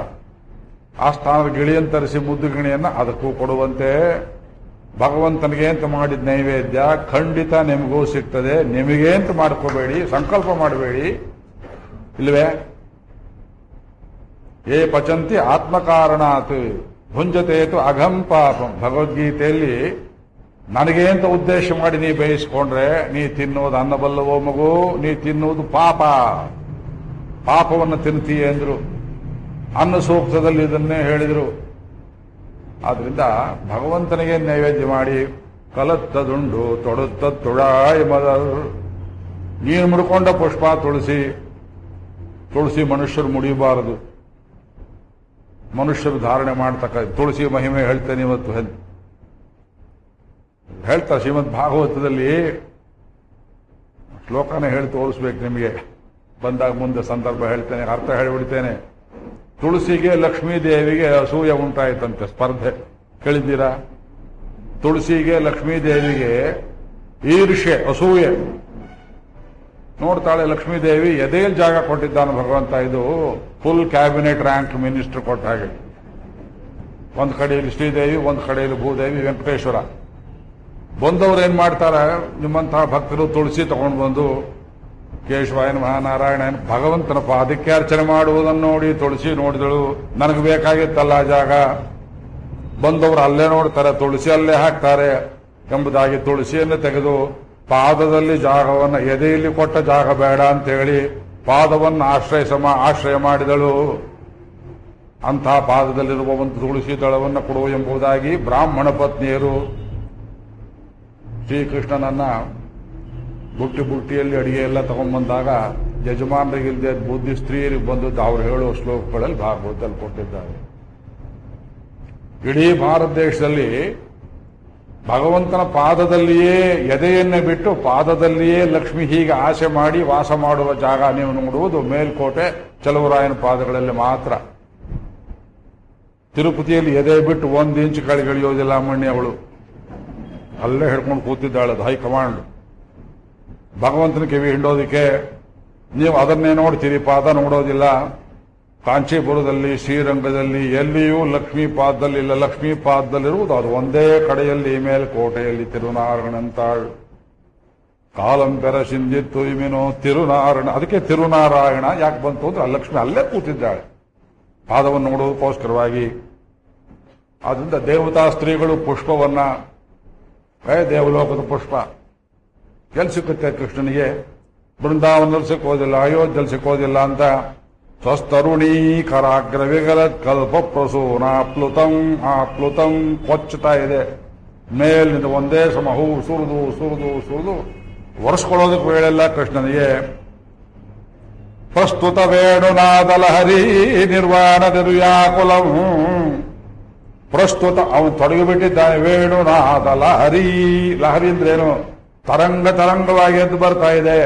ಆ ಸ್ಥಾನದ ಗಿಳಿಯನ್ನು ತರಿಸಿ ಮುದ್ದು ಗಿಣಿಯನ್ನ ಅದಕ್ಕೂ ಕೊಡುವಂತೆ. ಭಗವಂತನಿಗೆ ಅಂತ ಮಾಡಿದ ನೈವೇದ್ಯ ಖಂಡಿತ ನಿಮಗೂ ಸಿಗ್ತದೆ. ನಿಮಗೆ ಅಂತ ಮಾಡ್ಕೋಬೇಡಿ, ಸಂಕಲ್ಪ ಮಾಡಬೇಡಿ. ಇಲ್ವೇ? ಏ ಪಚಂತಿ ಆತ್ಮಕಾರಣಾತ್ ಭುಂಜತೇತು ಅಘಂ ಪಾಪಂ. ಭಗವದ್ಗೀತೆಯಲ್ಲಿ ನನಗೆ ಅಂತ ಉದ್ದೇಶ ಮಾಡಿ ನೀ ಬೇಯಿಸ್ಕೊಂಡ್ರೆ ನೀ ತಿನ್ನೋದು ಅನ್ನಬಲ್ಲವೋ ಮಗು, ನೀ ತಿನ್ನುವುದು ಪಾಪ, ಪಾಪವನ್ನು ತಿಂತೀಯ ಎಂದ್ರು. ಅನ್ನ ಸೂಕ್ತದಲ್ಲಿ ಇದನ್ನೇ ಹೇಳಿದರು. ಆದ್ರಿಂದ ಭಗವಂತನಿಗೆ ನೈವೇದ್ಯ ಮಾಡಿ ಕಲತ್ತದುಂಡು ತೊಡುತ್ತ ತುಳಾಯಿ ಮದ. ನೀನು ಮುಡ್ಕೊಂಡ ಪುಷ್ಪ ತುಳಸಿ. ತುಳಸಿ ಮನುಷ್ಯರು ಮುಡಿಯಬಾರದು, ಮನುಷ್ಯರು ಧಾರಣೆ ಮಾಡ್ತಕ್ಕ ತುಳಸಿ ಮಹಿಮೆ ಹೇಳ್ತೇನೆ ಇವತ್ತು. ಹೇಳ್ತಾರೆ ಶ್ರೀಮದ್ ಭಾಗವತದಲ್ಲಿ, ಶ್ಲೋಕನೇ ಹೇಳಿ ತೋರಿಸ್ಬೇಕು ನಿಮಗೆ, ಬಂದಾಗ ಮುಂದೆ ಸಂದರ್ಭ ಹೇಳ್ತೇನೆ, ಅರ್ಥ ಹೇಳಿಬಿಡ್ತೇನೆ. ತುಳಸಿಗೆ ಲಕ್ಷ್ಮೀ ದೇವಿಗೆ ಅಸೂಯೆ ಉಂಟಾಯಿತಂತೆ, ಸ್ಪರ್ಧೆ. ಕೇಳಿದ್ದೀರಾ? ತುಳಸಿಗೆ ಲಕ್ಷ್ಮೀದೇವಿಗೆ ಈರ್ಷೆ, ಅಸೂಯೆ. ನೋಡ್ತಾಳೆ ಲಕ್ಷ್ಮೀದೇವಿ, ಎದೆಯಲ್ಲಿ ಜಾಗ ಕೊಟ್ಟಿದ್ದಾನೆ ಭಗವಂತ. ಇದು ಫುಲ್ ಕ್ಯಾಬಿನೆಟ್ ರ್ಯಾಂಕ್ ಮಿನಿಸ್ಟರ್ ಕೊಟ್ಟ ಹಾಗೆ. ಒಂದು ಕಡೆಯಲ್ಲಿ ಶ್ರೀದೇವಿ, ಒಂದು ಕಡೆಯಲ್ಲಿ ಭೂದೇವಿ, ವೆಂಕಟೇಶ್ವರ. ಬಂದವರು ಏನ್ ಮಾಡ್ತಾರೆ, ನಿಮ್ಮಂತಹ ಭಕ್ತರು ತುಳಸಿ ತಗೊಂಡು ಬಂದು ಕೇಶವಾಯನ ಮಹಾನಾರಾಯಣನ ಭಗವಂತನ ಪಾದಕ್ಕೆ ಅರ್ಚನೆ ಮಾಡುವುದನ್ನು ನೋಡಿ ತುಳಸಿ ನೋಡಿದಳು. ನನಗೆ ಬೇಕಾಗಿತ್ತಲ್ಲ ಜಾಗ. ಬಂದವರು ಅಲ್ಲೇ ನೋಡ್ತಾರೆ, ತುಳಸಿ ಅಲ್ಲೇ ಹಾಕ್ತಾರೆ ಎಂಬುದಾಗಿ ತುಳಸಿಯನ್ನು ತೆಗೆದು ಪಾದದಲ್ಲಿ ಜಾಗವನ್ನು, ಎದೆಯಲ್ಲಿ ಕೊಟ್ಟ ಜಾಗ ಬೇಡ ಅಂತ ಹೇಳಿ ಪಾದವನ್ನು ಆಶ್ರಯ ಮಾಡಿದಳು. ಅಂತಹ ಪಾದದಲ್ಲಿರುವ ಒಂದು ತುಳಸಿ ದಳವನ್ನು ಕೊಡು ಎಂಬುದಾಗಿ ಬ್ರಾಹ್ಮಣ ಪತ್ನಿಯರು ಶ್ರೀಕೃಷ್ಣನನ್ನ ಬುಟ್ಟಿಯಲ್ಲಿ ಅಡಿಗೆ ಎಲ್ಲ ತಗೊಂಡ್ಬಂದಾಗ ಯಜಮಾನರಿಗಿಲ್ಲದೆ ಬುದ್ಧಿ ಸ್ತ್ರೀಯರಿಗೆ ಬಂದದ್ದು ಅವರು ಹೇಳುವ ಶ್ಲೋಕಗಳಲ್ಲಿ ಭಾಗವತದಲ್ಲಿ ಕೊಟ್ಟಿದ್ದಾರೆ. ಇಡೀ ಭಾರತ ದೇಶದಲ್ಲಿ ಭಗವಂತನ ಪಾದದಲ್ಲಿಯೇ ಎದೆಯನ್ನೇ ಬಿಟ್ಟು ಪಾದದಲ್ಲಿಯೇ ಲಕ್ಷ್ಮಿ ಹೀಗೆ ಆಸೆ ಮಾಡಿ ವಾಸ ಮಾಡುವ ಜಾಗ ನೀವು ನೋಡುವುದು ಮೇಲ್ಕೋಟೆ ಚಲುವರಾಯನ ಪಾದಗಳಲ್ಲಿ ಮಾತ್ರ. ತಿರುಪತಿಯಲ್ಲಿ ಎದೆ ಬಿಟ್ಟು 1 ಇಂಚು ಕೆಳಗಿಳಿಯೋದಿಲ್ಲ ಅಮ್ಮಣ್ಣಿ. ಅವಳು ಅಲ್ಲೇ ಹಿಡ್ಕೊಂಡು ಕೂತಿದ್ದಾಳೆ, ಅದು ಹೈಕಮಾಂಡ್. ಭಗವಂತನ ಕಿವಿ ಹಿಂಡೋದಿಕ್ಕೆ ನೀವು ಅದನ್ನೇ ನೋಡ್ತೀರಿ, ಪಾದ ನೋಡೋದಿಲ್ಲ. ಕಾಂಚೀಪುರದಲ್ಲಿ, ಶ್ರೀರಂಗದಲ್ಲಿ ಎಲ್ಲಿಯೂ ಲಕ್ಷ್ಮೀ ಪಾದದಲ್ಲಿ ಇಲ್ಲ. ಲಕ್ಷ್ಮೀ ಪಾದದಲ್ಲಿರುವುದು ಅದು ಒಂದೇ ಕಡೆಯಲ್ಲಿ, ಮೇಲ್ಕೋಟೆಯಲ್ಲಿ ತಿರುನಾರಾಯಣಂತಾಳ್. ಕಾಲಂಪೆರ ಸಿಂಧಿತ್ತು ಇಮಿನೋ ತಿರುನಾರಾಯಣ. ಅದಕ್ಕೆ ತಿರುನಾರಾಯಣ ಯಾಕೆ ಬಂತು ಅಂದ್ರೆ ಲಕ್ಷ್ಮಿ ಅಲ್ಲೇ ಕೂತಿದ್ದಾಳೆ ಪಾದವನ್ನು ನೋಡುವುದಕ್ಕೋಸ್ಕರವಾಗಿ. ಆದ್ರಿಂದ ದೇವತಾ ಸ್ತ್ರೀಗಳು ಪುಷ್ಪವನ್ನ, ದೇವಲೋಕದ ಪುಷ್ಪ ಎಲ್ಲಿ ಸಿಕ್ಕುತ್ತೆ ಕೃಷ್ಣನಿಗೆ? ಬೃಂದಾವನದಲ್ಲಿ ಸಿಕ್ಕೋದಿಲ್ಲ, ಅಯೋಧ್ಯೆಯಲ್ಲಿ ಸಿಕ್ಕೋದಿಲ್ಲ ಅಂತ ಸ್ವಸ್ತರುಣೀಕರಾಗ್ರ ವಿಗಲತ್ ಕಲ್ಪ ಪ್ರಸೂನಾಪ್ಲುತಂ ಆಪ್ಲುತಂ ಕೊಚ್ಚುತ್ತಾ ಇದೆ. ಮೇಲಿನಿಂದ ಒಂದೇ ಸಮ ಹೂ ಸುರಿದು ಸುರಿದು ಸುರಿದು ಒರೆಸ್ಕೊಳ್ಳೋದಕ್ಕೆ ವೇಳೆಲ್ಲ ಕೃಷ್ಣನಿಗೆ. ಪ್ರಸ್ತುತ ವೇಣುನಾದಲಹರಿ ನಿರ್ವಾಣದಿರು ಯಾಕುಲಂ. ಪ್ರಸ್ತುತ ಅವನು ತೊಡಗಿಬಿಟ್ಟಿದ್ದಾನೆ. ವೇಣುನಾದ ಲಹರಿ. ಲಹರಿ ಅಂದ್ರೇನು? ತರಂಗವಾಗಿ ಎದ್ದು ಬರ್ತಾ ಇದೆ.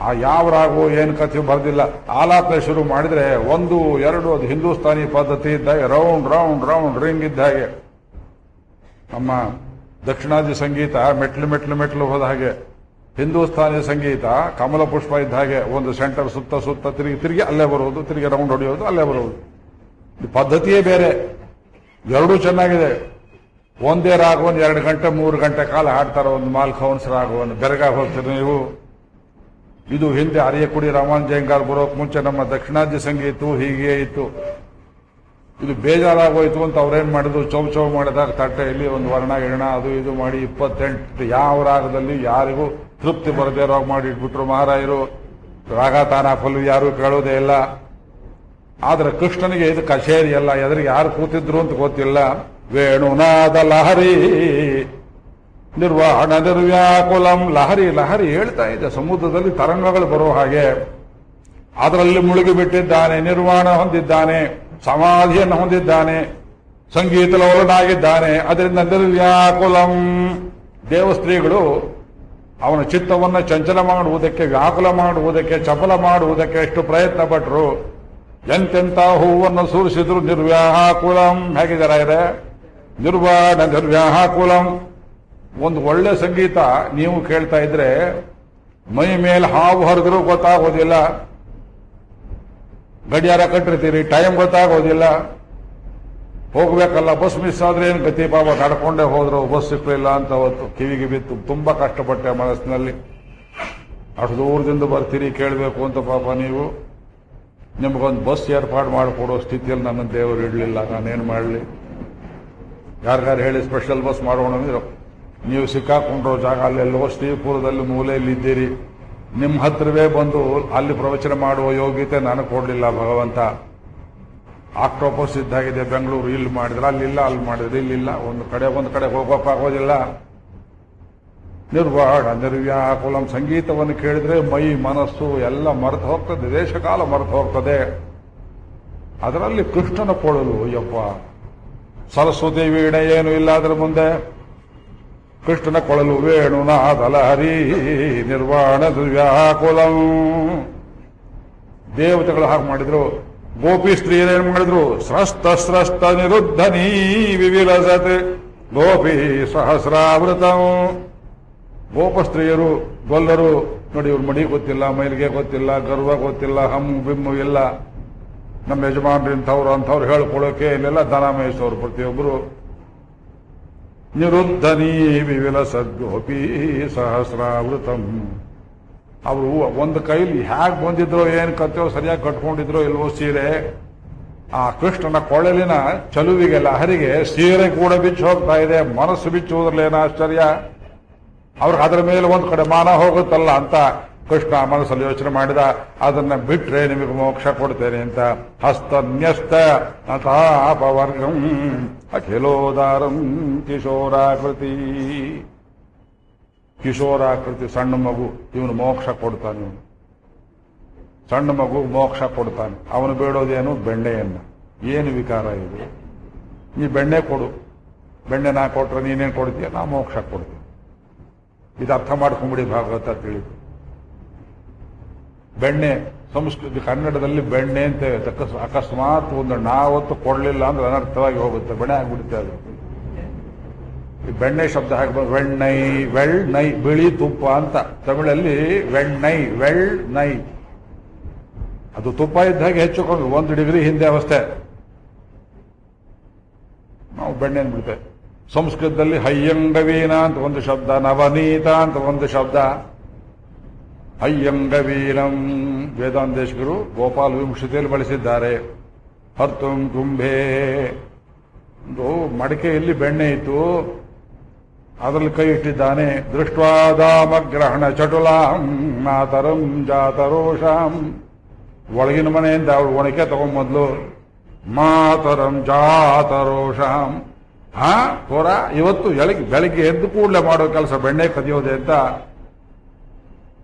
ಆ ಯಾವ ರಾಗು ಏನು ಕಥೆ ಬರೆದಿಲ್ಲ. ಆಲಾಪನೆ ಶುರು ಮಾಡಿದ್ರೆ 1, 2 ಅದು ಹಿಂದೂಸ್ತಾನಿ ಪದ್ಧತಿ ಇದ್ದಾಗೆ ರೌಂಡ್ ರೌಂಡ್ ರೌಂಡ್ ರಿಂಗ್ ಇದ್ದ ಹಾಗೆ. ನಮ್ಮ ದಕ್ಷಿಣಾದಿ ಸಂಗೀತ ಮೆಟ್ಲು ಹೋದ ಹಾಗೆ. ಹಿಂದೂಸ್ತಾನಿ ಸಂಗೀತ ಕಮಲ ಪುಷ್ಪ ಇದ್ದ ಹಾಗೆ. ಒಂದು ಸೆಂಟರ್ ಸುತ್ತ ತಿರುಗಿ ಅಲ್ಲೇ ಬರುವುದು, ತಿರುಗಿ ರೌಂಡ್ ಹೊಡೆಯೋದು, ಅಲ್ಲೇ ಬರುವುದು. ಪದ್ಧತಿಯೇ ಬೇರೆ. ಎರಡೂ ಚೆನ್ನಾಗಿದೆ. ಒಂದೇ ರಾಗವನ್ನು 2 ಗಂಟೆ 3 ಗಂಟೆ ಕಾಲ ಹಾಡ್ತಾರೆ. ಒಂದು ಮಾಲ್ಖೌನ್ಸ್ ರಾಗವನ್ನು ಬೆರಗಾಗಿ ಹೋಗ್ತೀರಿ ನೀವು. ಇದು ಹಿಂದೆ ಅರಿಯಕುಡಿ ರಾಮಾನುಜಯ್ಯಂಗಾರ್ ಬರೋಕ್ ಮುಂಚೆ ನಮ್ಮ ದಕ್ಷಿಣಾದ್ಯ ಸಂಗೀತ ಹೀಗೆ ಇತ್ತು. ಇದು ಬೇಜಾರಾಗೋಯ್ತು ಅಂತ ಅವ್ರೇನ್ ಮಾಡಿದ್ರು, ಚೌ ಮಾಡಿದಾಗ ತಟ್ಟೆಯಲ್ಲಿ ಒಂದು ವರ್ಣ ಗಿರಣ ಅದು ಇದು ಮಾಡಿ 28 ಯಾವ ರಾಗದಲ್ಲಿ ಯಾರಿಗೂ ತೃಪ್ತಿ ಬರದೇ ರೋಗ ಮಾಡಿ ಇಟ್ಬಿಟ್ರು ಮಹಾರಾಯರು. ರಾಗ ತಾನ ಫಲು ಯಾರು ಕೇಳೋದೇ ಇಲ್ಲ. ಆದ್ರೆ ಕೃಷ್ಣನಿಗೆ ಇದು ಕಚೇರಿ ಅಲ್ಲ. ಎದುರಿಗೆ ಯಾರು ಕೂತಿದ್ರು ಅಂತ ಗೊತ್ತಿಲ್ಲ. ವೇಣುನಾದ ಲಹರಿ ನಿರ್ವಹಣ ನಿರ್ವ್ಯಾಕುಲಂ. ಲಹರಿ ಹೇಳ್ತಾ ಇದೆ. ಸಮುದ್ರದಲ್ಲಿ ತರಂಗಗಳು ಬರೋ ಹಾಗೆ ಅದರಲ್ಲಿ ಮುಳುಗಿಬಿಟ್ಟಿದ್ದಾನೆ. ನಿರ್ವಾಣ ಹೊಂದಿದ್ದಾನೆ, ಸಮಾಧಿಯನ್ನು ಹೊಂದಿದ್ದಾನೆ, ಸಂಗೀತ ಲೋಲನಾಗಿದ್ದಾನೆ. ಅದರಿಂದ ನಿರ್ವ್ಯಾಕುಲಂ. ದೇವಸ್ತ್ರೀಗಳು ಅವನ ಚಿತ್ತವನ್ನು ಚಂಚಲ ಮಾಡುವುದಕ್ಕೆ, ವ್ಯಾಕುಲ ಮಾಡುವುದಕ್ಕೆ, ಚಪಲ ಮಾಡುವುದಕ್ಕೆ ಎಷ್ಟು ಪ್ರಯತ್ನ ಪಟ್ಟರು. ಎಂತೆಂಥ ಹೂವನ್ನು ಸುರಿಸಿದ್ರು ನಿರ್ವ್ಯಾಕುಲಂ. ಹೇಗಿದ್ದಾರೆ ಇದೆ ನಿರ್ವಾಣ ನಿರ್ವ್ಯಾಕುಲಂ. ಒಂದು ಒಳ್ಳೆ ಸಂಗೀತ ನೀವು ಕೇಳ್ತಾ ಇದ್ರೆ ಮೈ ಮೇಲೆ ಹಾವು ಹರಿದ್ರೂ ಗೊತ್ತಾಗೋದಿಲ್ಲ. ಗಡಿಯಾರ ಕಟ್ಟಿರ್ತೀರಿ, ಟೈಮ್ ಗೊತ್ತಾಗೋದಿಲ್ಲ. ಹೋಗ್ಬೇಕಲ್ಲ, ಬಸ್ ಮಿಸ್ ಆದ್ರೆ ಏನು ಗತಿ ಪಾಪ, ನಡ್ಕೊಂಡೇ ಹೋದ್ರು, ಬಸ್ ಸಿಕ್ಕಲಿಲ್ಲ ಅಂತ ಅವತ್ತು ಕಿವಿಗೆ ಬಿತ್ತು. ತುಂಬಾ ಕಷ್ಟಪಟ್ಟೆ ಮನಸ್ಸಿನಲ್ಲಿ. ಅಷ್ಟು ದೂರದಿಂದ ಬರ್ತೀರಿ ಕೇಳಬೇಕು ಅಂತ ಪಾಪ ನೀವು. ನಿಮಗೊಂದು ಬಸ್ ಏರ್ಪಾಡು ಮಾಡಿಕೊಡೋ ಸ್ಥಿತಿಯಲ್ಲಿ ನನ್ನ ದೇವರು ಇಡಲಿಲ್ಲ. ನಾನೇನು ಮಾಡಲಿ? ಯಾರಿಗಾರು ಹೇಳಿ ಸ್ಪೆಷಲ್ ಬಸ್ ಮಾಡೋಣ ಅಂದ್ರೆ ನೀವು ಸಿಕ್ಕಾಕೊಂಡ್ರೋ ಜಾಗ ಅಲ್ಲೆಲ್ಲೋ ಶ್ರೀಪುರದಲ್ಲಿ ಮೂಲೆಯಲ್ಲಿ ಇದ್ದೀರಿ. ನಿಮ್ಮ ಹತ್ರವೇ ಬಂದು ಅಲ್ಲಿ ಪ್ರವಚನ ಮಾಡುವ ಯೋಗ್ಯತೆ ನನಗೆ ಕೊಡಲಿಲ್ಲ ಭಗವಂತ. ಆಕ್ಟೋಪಸ್ ಇದ್ದಾಗಿದೆ ಬೆಂಗಳೂರು. ಇಲ್ಲಿ ಮಾಡಿದ್ರೆ ಅಲ್ಲಿಲ್ಲ, ಅಲ್ಲಿ ಮಾಡಿದ್ರೆ ಇಲ್ಲಿಲ್ಲ. ಒಂದು ಕಡೆ ಹೋಗೋಕ್ಕಾಗೋದಿಲ್ಲ. ನಿರ್ವಾಣ ನಿರ್ವ್ಯಾಕುಲಂ. ಸಂಗೀತವನ್ನು ಕೇಳಿದ್ರೆ ಮೈ ಮನಸ್ಸು ಎಲ್ಲ ಮರೆತು ಹೋಗ್ತದೆ, ದೇಶಕಾಲ ಮರೆತು ಹೋಗ್ತದೆ. ಅದರಲ್ಲಿ ಕೃಷ್ಣನ ಕೊಡಲು ಯಪ್ಪ, ಸರಸ್ವತಿ ವೀಣೆ ಏನು ಇಲ್ಲ ಅದರ ಮುಂದೆ. ಕೃಷ್ಣನ ಕೊಳಲು ವೇಣುನಾದ ಲಹರಿ ನಿರ್ವಾಣ ನಿರ್ವ್ಯಾಕುಲಂ. ದೇವತೆಗಳು ಹಾಗೆ ಮಾಡಿದ್ರು. ಗೋಪಿ ಸ್ತ್ರೀಯರೇನು ಮಾಡಿದ್ರು? ಸ್ರಸ್ತ ಸ್ರಸ್ತ ನಿರುದ್ಧನೀ ವಿವಿಲಸತ್ ಗೋಪಿ ಸಹಸ್ರಾವೃತ. ಗೋಪ ಸ್ತ್ರೀಯರು ಗೊಲ್ಲರು ನೋಡಿ, ಇವ್ರ ಮಡಿ ಗೊತ್ತಿಲ್ಲ, ಮೈಲಿಗೆ ಗೊತ್ತಿಲ್ಲ, ಗರ್ವ ಗೊತ್ತಿಲ್ಲ, ಹಮ್ಮು ಬಿಮ್ಮು ಇಲ್ಲ. ನಮ್ಮ ಯಜಮಾನ್ರು ಅಂಥವ್ರು ಹೇಳ್ಕೊಳ್ಳೋಕೆ ಇಲ್ಲೆಲ್ಲ ದನ ಮೇಯಿಸೋರು ಪ್ರತಿಯೊಬ್ಬರು. ನಿರುದ್ಧನೀ ವಿವಿಲಸದ್ ಗೋಪಿ ಸಹಸ್ರಾವೃತಂ. ಅವರು ಒಂದು ಕೈಲಿ ಹ್ಯಾಗ್ ಬಂದಿದ್ರೋ ಏನು ಕತ್ತೋ ಸರಿಯಾಗಿ ಕಟ್ಕೊಂಡಿದ್ರೋ ಇಲ್ವೋ ಸೀರೆ, ಆ ಕೃಷ್ಣನ ಕೊಳ್ಳಲಿನ ಚಲುವಿಗೆ ಲಹರಿಗೆ ಸೀರೆ ಕೂಡ ಬಿಚ್ಚಿ ಹೋಗ್ತಾ ಇದೆ. ಮನಸ್ಸು ಬಿಚ್ಚುವುದ್ರಲ್ಲೇನ ಆಶ್ಚರ್ಯ. ಅವ್ರಿಗೆ ಅದರ ಮೇಲೆ ಒಂದು ಕಡೆ ಮಾನ ಹೋಗುತ್ತಲ್ಲ ಅಂತ ಕೃಷ್ಣ ಮನಸ್ಸಲ್ಲಿ ಯೋಚನೆ ಮಾಡಿದ, ಅದನ್ನ ಬಿಟ್ರೆ ನಿಮಗೆ ಮೋಕ್ಷ ಕೊಡ್ತೇನೆ ಅಂತ. ಹಸ್ತನ್ಯಸ್ತ ಅತಾಪವರ್ಗಂ ಅಖಿಲೋದಾರಂ ಕಿಶೋರಾಕೃತಿ. ಕಿಶೋರಾಕೃತಿ ಸಣ್ಣ ಮಗು, ಇವನು ಮೋಕ್ಷ ಕೊಡ್ತಾನೆ. ಸಣ್ಣ ಮಗು ಮೋಕ್ಷ ಕೊಡ್ತಾನೆ. ಅವನು ಬೇಡೋದೇನು? ಬೆಣ್ಣೆಯನ್ನ. ಏನು ವಿಕಾರ ಇದು? ನೀ ಬೆಣ್ಣೆ ಕೊಡು, ಬೆಣ್ಣೆ ನಾ ಕೊಟ್ರೆ ನೀನೇನು ಕೊಡ್ತೀಯ? ನಾ ಮೋಕ್ಷ ಕೊಡ್ತೀನಿ. ಇದು ಅರ್ಥ ಮಾಡ್ಕೊಂಬಿಡಿ, ಭಾಗವತ ತಿಳಿದು. ಬೆಣ್ಣೆ ಸಂಸ್ಕೃತಿ ಕನ್ನಡದಲ್ಲಿ ಬೆಣ್ಣೆ ಅಂತ ಅಕಸ್ಮಾತ್ ಒಂದು ನಾವತ್ತು ಕೊಡಲಿಲ್ಲ ಅಂದ್ರೆ ಅನರ್ಥವಾಗಿ ಹೋಗುತ್ತೆ, ಬೆಣ್ಣೆ ಆಗ್ಬಿಡುತ್ತೆ ಅದು. ಈ ಬೆಣ್ಣೆ ಶಬ್ದ ಹಾಗೆ ವೆಣ್ಣೈ, ವೆಳ್ನೈ, ಬಿಳಿ ತುಪ್ಪ ಅಂತ ತಮಿಳಲ್ಲಿ ವೆಣ್ಣೈ, ವೆಳ್ನೈ. ಅದು ತುಪ್ಪ ಇದ್ದ ಹಾಗೆ ಹೆಚ್ಚುಕೊಂಡು 1 ಡಿಗ್ರಿ ಹಿಂದೆ ಅವಸ್ಥೆ ನಾವು ಬೆಣ್ಣೆ ಅಂದ್ಬಿಡ್ತೇವೆ. ಸಂಸ್ಕೃತದಲ್ಲಿ ಹಯ್ಯಂಗವೀನ ಅಂತ ಒಂದು ಶಬ್ದ, ನವನೀತ ಅಂತ ಒಂದು ಶಬ್ದ. ಹಯ್ಯಂಗವೀನಂ ವೇದಾಂತೇಶಕರು ಗೋಪಾಲ ವಿಂಶತಿಯಲ್ಲಿ ಬಳಸಿದ್ದಾರೆ. ಹರ್ತುಂ ಕುಂಭೆ, ಒಂದು ಮಡಿಕೆಯಲ್ಲಿ ಬೆಣ್ಣೆ ಇತ್ತು, ಅದರಲ್ಲಿ ಕೈ ಇಟ್ಟಿದ್ದಾನೆ. ದೃಷ್ಟ್ವಾದಾಮಗ್ರಹಣ ಚಟುಲಾಂ ಮಾತರಂ ಜಾತರೋಷಾಂ. ಒಳಗಿನ ಮನೆಯಿಂದ ಅವಳು ಒಣಕೆ ತಗೊಂಡ್ಮೊದ್ಲು. ಮಾತರಂ ಜಾತರೋಷಾಂ. ತೋರ ಇವತ್ತು ಬೆಳಿಗ್ಗೆ ಎದ್ದು ಕೂಡಲೇ ಮಾಡೋ ಕೆಲಸ ಬೆಣ್ಣೆ ಕದಿಯೋದೆ ಅಂತ.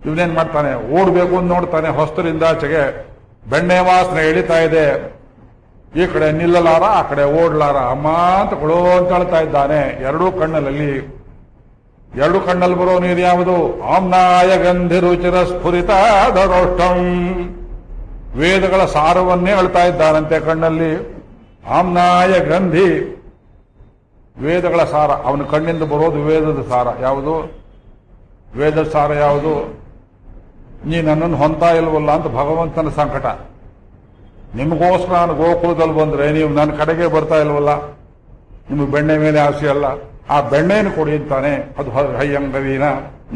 ಇವನೇನ್ ಮಾಡ್ತಾನೆ? ಓಡ್ಬೇಕು ಅಂತ ನೋಡ್ತಾನೆ. ಹೊಸ್ತರಿಂದ ಆಚೆಗೆ ಬೆಣ್ಣೆ ವಾಸನೆ ಎಳಿತಾ ಇದೆ. ಈ ಕಡೆ ನಿಲ್ಲಲಾರ, ಆ ಕಡೆ ಓಡ್ಲಾರ. ಅಮ್ಮ ಅಂತ ಕೊಳೋ ಅಂತ ಹೇಳ್ತಾ ಇದ್ದಾನೆ. ಎರಡೂ ಕಣ್ಣಲ್ಲಿ ಬರೋ ನೀರು ಯಾವುದು? ಆಮ್ನಾಯ ಗಂಧಿ ರುಚಿರ ಸ್ಫುರಿತಾದರೋಷ್ಟಂ. ವೇದಗಳ ಸಾರವನ್ನೇ ಹೇಳ್ತಾ ಇದ್ದಾನಂತೆ ಕಣ್ಣಲ್ಲಿ. ಆಮ್ನಾಯ ಗಂಧಿ, ವೇದಗಳ ಸಾರ. ಅವನ ಕಣ್ಣಿಂದ ಬರೋದು ವೇದದ ಸಾರ. ಯಾವುದು ವೇದದ ಸಾರ? ಯಾವುದು? ನೀ ನನ್ನನ್ನು ಹೊಂತಾ ಇಲ್ವಲ್ಲ ಅಂತ ಭಗವಂತನ ಸಂಕಟ. ನಿಮಗೋಸ್ಕರ ನಾನು ಗೋಕುಲದಲ್ಲಿ ಬಂದ್ರೆ ನೀವು ನನ್ನ ಕಡೆಗೆ ಬರ್ತಾ ಇಲ್ವಲ್ಲ, ನಿಮಗೆ ಬೆಣ್ಣೆ ಮೇಲೆ ಆಸೆ ಅಲ್ಲ, ಆ ಬೆಣ್ಣೆಯನ್ನು ಕೊಡಿ ಅಂತಾನೆ. ಅದು ಹಯ್ಯಂಗವೀನ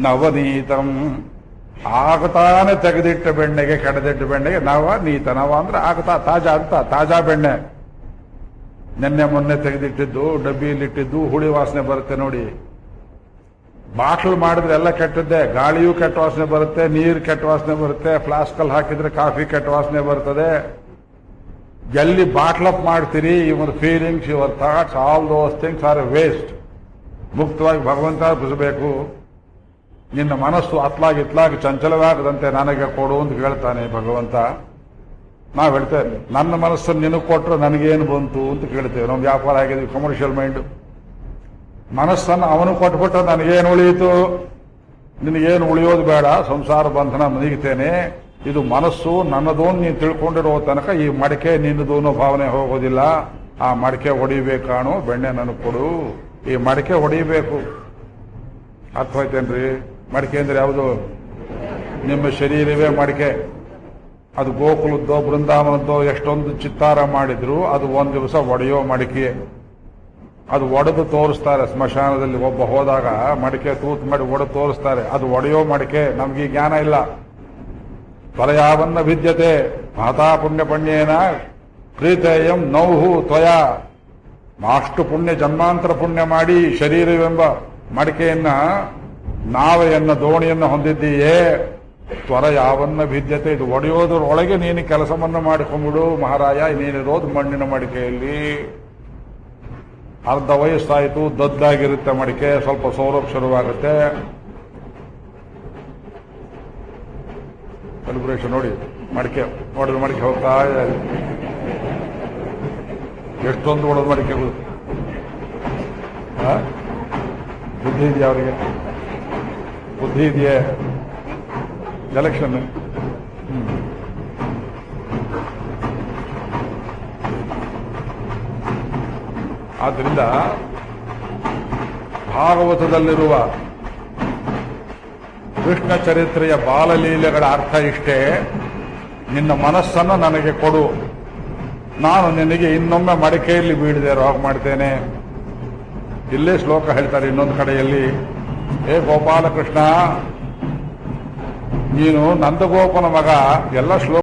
ನವನೀತಂ. ಆಗತಾನೆ ತೆಗೆದಿಟ್ಟ ಬೆಣ್ಣೆಗೆ, ಕೆಡದಿಟ್ಟ ಬೆಣ್ಣೆಗೆ ನವನೀತ. ನವ ಅಂದ್ರೆ ಆಗತಾ, ತಾಜಾ ಅಂತ. ತಾಜಾ ಬೆಣ್ಣೆ ನಿನ್ನೆ ಮೊನ್ನೆ ತೆಗೆದಿಟ್ಟಿದ್ದು, ಡಬ್ಬಿಯಲ್ಲಿಟ್ಟಿದ್ದು, ಹುಳಿ ವಾಸನೆ ಬರುತ್ತೆ ನೋಡಿ. ಬಾಟ್ಲ್ ಮಾಡಿದ್ರೆ ಎಲ್ಲ ಕೆಟ್ಟದ್ದೇ. ಗಾಳಿಯೂ ಕೆಟ್ಟ ವಾಸನೆ ಬರುತ್ತೆ, ನೀರು ಕೆಟ್ಟ ವಾಸನೆ ಬರುತ್ತೆ, ಫ್ಲಾಸ್ಕಲ್ಲಿ ಹಾಕಿದ್ರೆ ಕಾಫಿ ಕೆಟ್ಟ ವಾಸನೆ ಬರ್ತದೆ. ಎಲ್ಲಿ ಬಾಟ್ಲ್ ಅಪ್ ಮಾಡ್ತೀರಿ, your feelings, your thoughts, all those things are waste. ಮುಕ್ತವಾಗಿ ಭಗವಂತ ಅರ್ಪಿಸಬೇಕು. ನಿನ್ನ ಮನಸ್ಸು ಇತ್ಲಾಗಿ ಚಂಚಲವಾಗದಂತೆ ನನಗೆ ಕೊಡು ಅಂತ ಹೇಳ್ತಾನೆ ಭಗವಂತ. ನಾವು ಹೇಳ್ತೇವೆ, ನನ್ನ ಮನಸ್ಸನ್ನು ನಿನಗೆ ಕೊಟ್ಟರೆ ನನಗೇನು ಬಂತು ಅಂತ ಕೇಳ್ತೇವೆ. ನಮ್ಮ ವ್ಯಾಪಾರ ಆಗಿದ್ವಿ, ಕಮರ್ಷಿಯಲ್ ಮೈಂಡ್. ಮನಸ್ಸನ್ನು ಅವನು ಕೊಟ್ಬಿಟ್ರೆ ನನಗೇನು ಉಳಿಯಿತು? ನಿನಗೇನು ಉಳಿಯೋದು ಬೇಡ, ಸಂಸಾರ ಬಂಧನ ಮುಗಿತೇನೆ. ಇದು ಮನಸ್ಸು ನನ್ನದು ನೀನು ತಿಳ್ಕೊಂಡಿರೋ ತನಕ ಈ ಮಡಿಕೆ ನಿನ್ನದು ಅನ್ನೋ ಭಾವನೆ ಹೋಗೋದಿಲ್ಲ. ಆ ಮಡಿಕೆ ಹೊಡಿಬೇಕಾಣು, ಬೆಣ್ಣೆ ನನಗೆ ಕೊಡು. ಈ ಮಡಿಕೆ ಹೊಡಿಬೇಕು. ಅರ್ಥವಾಯ್ತೇನ್ರಿ? ಮಡಿಕೆ ಅಂದ್ರೆ ಯಾವುದು? ನಿಮ್ಮ ಶರೀರವೇ ಮಡಿಕೆ. ಅದು ಗೋಕುಲದ್ದೋ ಬೃಂದಾವನದ್ದೋ ಎಷ್ಟೊಂದು ಚಿತ್ತಾರ ಮಾಡಿದ್ರು ಅದು ಒಂದು ದಿವಸ ಒಡೆಯೋ ಮಡಿಕೆ. ಅದು ಒಡೆದು ತೋರಿಸ್ತಾರೆ ಸ್ಮಶಾನದಲ್ಲಿ. ಒಬ್ಬ ಹೋದಾಗ ಮಡಿಕೆ ತೂತು ಮಾಡಿ ಒಡೆದು ತೋರಿಸ್ತಾರೆ. ಅದು ಒಡೆಯೋ ಮಡಿಕೆ. ನಮ್ಗೆ ಜ್ಞಾನ ಇಲ್ಲ. ತ್ವರಯಾವನ್ನ ವಿದ್ಯತೆ ಮಾತಾ ಪುಣ್ಯ ಪುಣ್ಯೇನ ಪ್ರೀತೇಯಂ ನೌಹು ತ್ವಯ. ಅಷ್ಟು ಪುಣ್ಯ, ಜನ್ಮಾಂತರ ಪುಣ್ಯ ಮಾಡಿ ಶರೀರವೆಂಬ ಮಡಿಕೆಯನ್ನ, ನಾವೆಯನ್ನ, ದೋಣಿಯನ್ನ ಹೊಂದಿದ್ದೀಯೇ. ತ್ವರ ಯಾವನ್ನ ವಿದ್ಯತೆ. ಇದು ಒಡೆಯೋದ್ರೊಳಗೆ ನೀನು ಕೆಲಸವನ್ನು ಮಾಡಿಕೊಂಡ್ಬಿಡು ಮಹಾರಾಯ. ನೀನಿರೋದು ಮಣ್ಣಿನ ಮಡಿಕೆಯಲ್ಲಿ. ಅರ್ಧ ವಯಸ್ಸಾಯಿತು, ದದ್ದಾಗಿರುತ್ತೆ ಮಡಿಕೆ, ಸ್ವಲ್ಪ ಸೌರಭ ಶುರುವಾಗುತ್ತೆ. ಸೆಲೆಬ್ರೇಷನ್ ನೋಡಿ, ಮಡಿಕೆ ಒಡೆದ ಮಡಿಕೆ ಹೋಗ್ತಾ ಇದೆ. ಎಷ್ಟೊಂದು ಒಡೆದ ಮಡಿಕೆಗಳು. ಬುದ್ಧಿ ಇದೆಯಾ ಅವರಿಗೆ? ಬುದ್ಧಿ ಇದೆಯೇ? ಎಲೆಕ್ಷನ್ ಆದ್ದರಿಂದ ಭಾಗವತದಲ್ಲಿರುವ ಕೃಷ್ಣ ಚರಿತ್ರೆಯ ಬಾಲಲೀಲೆಗಳ ಅರ್ಥ ಇಷ್ಟೇ. ನಿನ್ನ ಮನಸ್ಸನ್ನು ನನಗೆ ಕೊಡು, ನಾನು ನಿನಗೆ ಇನ್ನೊಮ್ಮೆ ಮಡಿಕೆಯಲ್ಲಿ ಬೀಳದೆ ರೋಗ ಮಾಡ್ತೇನೆ. ಇಲ್ಲೇ ಶ್ಲೋಕ ಹೇಳ್ತಾರೆ ಇನ್ನೊಂದು ಕಡೆಯಲ್ಲಿ, ಏ ಗೋಪಾಲಕೃಷ್ಣ, ನೀನು ನಂದಗೋಪನ ಮಗ. ಎಲ್ಲ ಶ್ಲೋಕ